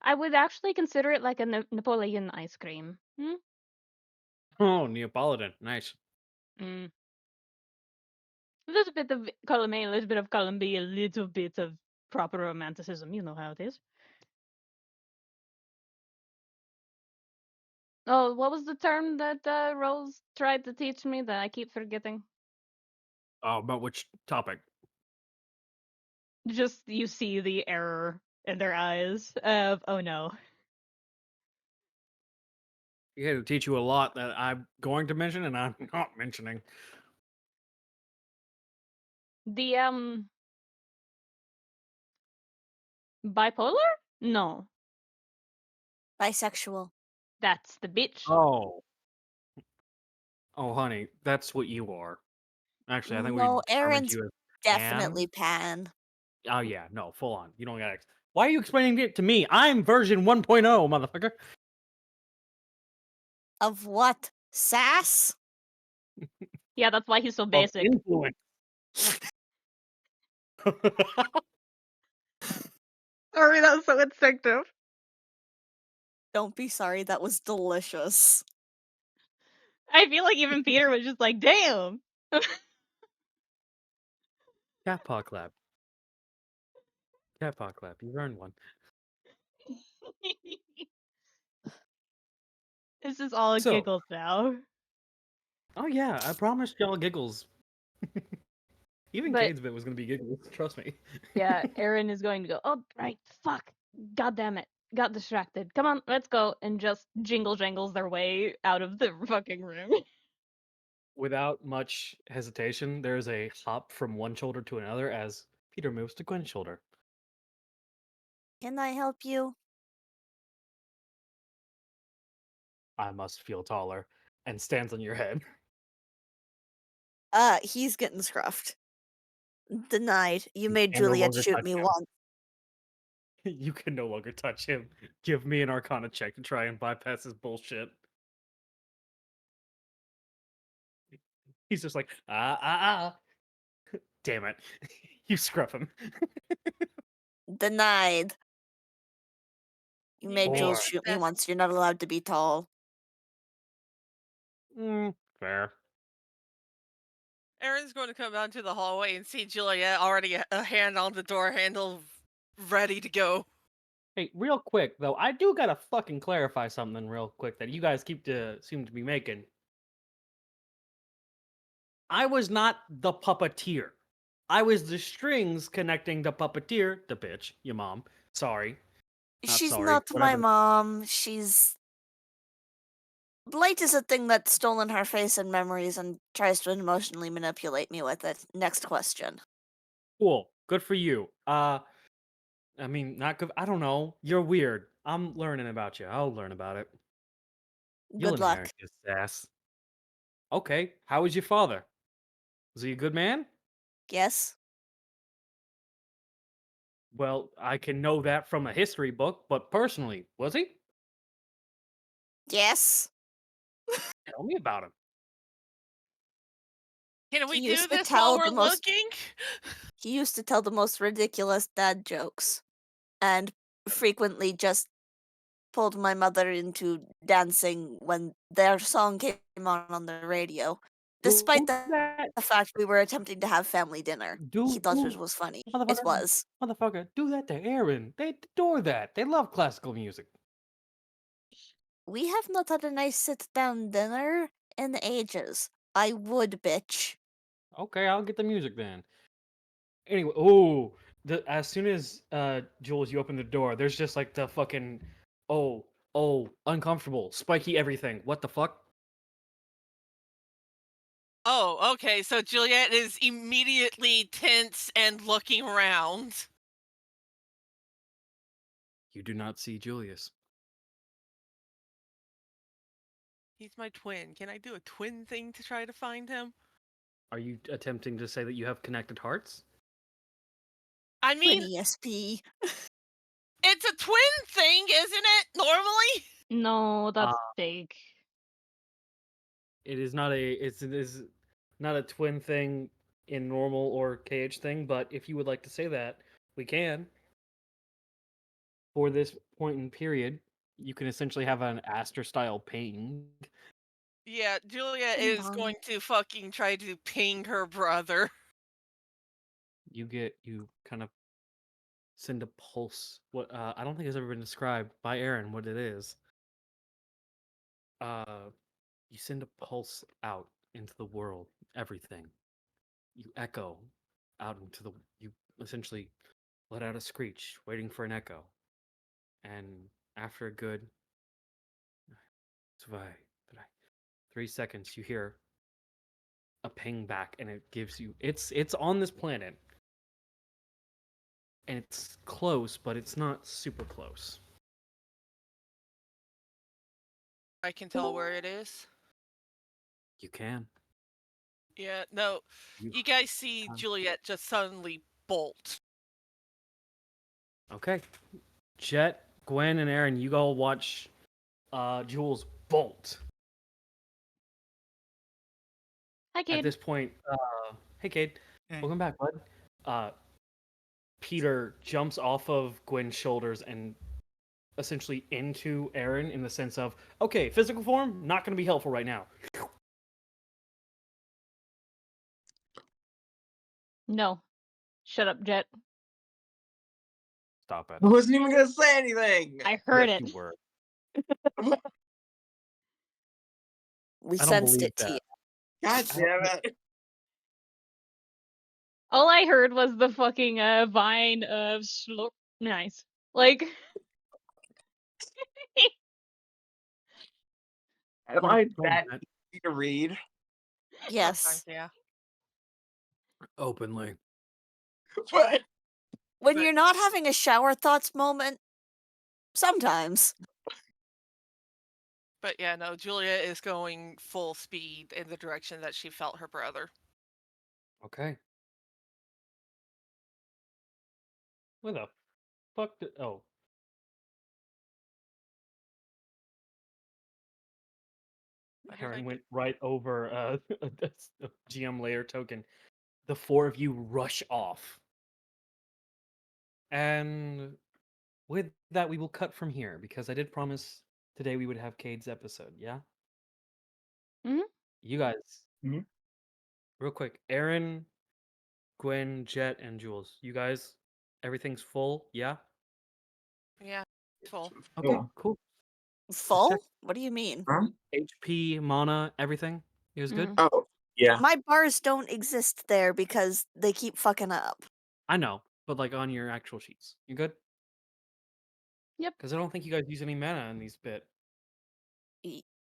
I would actually consider it like a Napoleon ice cream. Hmm? Oh, Neapolitan. Nice. Mm. A little bit of column A, a little bit of column B, a little bit of proper romanticism. You know how it is. Oh, what was the term that Rose tried to teach me that I keep forgetting? Oh, about which topic? Just you see the error in their eyes of, oh no. He had to teach you a lot that I'm going to mention and I'm not mentioning. The bipolar? No, Bisexual. that's the bitch. Oh. Oh, honey, that's what you are. Actually, I think we No, determined Aaron's you as definitely pan. pan. Oh yeah, no, full on. You don't gotta. Why are you explaining it to me? I'm version 1.0, motherfucker. Of what? Sass? Yeah, that's why he's so Of basic. influence. Sorry, that was so instinctive. Don't be sorry, that was delicious. I feel like even Peter was just like, damn. Cat paw clap. Cat paw clap. You earned one. This is all So, giggles now. oh yeah, I promised y'all giggles. Even But Cayde's bit was gonna be giggles. Trust me. yeah, Aaron is going to go, oh, right, fuck. God damn it. Got distracted. Come on, let's go. And just jingle jangles their way out of the fucking room. Without much hesitation, there's a hop from one shoulder to another as Peter moves to Gwen's shoulder. Can I help you? I must feel taller, and stands on your head. He's getting scruffed. Denied. You made And no Juliet longer shoot touch me him. once. You can no longer touch him. Give me an Arcana check to try and bypass his bullshit. He's just like, ah. Damn it. You scruff him. Denied. You He made makes Jules Or, the shoot me best. once. You're not allowed to be tall. fair. Aaron's going to come out into the hallway and see Juliet already a hand on the door handle, ready to go. Hey, real quick though, I do gotta fucking clarify something real quick that you guys seem to be making. I was not the puppeteer. I was the strings connecting the puppeteer, the bitch, your mom. Sorry. Not She's sorry. not my Whatever. mom. She's. Blight is a thing that's stolen her face and memories and tries to emotionally manipulate me with it. Next question. Cool. Good for you. I mean, not good. I don't know. You're weird. I'm learning about you. I'll learn about it. You'll Good luck. inherit this ass. Okay. How was your father? Was he a good man? Yes? Well, I can know that from a history book, but personally, was he? Yes? Tell me about him. Can we He do used to this while tell we're the most. looking? He used to tell the most ridiculous dad jokes, and frequently just pulled my mother into dancing when their song came on the radio, despite Do that. the fact we were attempting to have family dinner. He thought it Do was funny. It motherfucker, was. motherfucker, do that to Aaron. They adore that. They love classical music. We have not had a nice sit down dinner in ages. I would, bitch. Okay, I'll get the music then. Anyway, oh, as soon as Jules, you open the door, there's just like the fucking uncomfortable, spiky everything. What the fuck? Oh, okay. So Juliet is immediately tense and looking around. You do not see Julius. He's my twin. Can I do a twin thing to try to find him? Are you attempting to say that you have connected hearts? I Twin mean, ESP. it's a twin thing, isn't it? Normally? No, Uh, that's fake. it is not a twin thing in normal or KH thing, but if you would like to say that, we can. For this point in period, you can essentially have an Aster style ping. Yeah, Juliet Ding is dong. going to fucking try to ping her brother. You kind of send a pulse. What I don't think it's ever been described by Aaron what it is. You send a pulse out into the world, everything. You echo out into the. You essentially let out a screech, waiting for an echo. And after a good 3 seconds, you hear a ping back, and it gives you. It's on this planet, and it's close, but it's not super close. I can tell where it is. You can. Yeah, no. You guys see Juliet just suddenly bolt. Okay. Jet, Gwen, and Aaron, you all watch Jules bolt. Hi, At Cayde. this point, hey, Cayde. Hey. Welcome back, bud. Peter jumps off of Gwen's shoulders and essentially into Aaron in the sense of, okay, physical form, not going to be helpful right now. No. Shut up, Jet. Stop it. I wasn't even gonna say anything. I heard Yes, it. you were. We I don't sensed believe it to that. you. God damn it. All I heard was the fucking vine of nice. Like Am I Go that on, Jet. easy to read? Yes. Sometimes, yeah. Openly. What? When But- you're not having a shower thoughts moment, sometimes. But yeah, no, Julia is going full speed in the direction that she felt her brother. Okay. Where the fuck did... Oh. What did I Aaron do? went right over a GM layer token. The four of you rush off. And with that, we will cut from here because I did promise today we would have Cayde's episode, yeah? Mhm. You guys, Mhm. real quick, Aaron, Gwen, Jet, and Jules, you guys, everything's full, yeah? Yeah, full. Okay, Yeah. cool. Full? check. What do you mean? Huh? HP, mana, everything? It was good? Mm. Oh, yeah. My bars don't exist there because they keep fucking up. I know, but like on your actual sheets. You good? Yep. Because I don't think you guys use any mana in these bit.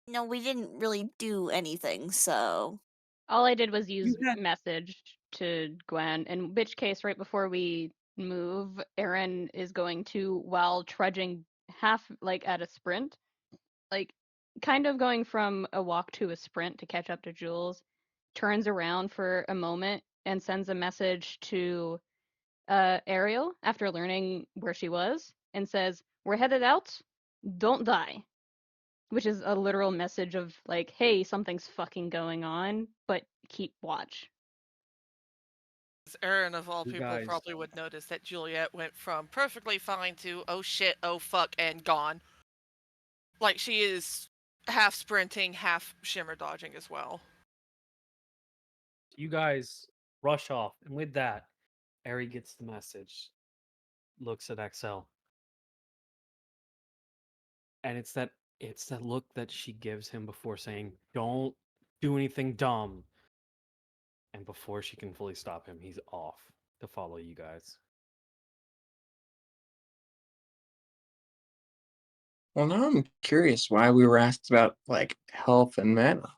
No, we didn't really do anything, so. All I did was use had- message to Gwen, in which case, right before we move, Aaron is going to, while trudging half like at a sprint, like kind of going from a walk to a sprint to catch up to Jules, turns around for a moment and sends a message to Ariel after learning where she was and says, "We're headed out. Don't die." Which is a literal message of like, "Hey, something's fucking going on, but keep watch." Aaron, of all You people, guys- probably would notice that Juliet went from perfectly fine to oh shit, oh fuck, and gone. Like she is half sprinting, half shimmer dodging as well. You guys rush off, and with that, Ari gets the message, looks at Excel, and it's that look that she gives him before saying, "Don't do anything dumb," and before she can fully stop him, he's off to follow you guys. Well, now I'm curious why we were asked about like health and mana.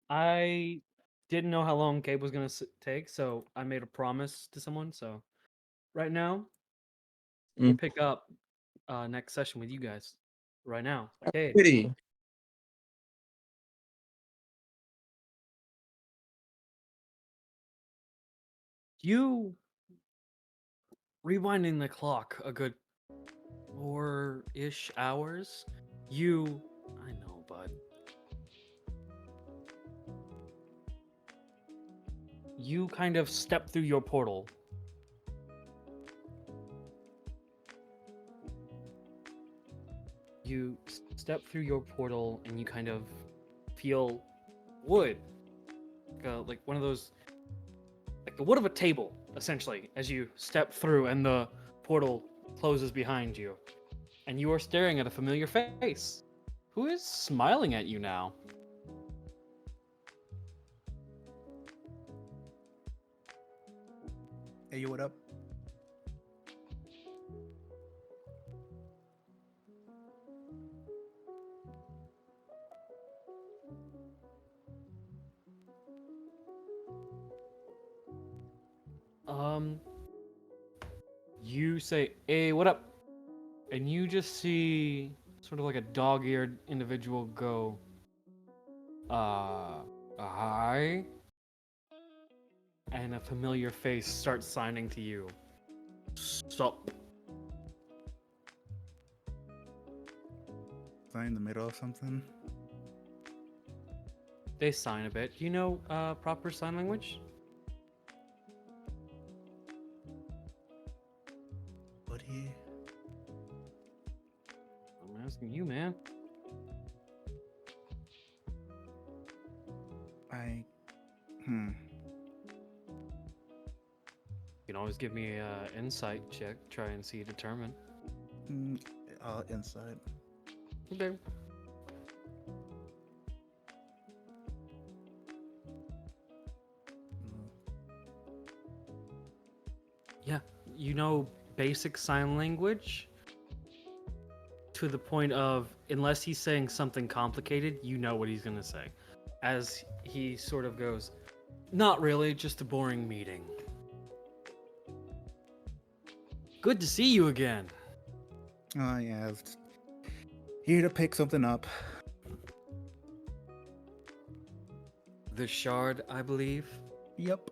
I didn't know how long Gabe was gonna take, so I made a promise to someone. So right now, we'll pick up next session with you guys. Right now, Gabe. Pretty. You rewinding the clock a good 4-ish hours. I know, bud. You kind of step through your portal. You step through your portal and you kind of feel wood. Like one of those, like the wood of a table, essentially, as you step through and the portal closes behind you. And you are staring at a familiar face who is smiling at you now? Hey, you what up? You say, "Hey, what up?" And you just see sort of like a dog-eared individual go, hi? And a familiar face starts signing to you. Sup? Sign in the middle of something. They sign a bit. Do you know proper sign language? Buddy. I'm asking you, man. You can always give me an insight check, try and see determine. Inside. Okay. Yeah, you know basic sign language to the point of, unless he's saying something complicated, you know what he's gonna say. As he sort of goes, not really, just a boring meeting. Good to see you again. Oh, yeah. I was just here to pick something up. The shard, I believe. Yep.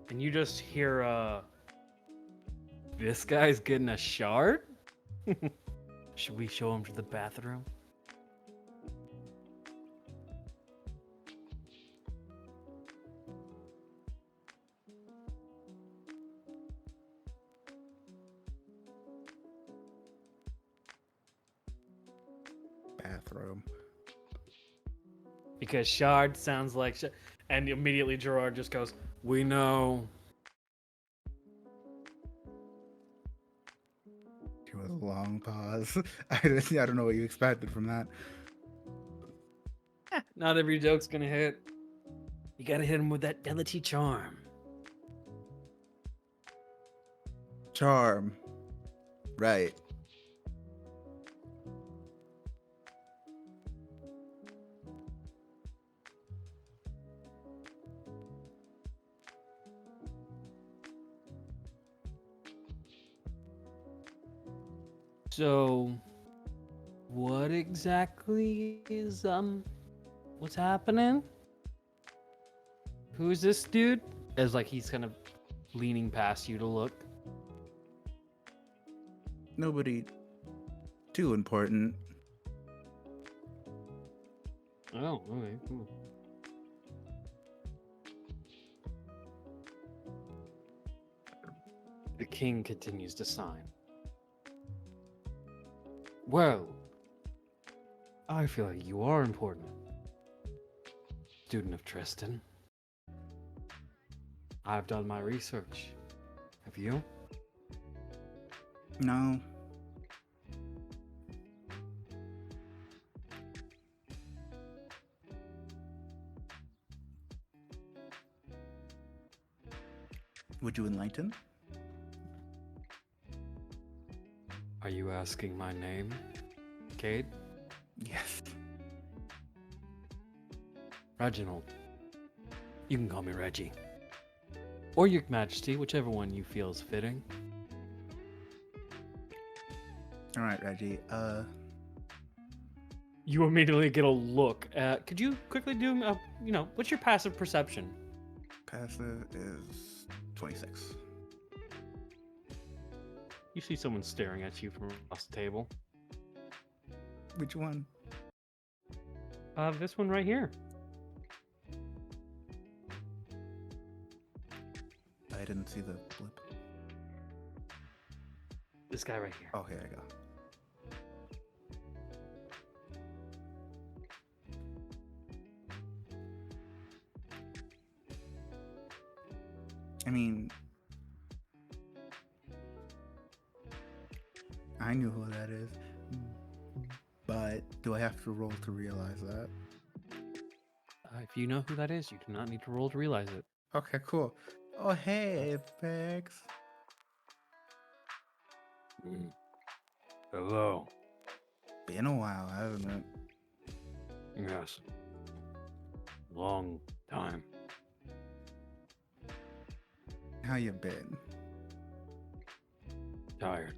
And you just hear, this guy's getting a shard? Should we show him to the bathroom? Bathroom. Because shard sounds like and immediately Gerard just goes, we know. It was a long pause. I don't know what you expected from that. Not every joke's gonna hit. You gotta hit him with that delicate charm. Charm. Right. So, what exactly is, what's happening? Who's this dude? As like he's kind of leaning past you to look. Nobody too important. Oh, okay, cool. The king continues to sign. Well, I feel like you are important. Student of Tristan. I've done my research. Have you? No. Would you enlighten? Are you asking my name, Cayde? Yes. Reginald. You can call me Reggie. Or Your Majesty, whichever one you feel is fitting. All right, Reggie. You immediately get a look at. Could you quickly do, what's your passive perception? Passive is 26. You see someone staring at you from across the table. Which one? This one right here. I didn't see the blip. This guy right here. Oh, here I go. I mean, I knew who that is. But do I have to roll to realize that? If you know who that is, you do not need to roll to realize it. Okay, cool. Oh, hey, Apex. Hello. Been a while, hasn't it? Yes. Long time. How you been? Tired.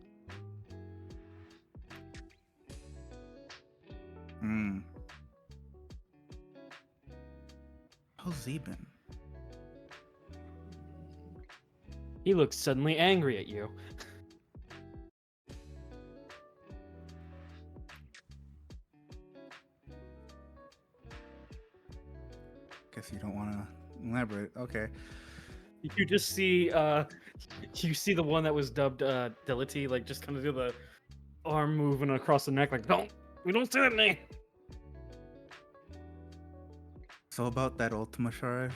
Hmm. How's Z been? He looks suddenly angry at you. Guess you don't want to elaborate. Okay. You just see, you see the one that was dubbed Delity, like just kind of do the arm moving across the neck, like we don't say that name. So about that Ultima Shard?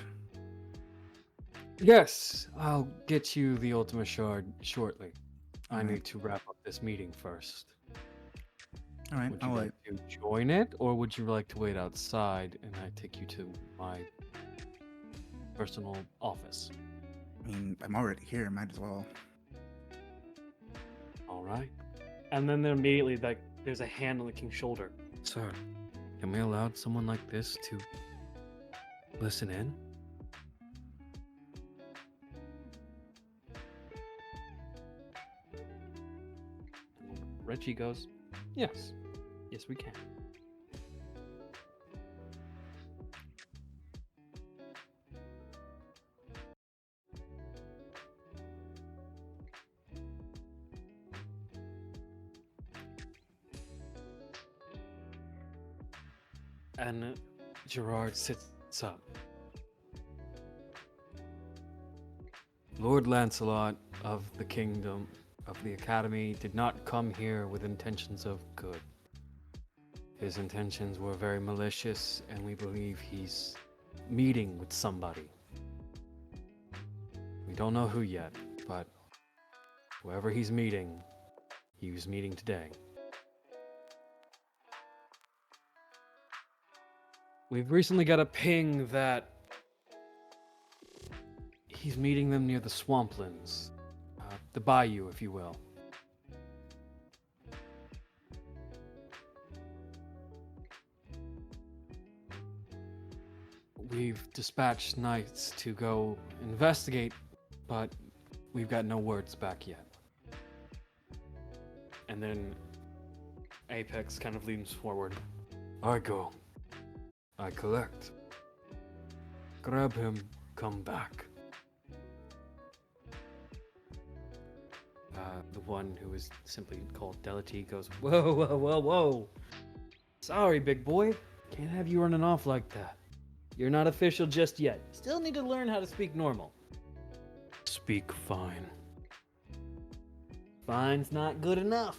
Yes, I'll get you the Ultima Shard shortly. I Alright. need to wrap up this meeting first. All right, Would I'll you wait. like to join it, or would you like to wait outside and I take you to my personal office? I mean, I'm already here. Might as well. All right. And then there immediately, like, there's a hand on the king's shoulder. Sir, can we allow someone like this to listen in? Reggie goes, yes. Yes, we can. And Gerard sits up. Lord Lancelot of the Kingdom of the Academy did not come here with intentions of good. His intentions were very malicious, and we believe he's meeting with somebody. We don't know who yet, but whoever he's meeting, he was meeting today. We've recently got a ping that he's meeting them near the swamplands. The bayou, if you will. We've dispatched knights to go investigate, but we've got no words back yet. And then Apex kind of leans forward. I go. I collect. Grab him, come back. The one who is simply called Delity goes, whoa, whoa, whoa, whoa. Sorry, big boy. Can't have you running off like that. You're not official just yet. Still need to learn how to speak normal. Speak fine. Fine's not good enough.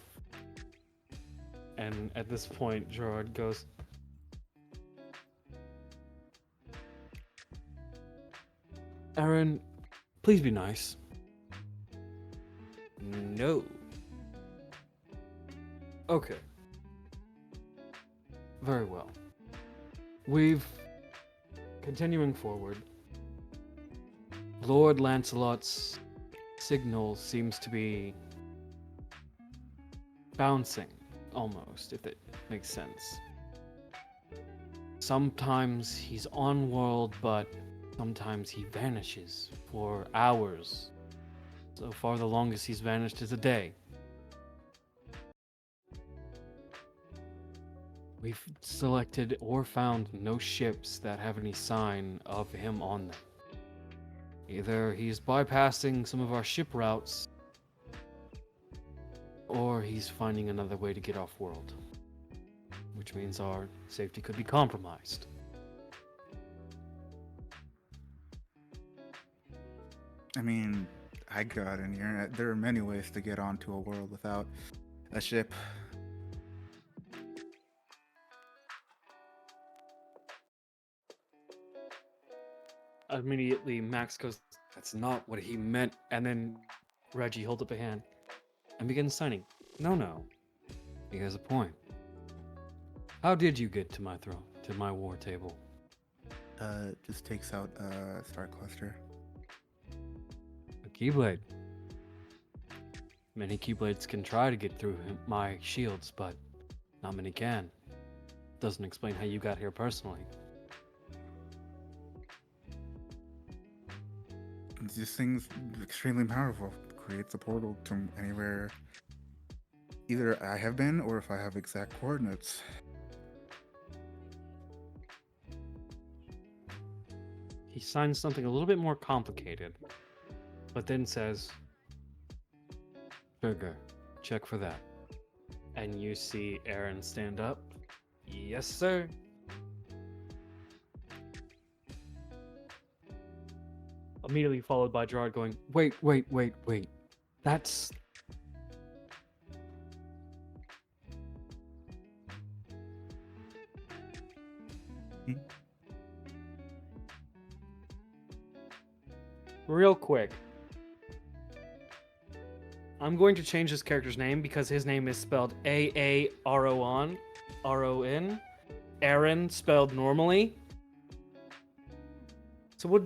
And at this point, Gerard goes, Aaron, please be nice. No. Okay. Very well. Continuing forward, Lord Lancelot's signal seems to be bouncing, almost, if it makes sense. Sometimes he's on world, but sometimes he vanishes for hours. So far, the longest he's vanished is a day. We've selected or found no ships that have any sign of him on them. Either he's bypassing some of our ship routes, or he's finding another way to get off world. Which means our safety could be compromised. I mean, I got in here. There are many ways to get onto a world without a ship. Immediately, Max goes, that's not what he meant. And then Reggie holds up a hand and begins signing. No. He has a point. How did you get to my throne, to my war table? Just takes out a star cluster. A keyblade. Many keyblades can try to get through my shields, but not many can. Doesn't explain how you got here personally. This thing's extremely powerful. Creates a portal to anywhere either I have been or if I have exact coordinates. He signs something a little bit more complicated, but then says, Sugar, check for that. And you see Aaron stand up. Yes, sir. Immediately followed by Gerard going, wait. That's... Real quick. I'm going to change this character's name because his name is spelled A-A-R-O-N. R-O-N. Aaron spelled normally. So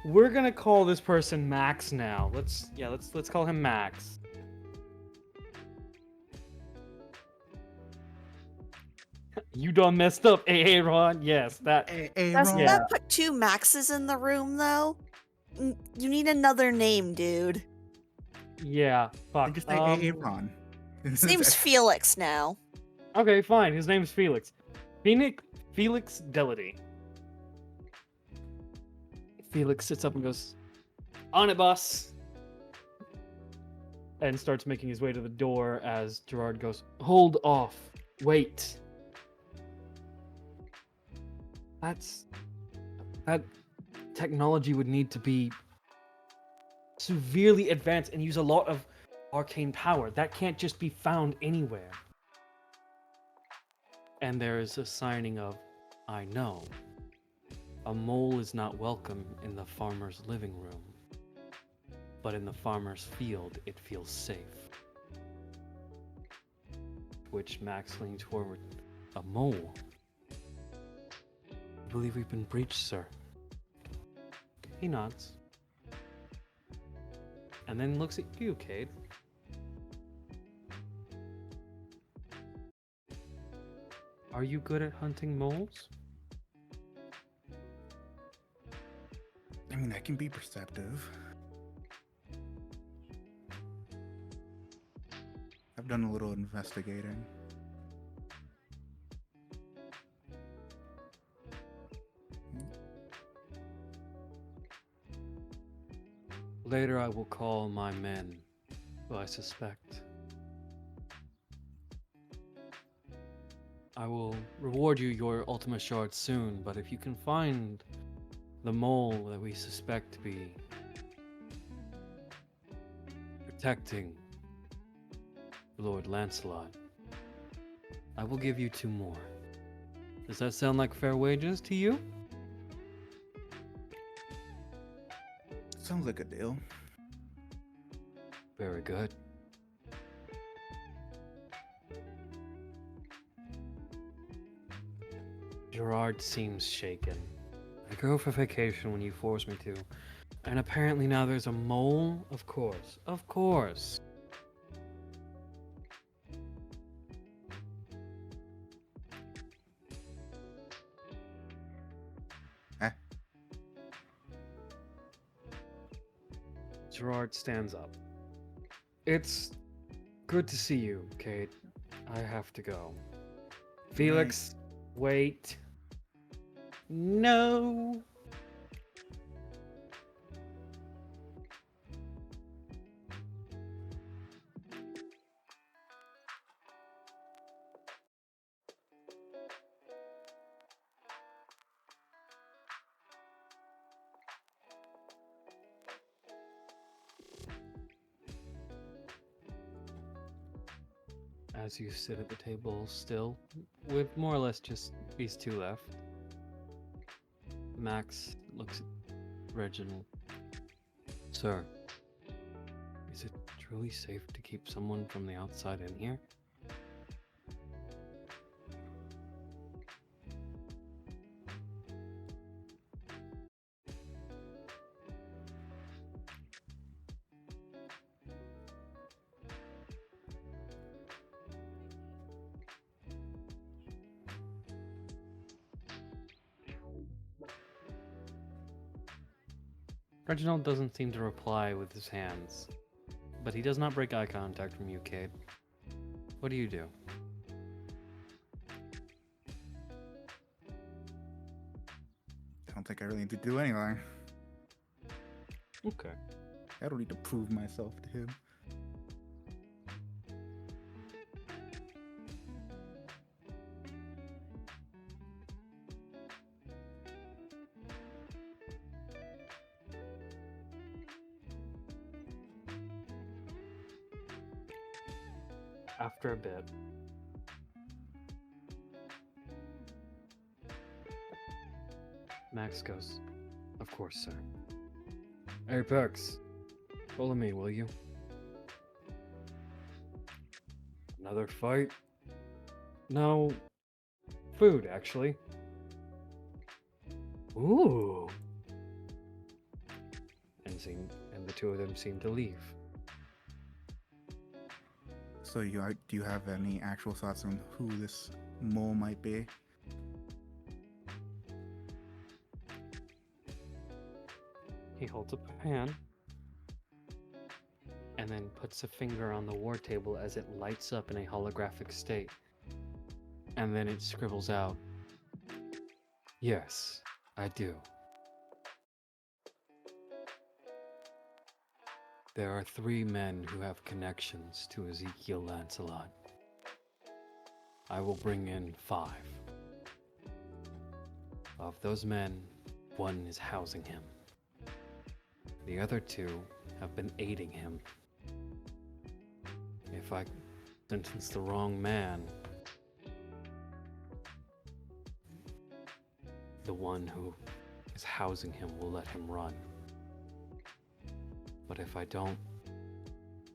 we're gonna call this person Max now. Let's call him Max. You done messed up, Aaron. Yes, that. Doesn't Yeah. that put two Maxes in the room, though? You need another name, dude. Yeah, fuck. Just say Aaron. His name's Felix now. Okay, fine. His name's Felix. Felix Delity. Felix sits up and goes, on it, boss. And starts making his way to the door as Gerard goes, hold off. Wait. That technology would need to be severely advanced and use a lot of arcane power. That can't just be found anywhere. And there is a signing of, I know. A mole is not welcome in the farmer's living room, but in the farmer's field, it feels safe. Which Max leans forward. A mole? I believe we've been breached, sir. He nods. And then looks at you, Cayde. Are you good at hunting moles? I mean, that can be perceptive. I've done a little investigating. Later I will call my men, who I suspect. I will reward you your Ultima Shard soon, but if you can find the mole that we suspect to be protecting Lord Lancelot, I will give you 2 more. Does that sound like fair wages to you? Sounds like a deal. Very good. Gerard seems shaken. I go for vacation when you force me to. And apparently now there's a mole? Of course. Of course. Huh? Gerard stands up. It's good to see you, Cayde. I have to go. Felix, wait. No. As you sit at the table still, with more or less just these 2 left, Max looks at Reginald. Sir, is it truly safe to keep someone from the outside in here? Reginald doesn't seem to reply with his hands, but he does not break eye contact from you, Cayde. What do you do? I don't think I really need to do anything. Okay. I don't need to prove myself to him. After a bit, Max goes, "Of course, sir." Apex, follow me, will you? Another fight? No, food, actually. Ooh. And the two of them seem to leave. So do you have any actual thoughts on who this mole might be? He holds up a hand and then puts a finger on the war table as it lights up in a holographic state. And then it scribbles out, "Yes, I do. There are 3 men who have connections to Ezekiel Lancelot. I will bring in 5. Of those men, 1 is housing him. The other 2 have been aiding him. If I sentence the wrong man, the one who is housing him will let him run. But if I don't,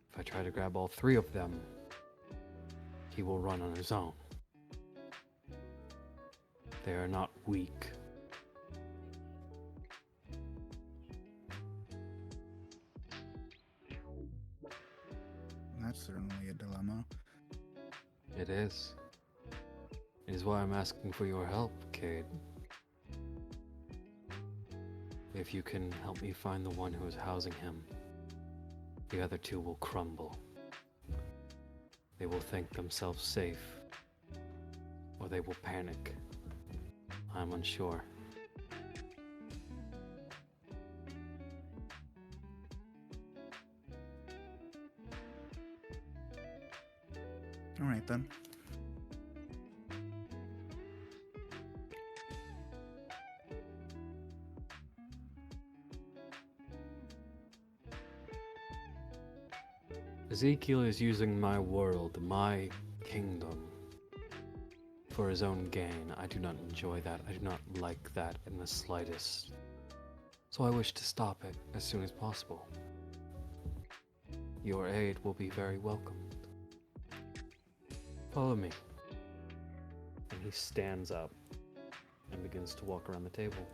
if I try to grab all 3 of them, he will run on his own. They are not weak. That's certainly a dilemma. It is. It is why I'm asking for your help, Cayde. If you can help me find the one who is housing him, the other 2 will crumble. They will think themselves safe, or they will panic. I'm unsure. All right then. Ezekiel is using my world, my kingdom, for his own gain. I do not enjoy that. I do not like that in the slightest. So I wish to stop it as soon as possible. Your aid will be very welcomed. Follow me. And he stands up and begins to walk around the table.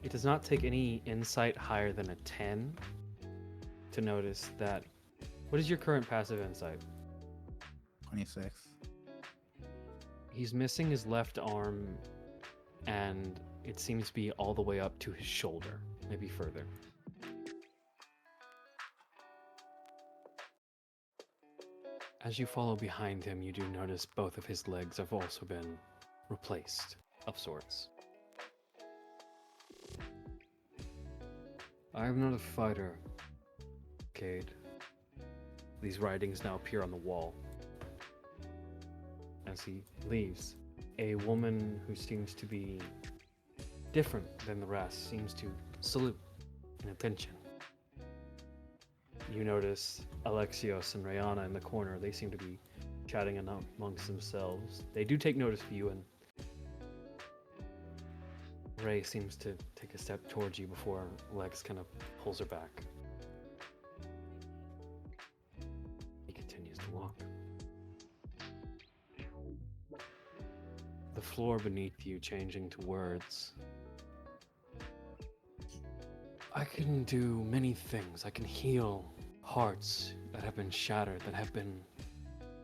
It does not take any insight higher than a 10 to notice that. What is your current passive insight? 26. He's missing his left arm, and it seems to be all the way up to his shoulder, maybe further. As you follow behind him, you do notice both of his legs have also been replaced, of sorts. I am not a fighter, Cayde. These writings now appear on the wall. As he leaves, a woman who seems to be different than the rest seems to salute in attention. You notice Alexios and Rayana in the corner. They seem to be chatting amongst themselves. They do take notice of you, and Ray seems to take a step towards you before Lex kind of pulls her back. He continues to walk. The floor beneath you changing to words. I can do many things. I can heal hearts that have been shattered, that have been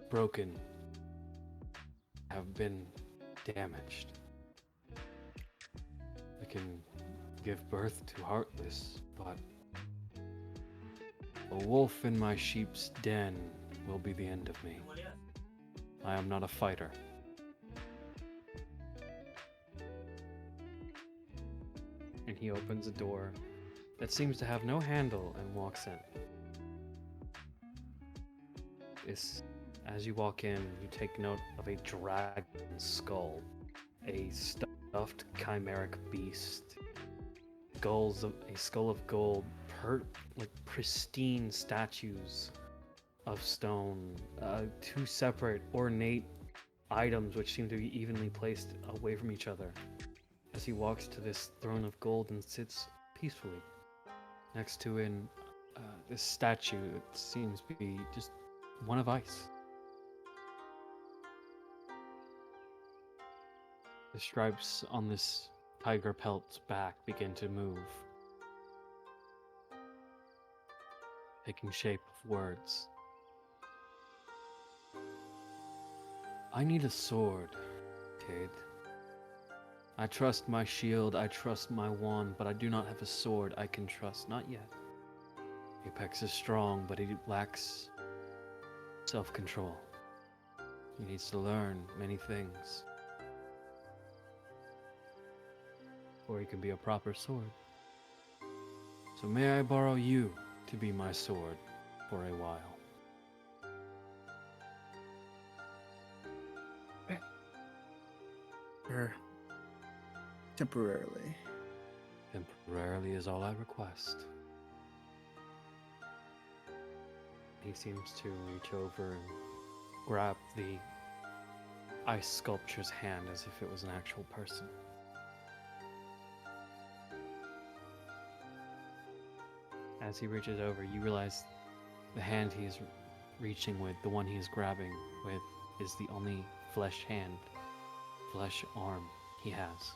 broken, have been damaged. I can give birth to Heartless, but a wolf in my sheep's den will be the end of me. I am not a fighter. And he opens a door that seems to have no handle and walks in. As you walk in, you take note of a dragon skull, a stuffed chimeric beast, a skull of gold, like pristine statues of stone, two separate ornate items which seem to be evenly placed away from each other. As he walks to this throne of gold and sits peacefully next to this statue that seems to be just one of ice. The stripes on this tiger pelt's back begin to move, taking shape of words. I need a sword, Cayde. I trust my shield, I trust my wand, but I do not have a sword I can trust, not yet. Apex is strong, but he lacks self-control. He needs to learn many things before he can be a proper sword. So may I borrow you to be my sword for a while? Sure. Temporarily. Temporarily is all I request. He seems to reach over and grab the ice sculpture's hand as if it was an actual person. As he reaches over, you realize the hand he is reaching with, the one he is grabbing with, is the only flesh arm he has.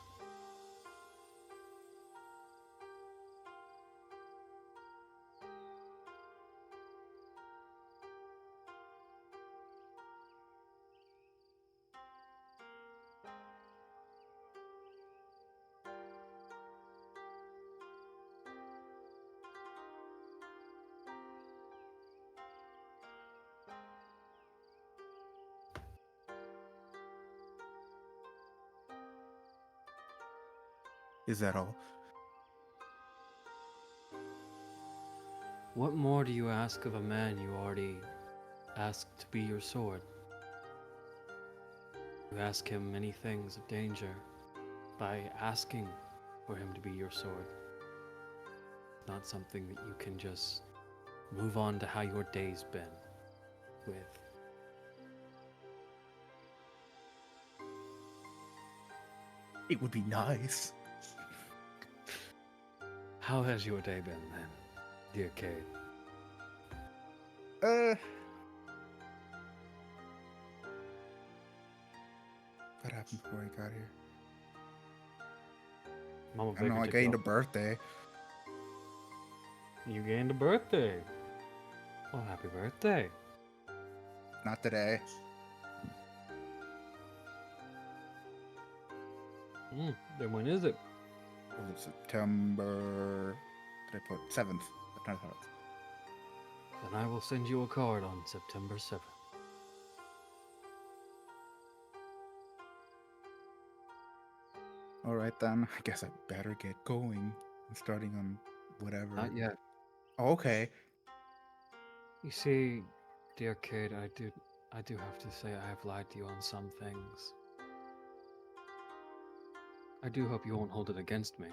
Is that all? What more do you ask of a man you already asked to be your sword? You ask him many things of danger by asking for him to be your sword. Not something that you can just move on to how your day's been with. It would be nice. How has your day been then, dear Cayde? What happened before I got here? Mama I don't know, I Baker gained a took birthday. You gained a birthday. Well, happy birthday. Not today. Then when is it? Was it September? Did I put 7th? September 7th. Then I will send you a card on September 7th. Alright then, I guess I better get going. I'm starting on whatever. Not yet. Oh, okay. You see, dear Cayde, I do have to say I have lied to you on some things. I do hope you won't hold it against me.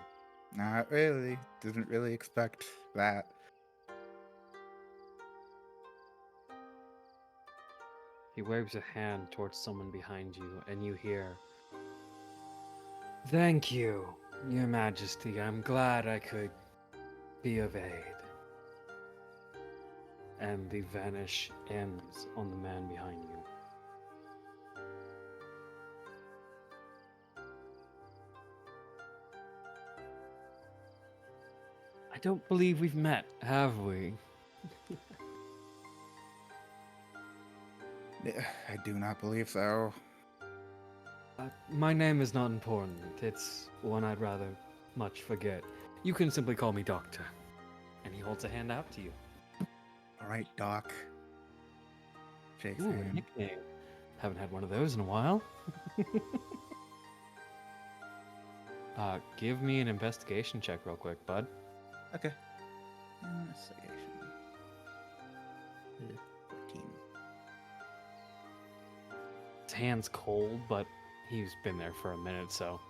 Not really. Didn't really expect that. He waves a hand towards someone behind you, and you hear, "Thank you, Your Majesty. I'm glad I could be of aid." And the vanish ends on the man behind you. I don't believe we've met, have we? I do not believe so. My name is not important. It's one I'd rather much forget. You can simply call me Doctor. And he holds a hand out to you. All right, Doc. Shakes Ooh, a hand. nickname. Haven't had one of those in a while. Give me an investigation check real quick, bud. Okay. Investigation. 14. His hand's cold, but he's been there for a minute, so.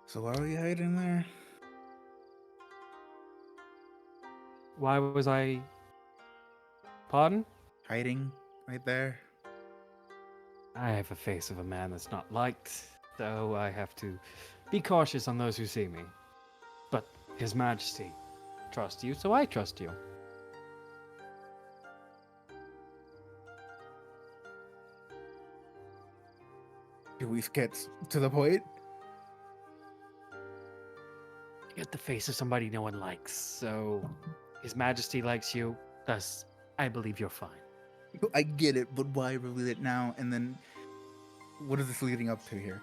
So why were you hiding there? Why was I. Pardon? Hiding right there? I have a face of a man that's not liked, so I have to be cautious on those who see me. But His Majesty trusts you, so I trust you. Do we get to the point? You get the face of somebody no one likes, so His Majesty likes you, thus I believe you're fine. I get it, but why reveal it now? And then, what is this leading up to here?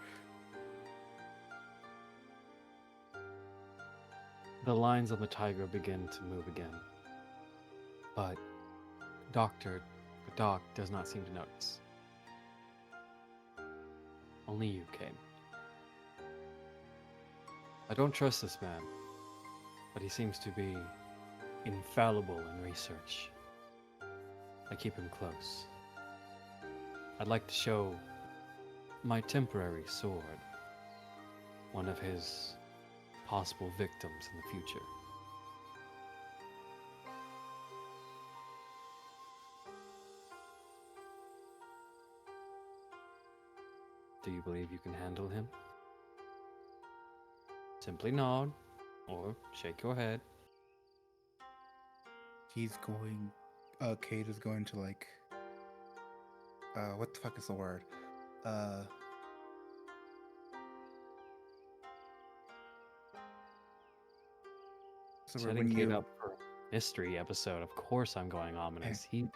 The lines on the tiger begin to move again. But the doc does not seem to notice. Only you, Cayde. I don't trust this man, but he seems to be infallible in research. I keep him close. I'd like to show my temporary sword, one of his possible victims in the future. Do you believe you can handle him? Simply nod or shake your head. He's going. Cayde is going to like. What the fuck is the word? So Setting Cayde up for a mystery episode. Of course, I'm going ominous. He's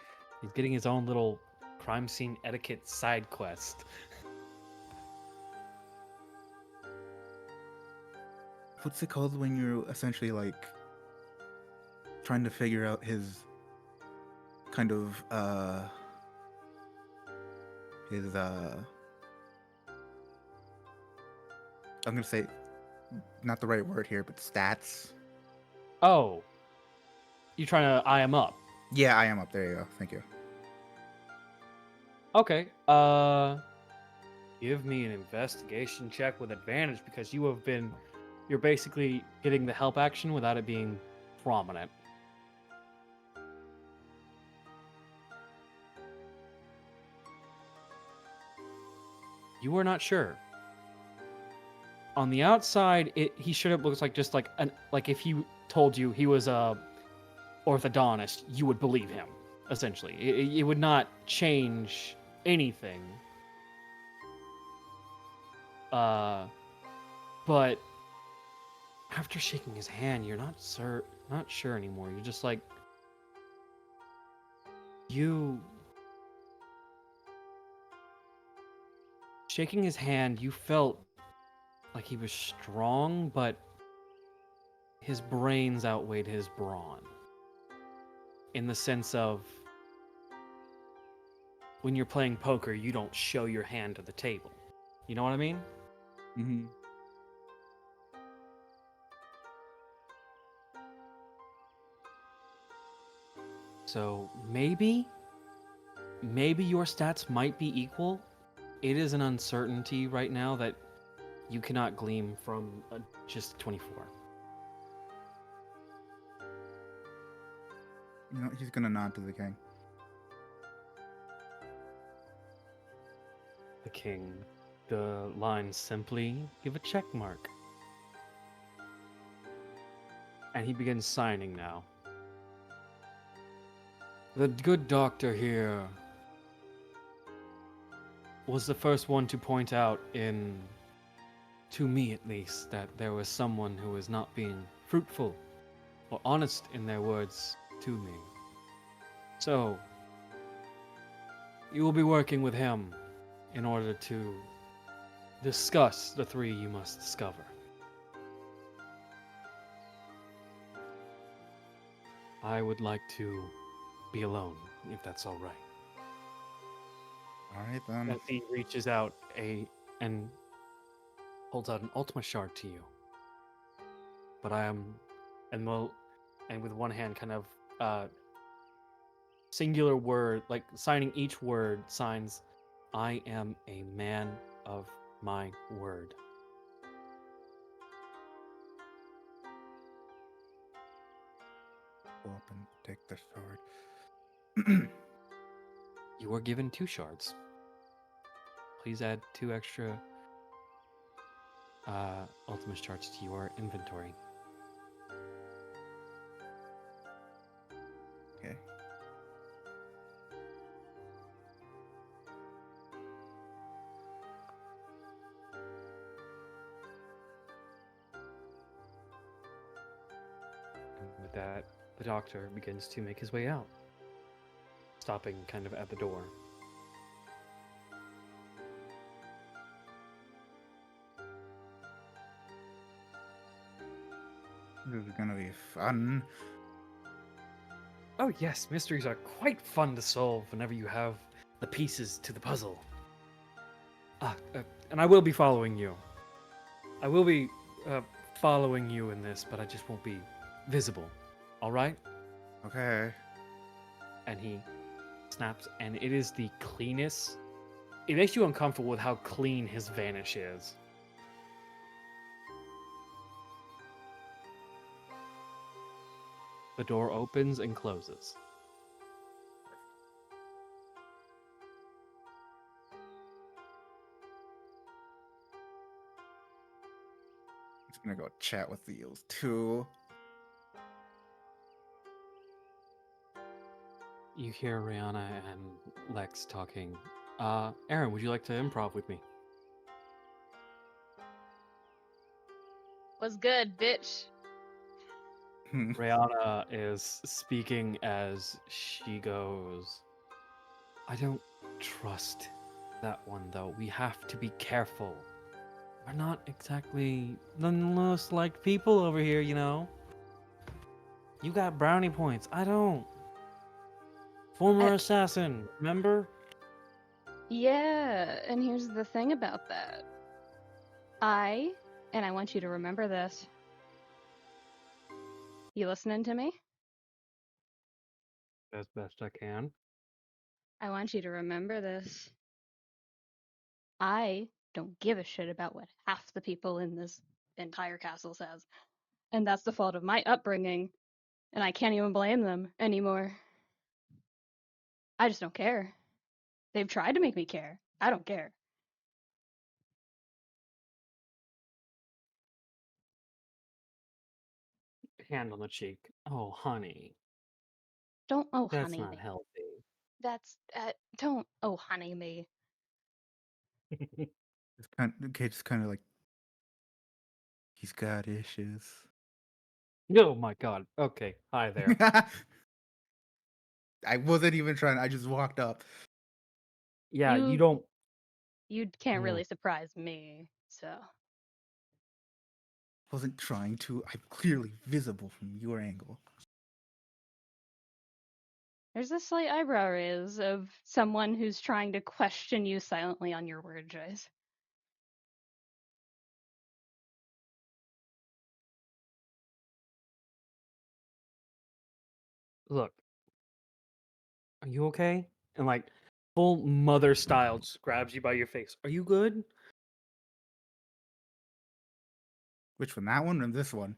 getting his own little crime scene etiquette side quest. What's it called when you're essentially like trying to figure out his kind of his I'm gonna say not the right word here, but stats. Oh, you trying to eye him up? Yeah, I am up. There you go. Thank you. Okay. Give me an investigation check with advantage because you're basically getting the help action without it being prominent. You are not sure. On the outside, he should have looks like just like if he told you he was a orthodontist, you would believe him. Essentially, it would not change anything. But after shaking his hand, you're not sure anymore. You're just like shaking his hand. You felt like he was strong, but his brains outweighed his brawn. In the sense of when you're playing poker, you don't show your hand to the table. You know what I mean? Mm-hmm. So maybe your stats might be equal. It is an uncertainty right now that you cannot glean from just 24. You know, he's gonna nod to the king. The king. The lines simply give a check mark. And he begins signing now. The good doctor here was the first one to point out to me at least, that there was someone who was not being fruitful or honest in their words to me. So, you will be working with him in order to discuss the three you must discover. I would like to be alone, if that's all right. All right then. As he reaches out and holds out an Ultima shard to you. But I am, and with one hand kind of singular word, like signing each word, signs, I am a man of my word. Go up and take the sword. You were given 2 shards. Please add 2 extra Ultima shards to your inventory. Okay. And with that, the doctor begins to make his way out, stopping kind of at the door. This is gonna be fun. Oh yes, mysteries are quite fun to solve whenever you have the pieces to the puzzle. And I will be following you. I will be following you in this, but I just won't be visible. All right? Okay. And he snaps, and it is the cleanest. It makes you uncomfortable with how clean his vanish is. The door opens and closes. I'm just gonna go chat with the eels too. You hear Rihanna and Lex talking. Aaron, would you like to improv with me? Was good, bitch. Rihanna is speaking as she goes, I don't trust that one, though. We have to be careful. We're not exactly the most liked people over here, you know? You got brownie points. I don't. Former assassin, remember? Yeah, and here's the thing about that. And I want you to remember this. You listening to me? As best I can. I want you to remember this. I don't give a shit about what half the people in this entire castle says. And that's the fault of my upbringing. And I can't even blame them anymore. I just don't care. They've tried to make me care. I don't care. Hand on the cheek. Oh, honey. Don't That's honey not me. healthy. That's don't honey me. It's kind of like he's got issues. Oh my god. Okay. Hi there. I wasn't even trying. I just walked up. Yeah, you don't. You can't really surprise me, so. Wasn't trying to. I'm clearly visible from your angle. There's a slight eyebrow raise of someone who's trying to question you silently on your word choice. Look. Are you okay? And like full mother style just grabs you by your face. Are you good? Which one? That one or this one?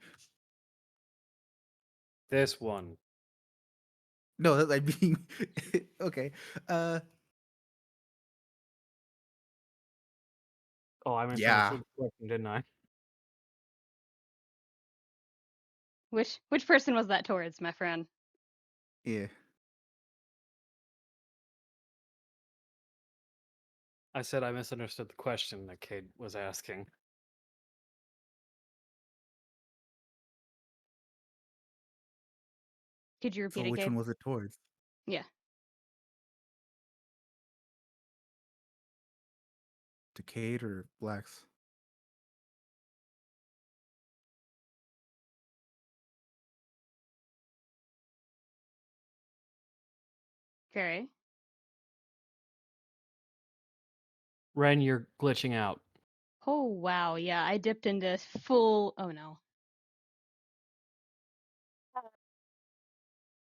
This one. No, that like being okay. Oh, I Yeah. misunderstood the question, didn't I? Which person was that towards, my friend? Yeah. I said I misunderstood the question that Cayde was asking. Could you So repeat it, which Gabe? one was it towards? Yeah. To Cade or Blacks? Okay. Ren, you're glitching out. Oh wow, yeah, I dipped into full. Oh no.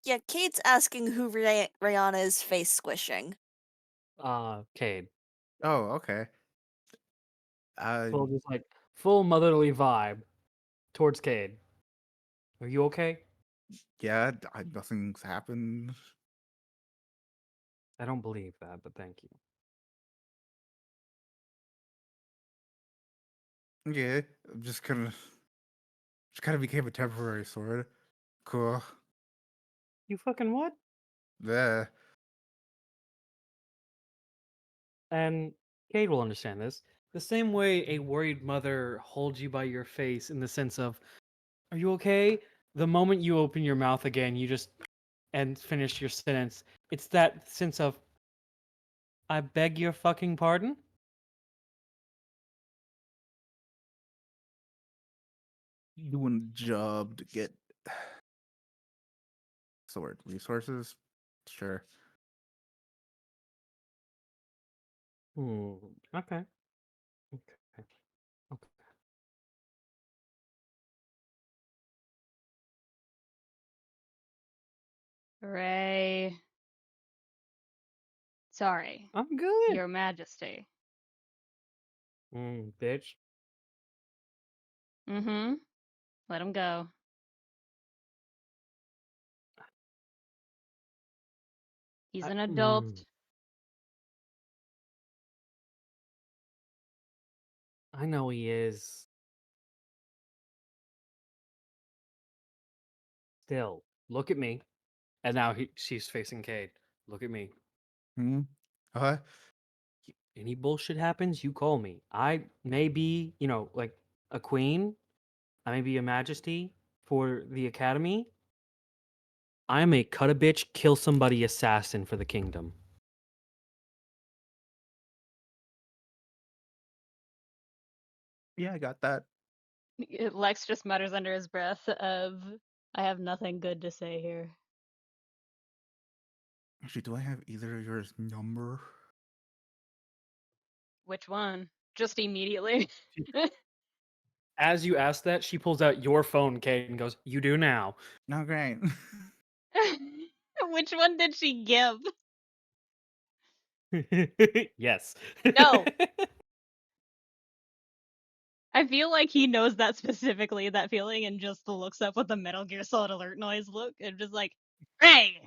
Yeah, Kate's asking who Rihanna is face squishing. Cayde. Oh, okay. Full just like full motherly vibe towards Cayde. Are you okay? Yeah, nothing's happened. I don't believe that, but thank you. Yeah, just kind of became a temporary sword. Cool. You fucking what? Yeah. And Cayde will understand this. The same way a worried mother holds you by your face in the sense of, are you okay? The moment you open your mouth again, you just and finish your sentence. It's that sense of, I beg your fucking pardon? Doing a job to get sword resources. Sure. Hmm. Okay. Okay. Okay. Ray. Sorry, I'm good. Your Majesty. Bitch. Mm-hmm. Let him go. He's an adult. I know he is. Still, look at me. And now she's facing Cayde. Look at me. Hmm. Huh? Any bullshit happens, you call me. I may be, like a queen. I may be a majesty for the academy. I may cut a bitch, kill somebody, assassin for the kingdom. Yeah, I got that. Lex just mutters under his breath of, I have nothing good to say here. Actually, do I have either of yours number? Which one? Just immediately. As you ask that, she pulls out your phone, Cayde, and goes, "You do now." No, great. Which one did she give? Yes. No. I feel like he knows that specifically, that feeling, and just looks up with the Metal Gear Solid alert noise look and just like, hey!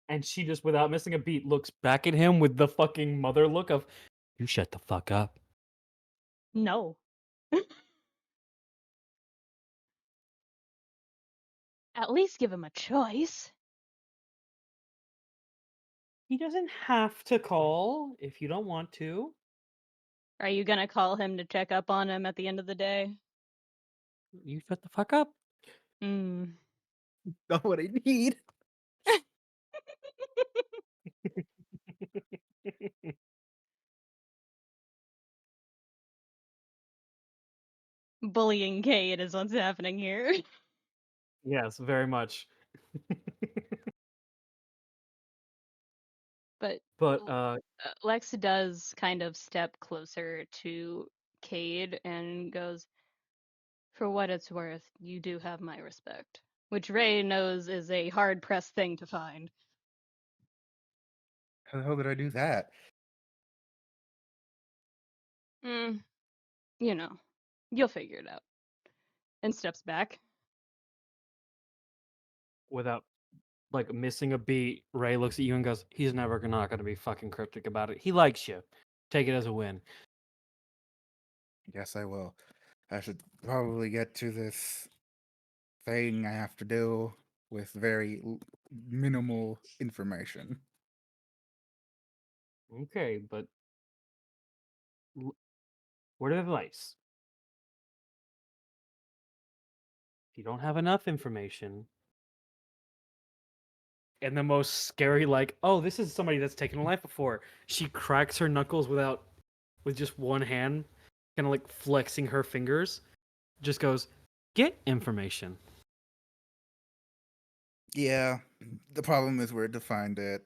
And she just, without missing a beat, looks back at him with the fucking mother look of, "You shut the fuck up." No. At least give him a choice. He doesn't have to call if you don't want to. Are you gonna call him to check up on him at the end of the day? You shut the fuck up. Hmm. Not what I need. Bullying Cayde is what's happening here. Yes, very much. But But Lex does kind of step closer to Cayde and goes, for what it's worth, you do have my respect. Which Ray knows is a hard pressed thing to find. How the hell did I do that? You know, you'll figure it out. And steps back. without like missing a beat, Ray looks at you and goes, "He's never not going to be fucking cryptic about it. He likes you. Take it as a win." Yes, I will. I should probably get to this thing I have to do with very minimal information. Okay, but word of advice: if you don't have enough information, and the most scary, like, oh, this is somebody that's taken a life before. She cracks her knuckles with just one hand, kind of like flexing her fingers. Just goes, get information. Yeah, the problem is where to find it.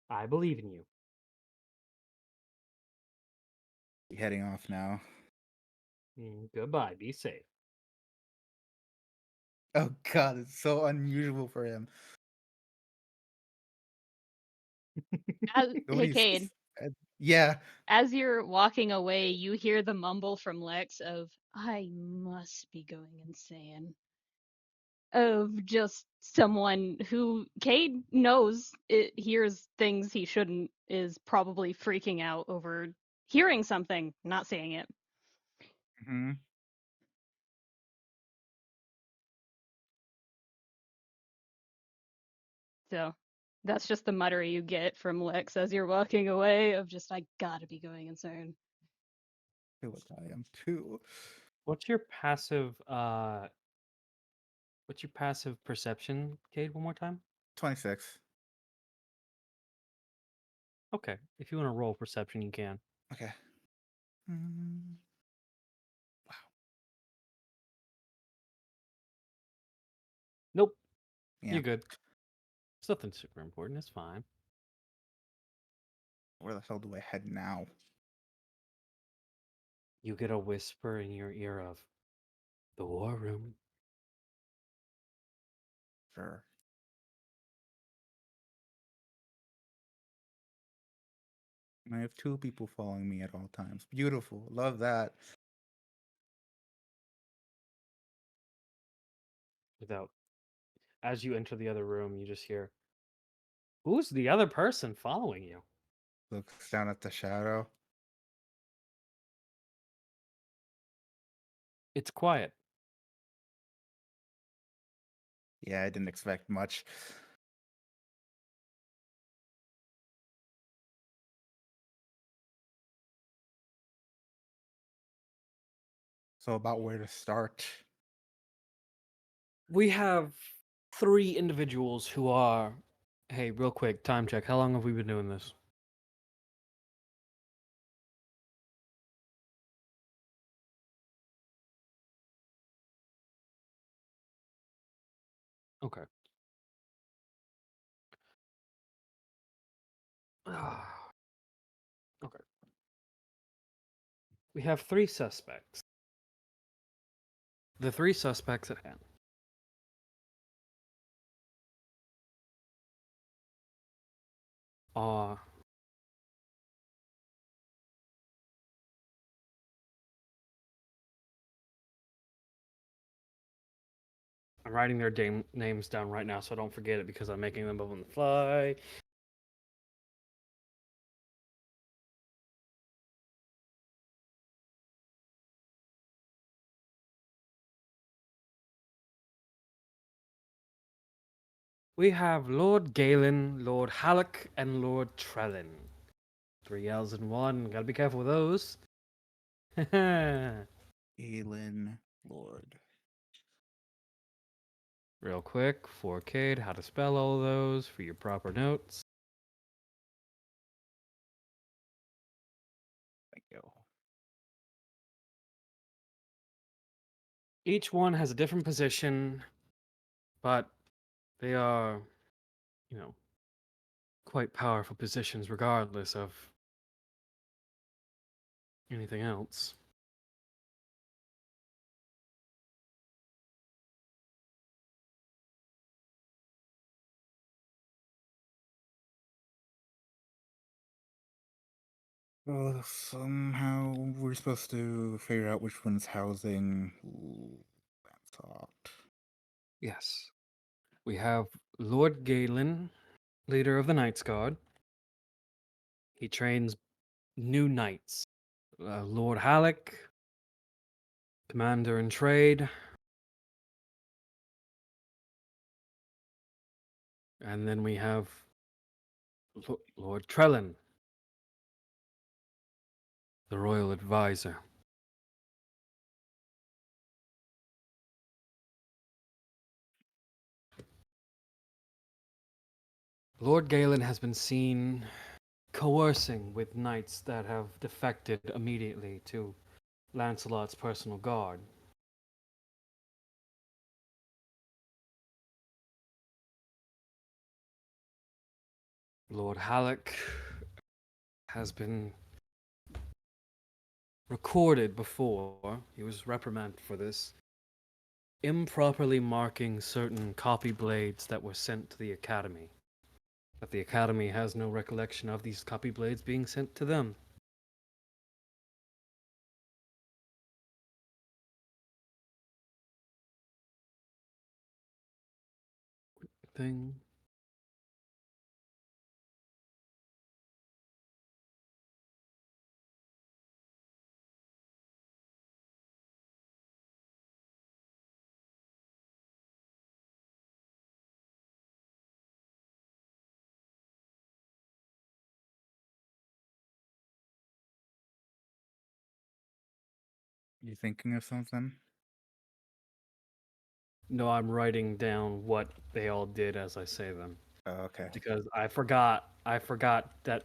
I believe in you. Heading off now. Goodbye. Be safe. Oh god, it's so unusual for him. Hey, Nobody's Cayde, said- Yeah. as you're walking away, you hear the mumble from Lex of, I must be going insane. Of just someone who Cade knows it hears things he shouldn't, is probably freaking out over hearing something, not seeing it. Hmm. So that's just the mutter you get from Lex as you're walking away of just, I gotta be going insane. I feel like I am too. What's your passive perception, Cade, one more time? 26. Okay. If you want to roll perception, you can. Okay. Mm, Nope. yeah. You're good. It's nothing super important. It's fine. Where the hell do I head now? You get a whisper in your ear of the war room. Sure. And I have 2 people following me at all times. Beautiful. Love that. As you enter the other room, you just hear, who's the other person following you? Looks down at the shadow. It's quiet. Yeah, I didn't expect much. So about where to start. We have 3 individuals who are. Hey, real quick, time check. How long have we been doing this? Okay. Okay. We have 3 suspects. The 3 suspects at hand are I'm writing their names down right now so I don't forget it because I'm making them up on the fly. We have Lord Galen, Lord Halleck, and Lord Trellin. 3 L's in one. Gotta be careful with those. Galen Lord. Real quick, 4K, how to spell all of those for your proper notes. Thank you. Each one has a different position, but they are, quite powerful positions regardless of anything else. Well, somehow we're supposed to figure out which one's housing. Ooh, that's hot. Yes. We have Lord Galen, leader of the Knights Guard. He trains new knights. Lord Halleck, commander in trade. And then we have Lord Trellin, the royal advisor. Lord Galen has been seen coercing with knights that have defected immediately to Lancelot's personal guard. Lord Halleck has been recorded before, he was reprimanded for this, improperly marking certain copy blades that were sent to the Academy. But the Academy has no recollection of these copy blades being sent to them. Thing. You thinking of something? No, I'm writing down what they all did as I say them. Oh, okay. Because I forgot that,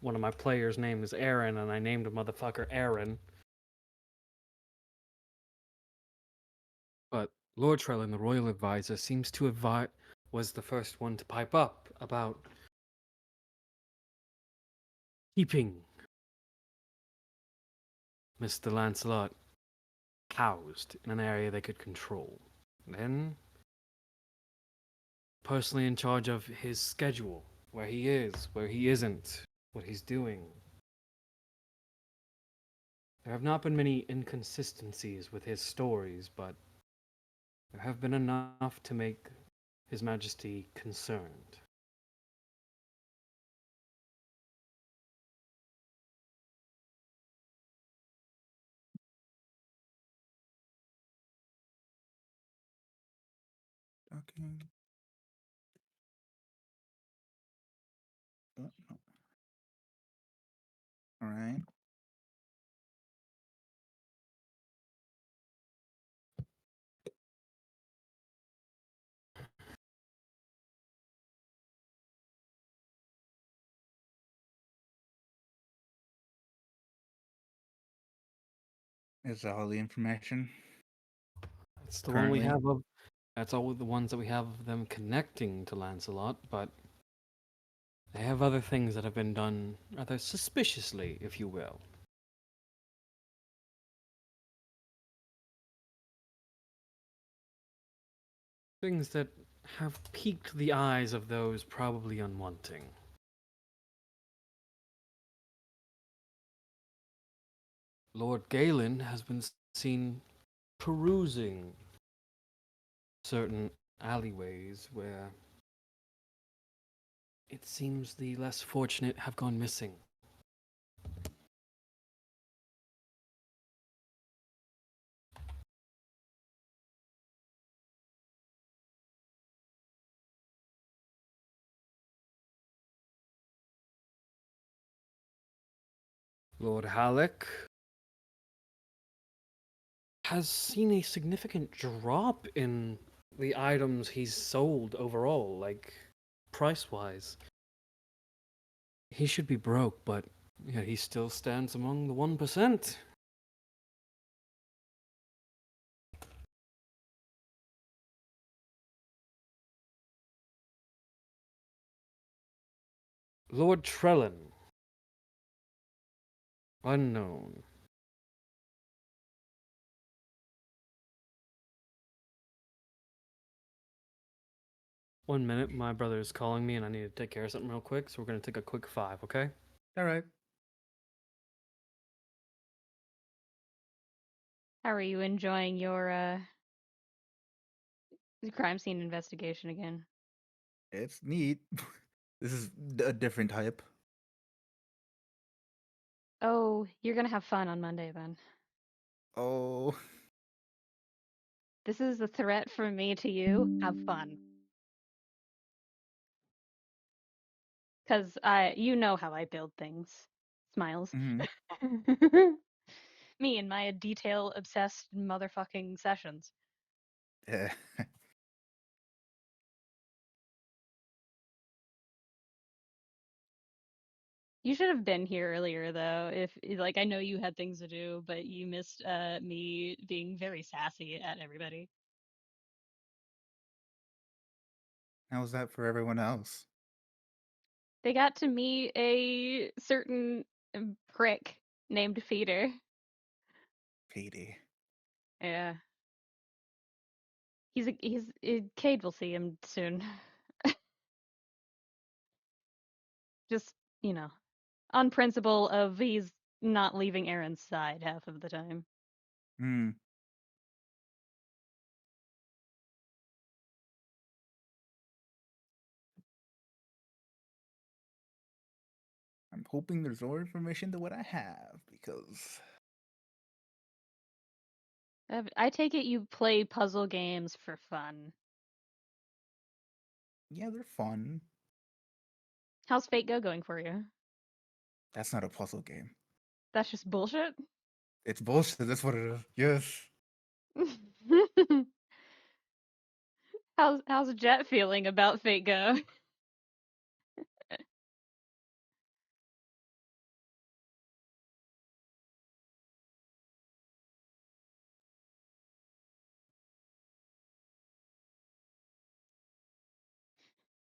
one of my players' name is Aaron, and I named a motherfucker Aaron. But Lord Trellin, the royal advisor, seems to was the first one to pipe up about keeping Mr. Lancelot housed in an area they could control. Then, personally in charge of his schedule, where he is, where he isn't, what he's doing. There have not been many inconsistencies with his stories, but there have been enough to make His Majesty concerned. Talking. Oh, no. All right. Is that all the information? That's the one we Currently? have of. That's all the ones that we have of them connecting to Lancelot, but they have other things that have been done rather suspiciously, if you will. Things that have piqued the eyes of those probably unwanting. Lord Galen has been seen perusing certain alleyways where it seems the less fortunate have gone missing. Lord Halleck has seen a significant drop in the items he's sold overall, like price-wise. He should be broke, but yeah, he still stands among the 1%. Lord Trellin. Unknown. One minute, my brother is calling me and I need to take care of something real quick, so we're gonna take a quick 5, okay? All right. How are you enjoying your crime scene investigation again? It's neat. This is a different type. Oh, you're gonna have fun on Monday then. Oh. This is a threat from me to you. Have fun. Because you know how I build things. Smiles. Mhm. Me and my detail obsessed motherfucking sessions. Yeah. You should have been here earlier, though. If like I know you had things to do, but you missed me being very sassy at everybody. How's that for everyone else? They got to meet a certain prick named Feeder. Petey. Yeah, Cayde will see him soon. Just on principle of he's not leaving Aaron's side half of the time. Hmm. I'm hoping there's more information than what I have because I take it you play puzzle games for fun. yeah, they're fun. How's Fate Go going for you? That's not a puzzle game. That's just bullshit. It's bullshit. That's what it is. Yes. How's Jet feeling about Fate Go?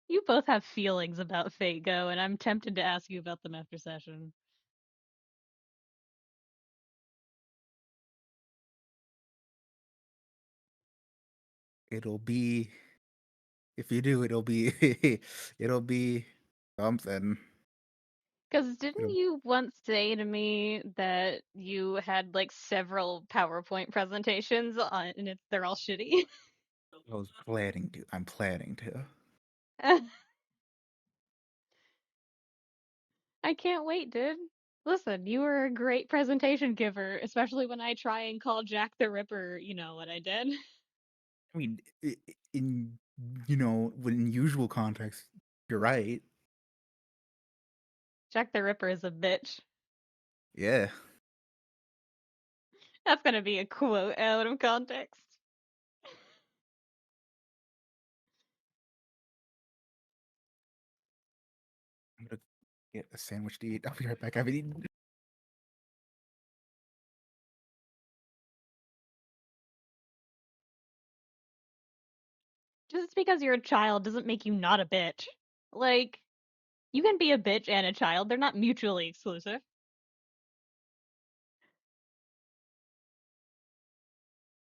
You both have feelings about Fate Go, and I'm tempted to ask you about them after session. It'll be if you do, it'll be it'll be something. Because didn't It'll, you once say to me that you had like several PowerPoint presentations on, and they're all shitty? I was planning to. I'm planning to. I can't wait, dude. Listen, you were a great presentation giver, especially when I try and call Jack the Ripper, you know what I did. I mean, in in usual context, you're right. Jack the Ripper is a bitch. Yeah. That's gonna be a quote out of context. I'm gonna get a sandwich to eat. I'll be right back. I haven't eaten. Just because you're a child doesn't make you not a bitch. Like, you can be a bitch and a child, they're not mutually exclusive.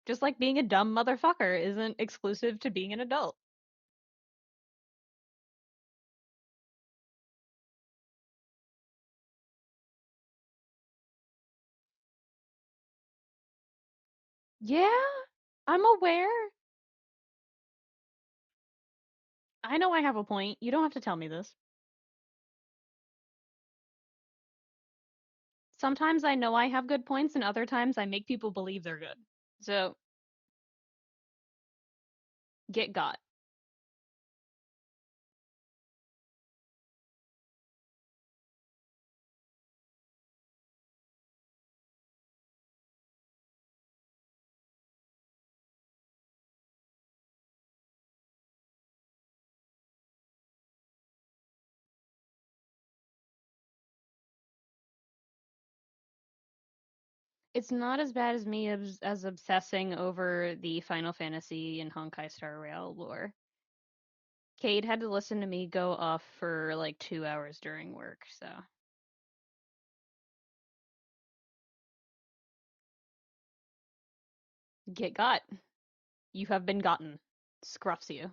Just like being a dumb motherfucker isn't exclusive to being an adult. Yeah, I'm aware. I know I have a point. You don't have to tell me this. Sometimes I know I have good points, and other times I make people believe they're good. So, get got. It's not as bad as me as obsessing over the Final Fantasy and Honkai Star Rail lore. Cade had to listen to me go off for like 2 hours during work, so. Get got. You have been gotten. Scruffs you.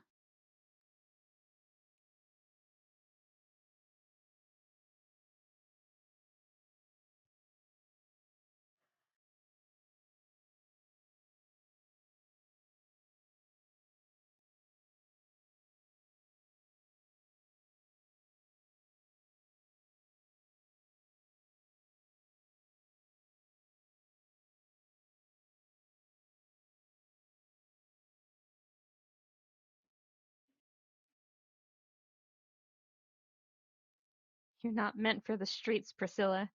You're not meant for the streets, Priscilla.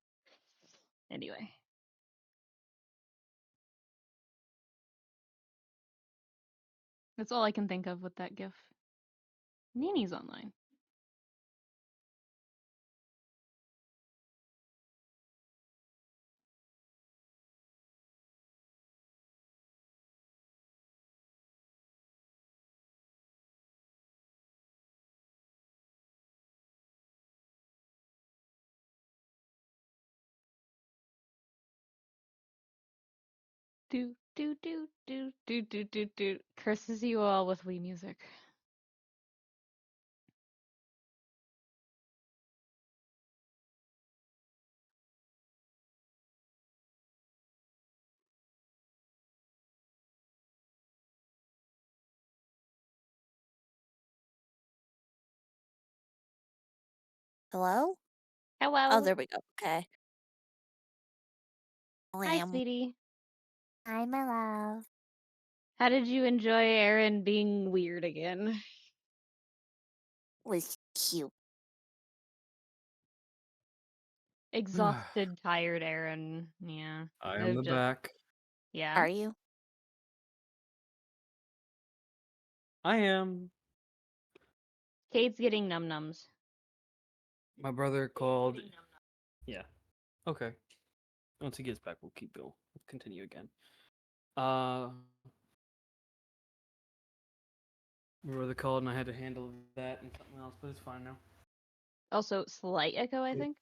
Anyway. That's all I can think of with that gif. Nini's online. Do. Curses you all with Wii music. Hello? Hello. Oh, there we go. Okay. Hi, Lamb. sweetie. Hi, my love. How did you enjoy Aaron being weird again? Was cute. Exhausted, tired Aaron. Yeah. I I've am the just- back. Yeah. Are you? I am. Cayde's getting num-nums. My brother called. Yeah. Okay. Once he gets back, we'll keep going. We'll continue again. My brother called and I had to handle that and something else, but it's fine now. Also, slight echo, I think.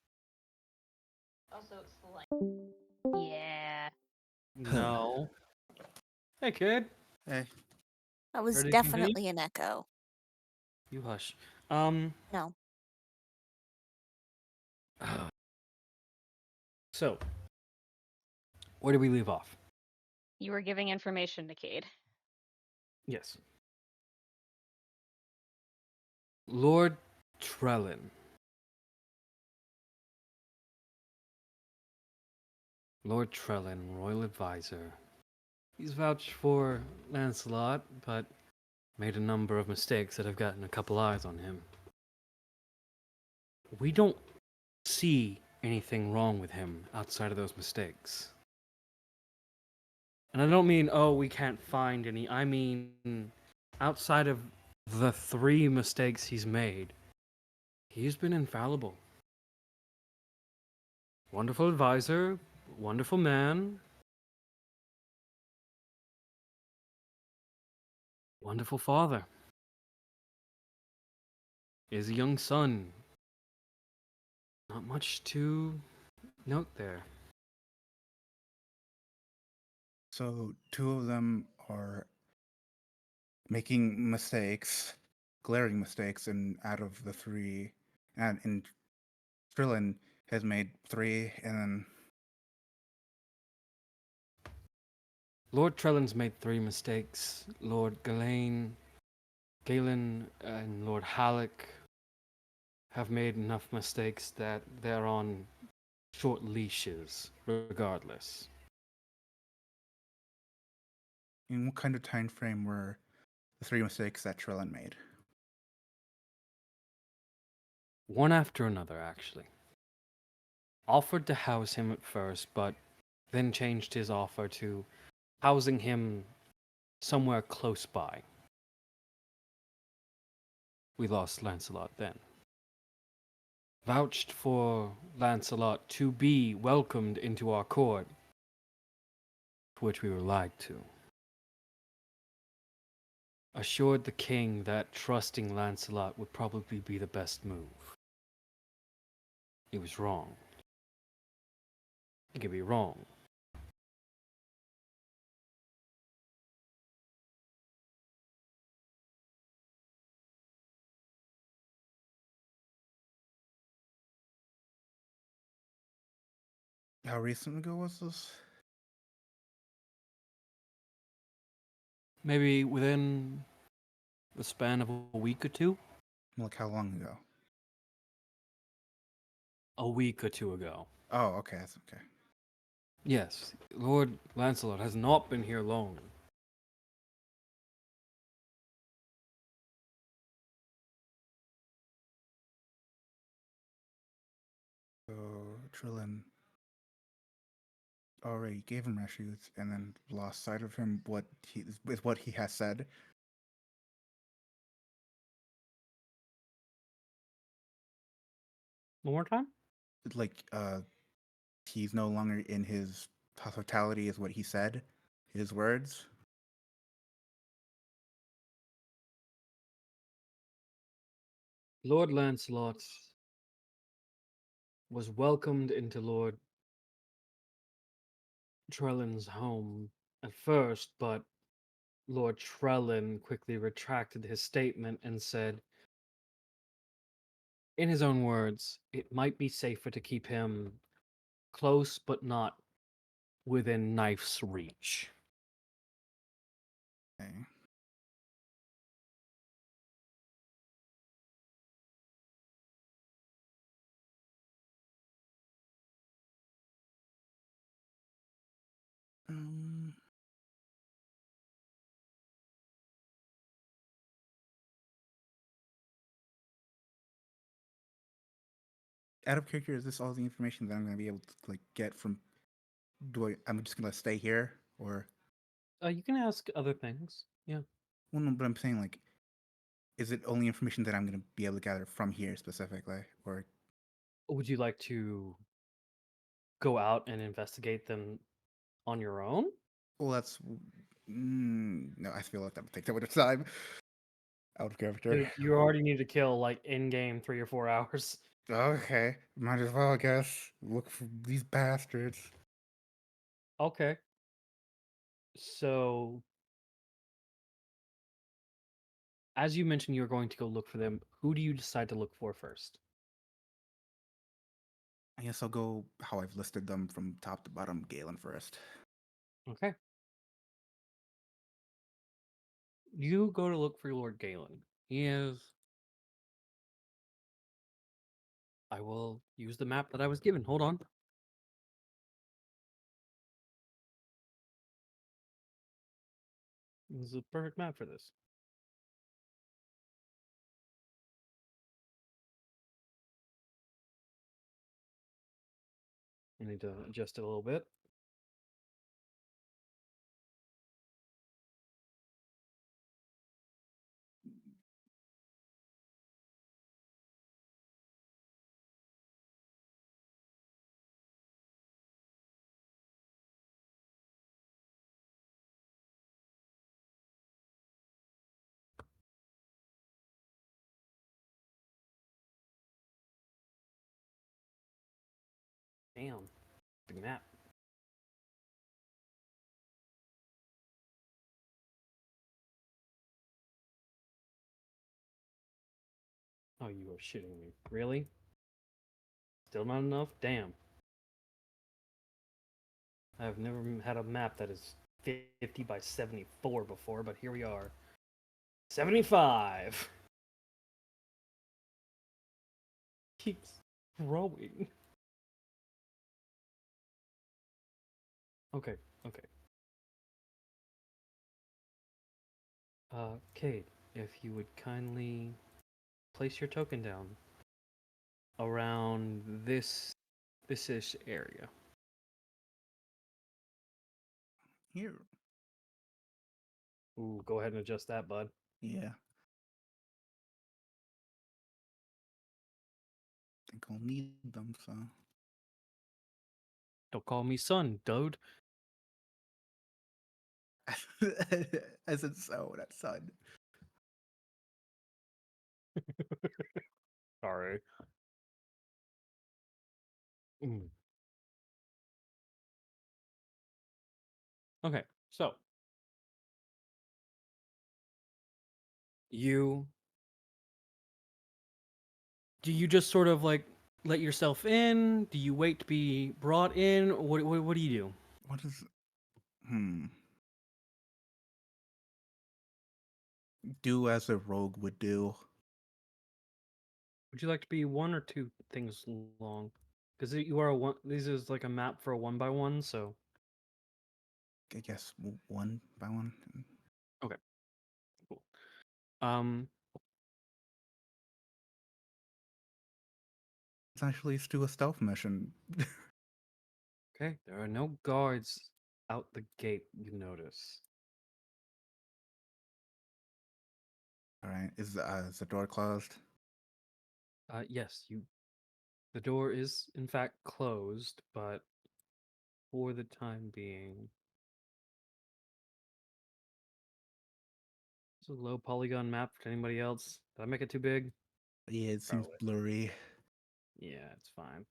Yeah. No. Hey, kid. Hey. That was Ready to continue? definitely an echo. You hush. No. So, where did we leave off? You were giving information to Cayde. Yes. Lord Trellin. Lord Trellin, royal advisor. He's vouched for Lancelot, but made a number of mistakes that have gotten a couple eyes on him. We don't see anything wrong with him outside of those mistakes. And I don't mean, oh, we can't find any. I mean, outside of the 3 mistakes he's made, he's been infallible. Wonderful advisor, wonderful man, wonderful father. He has a young son. Not much to note there. So 2 of them are making mistakes, glaring mistakes, and out of the 3, and Trillin has made 3, and then Lord Trellin's made 3 mistakes. Lord Galen, and Lord Halleck have made enough mistakes that they're on short leashes, regardless. in what kind of time frame were the 3 mistakes that Trillin made? One after another, actually. Offered to house him at first, but then changed his offer to housing him somewhere close by. We lost Lancelot then. Vouched for Lancelot to be welcomed into our court, to which we were lied to. Assured the king that trusting Lancelot would probably be the best move. He was wrong. He could be wrong. How recent ago was this? Maybe within the span of a week or 2? Like how long ago? A week or 2 ago. Oh, okay, that's okay. Yes, Lord Lancelot has not been here long. Trillin already gave him refuge and then lost sight of him with what he has said. One more time? Like, he's no longer in his hospitality, is what he said, his words. Lord Lancelot was welcomed into Lord Trellin's home at first, but Lord Trellin quickly retracted his statement and said, in his own words, it might be safer to keep him close but not within knife's reach. Okay. Um, Out of character, is this all the information that I'm going to be able to get from? I'm just going to stay here, or? You can ask other things. Yeah. Well, no, but I'm saying is it only information that I'm going to be able to gather from here specifically, or? Would you like to go out and investigate them on your own? Well, that's no. I feel like that would take too much time. Out of character. Dude, you already need to kill in game 3 or 4 hours. Okay, might as well, I guess. Look for these bastards. Okay. So, as you mentioned, you're going to go look for them. Who do you decide to look for first? I guess I'll go how I've listed them from top to bottom. Galen first. Okay. You go to look for Lord Galen. He is. I will use the map that I was given. Hold on. This is a perfect map for this. I need to adjust it a little bit. Damn. Big map. Oh, you are shitting me. Really? Still not enough? Damn. I've never had a map that is 50 by 74 before, but here we are. 75! Keeps growing. Okay, okay. Cayde, if you would kindly place your token down around this-ish area. Here. Ooh, go ahead and adjust that, bud. Yeah. I think I'll need them, so. Don't call me son, dude. I said so, not son. Sorry. Mm. Okay, so you do you just sort of let yourself in? Do you wait to be brought in? What do you do? What is. Do as a rogue would do. Would you like to be one or two things long? Because you are a one. This is like a map for a 1x1, so I guess one by one. okay, cool. Um, actually do a stealth mission. Okay, there are no guards out the gate, you notice. All right, is the door closed? Yes, the door is in fact closed, but for the time being, it's a low polygon map for anybody else. Did I make it too big? Yeah, it seems Probably. blurry. Yeah, it's fine.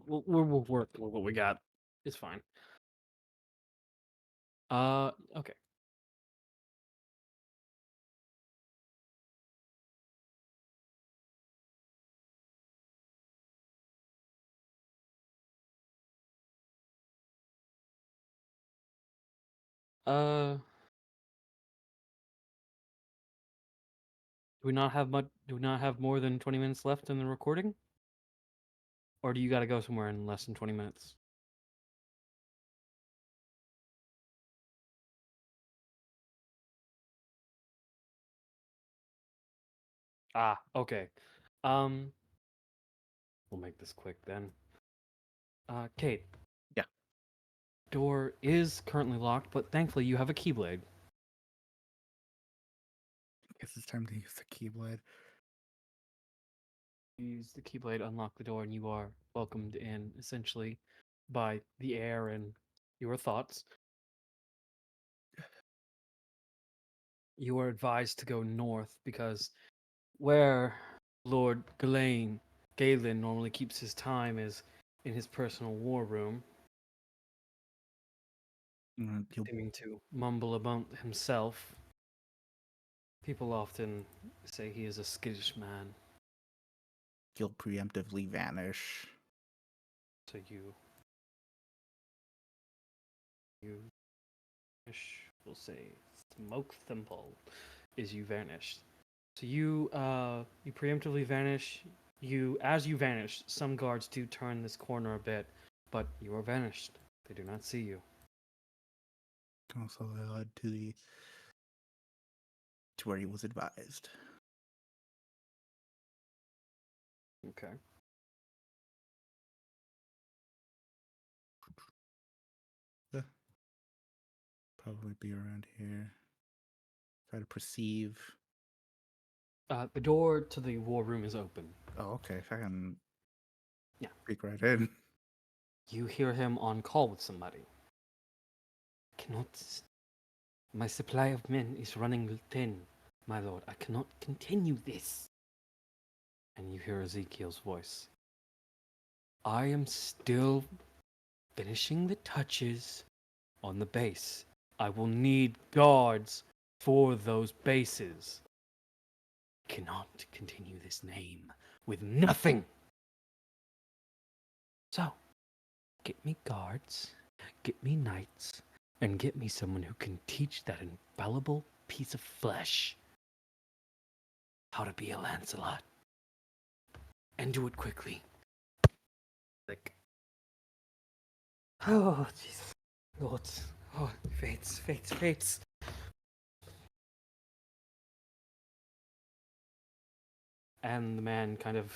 We'll work with what we got. It's fine. Okay. Uh, do we not have much? Do we not have more than 20 minutes left in the recording? Or do you got to go somewhere in less than 20 minutes? Ah, okay. Um, we'll make this quick then. Kate. Yeah. Door is currently locked, but thankfully you have a keyblade. Guess it's time to use the keyblade. Use the keyblade, unlock the door, and you are welcomed in, essentially, by the air and your thoughts. You are advised to go north because where Lord Galen normally keeps his time is in his personal war room, He'll seeming to mumble about himself. People often say he is a skittish man, he'll preemptively vanish. so you we'll say smoke thimble is you vanished. So you preemptively vanish. As you vanish, some guards do turn this corner a bit, but you are vanished. They do not see you. Also led to where he was advised. Okay. Probably be around here. Try to perceive. The door to the war room is open. Oh, okay. If I can peek right Yeah. in. You hear him on call with somebody. Cannot. My supply of men is running thin, my lord. I cannot continue this. And you hear Ezekiel's voice. I am still finishing the touches on the base. I will need guards for those bases. Cannot continue this name with nothing. So, get me guards, get me knights, and get me someone who can teach that infallible piece of flesh how to be a Lancelot. And do it quickly. Like, oh, Jesus. Lord. Oh, fates. And the man kind of,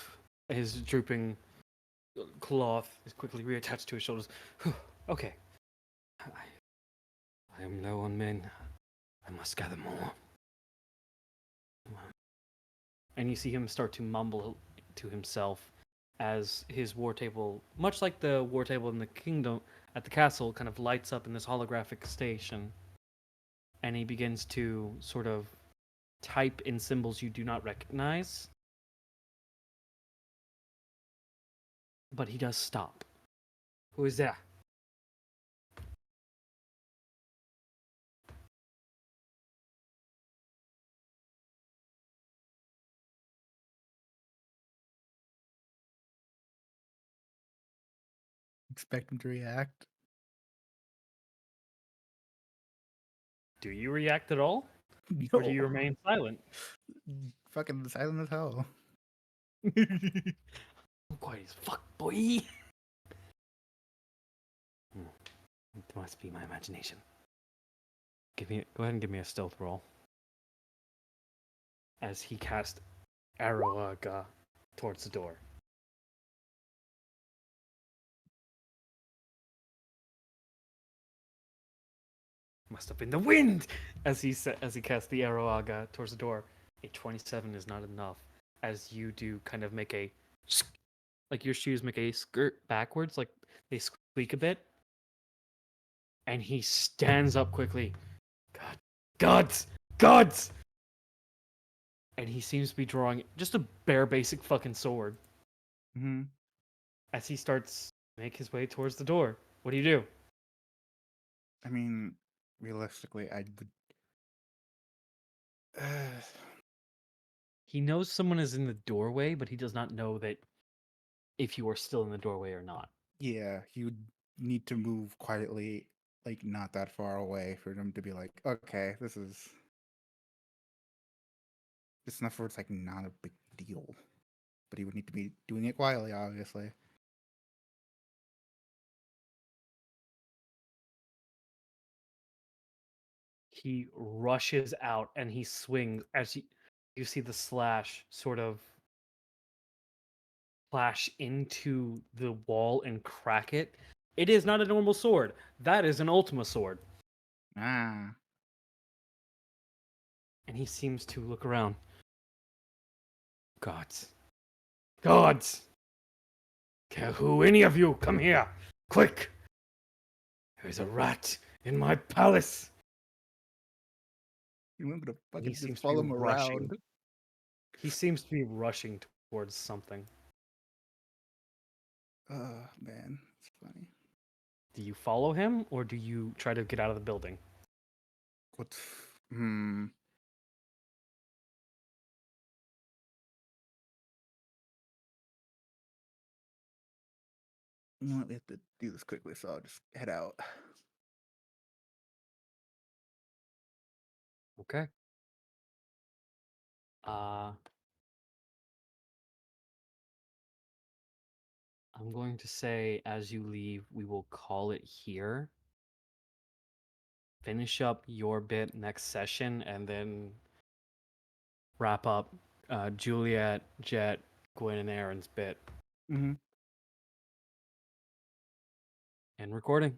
his drooping cloth is quickly reattached to his shoulders. Okay. I am low on men. I must gather more. And you see him start to mumble to himself as his war table, much like the war table in the kingdom at the castle, kind of lights up in this holographic station. And he begins to sort of type in symbols you do not recognize. But he does stop. Who is there? Expect him to react. Do you react at all? No. Or do you remain silent? Fucking silent as hell. I'm quiet as fuck, boy. It must be my imagination. Go ahead and give me a stealth roll. As he cast Arrowaga towards the door. Must have been the wind. As he casts the arrow aga towards the door. A 27 is not enough. As you do, kind of make a, like your shoes make a skirt backwards, like they squeak a bit. And he stands up quickly. Gods! And he seems to be drawing just a bare basic fucking sword. Mm-hmm. As he starts to make his way towards the door. What do? I mean, realistically, I would. He knows someone is in the doorway, but he does not know that if you are still in the doorway or not. Yeah, he would need to move quietly, like not that far away, for them to be like, okay, this is. It's enough where it's like not a big deal. But he would need to be doing it quietly, obviously. He rushes out and he swings as you see the slash sort of flash into the wall and crack it. It is not a normal sword. That is an Ultima sword. Ah. And he seems to look around. Gods. Who, any of you, come here. Quick. There's a rat in my palace. You remember to He fucking seems just to be follow him rushing. around. He seems to be rushing towards something. Oh, man. It's funny. Do you follow him or do you try to get out of the building? What? Hmm. You know what? We have to do this quickly, so I'll just head out. Okay. I'm going to say as you leave, we will call it here. Finish up your bit next session and then wrap up Juliet, Jet, Gwen, and Aaron's bit. Mm-hmm. And recording.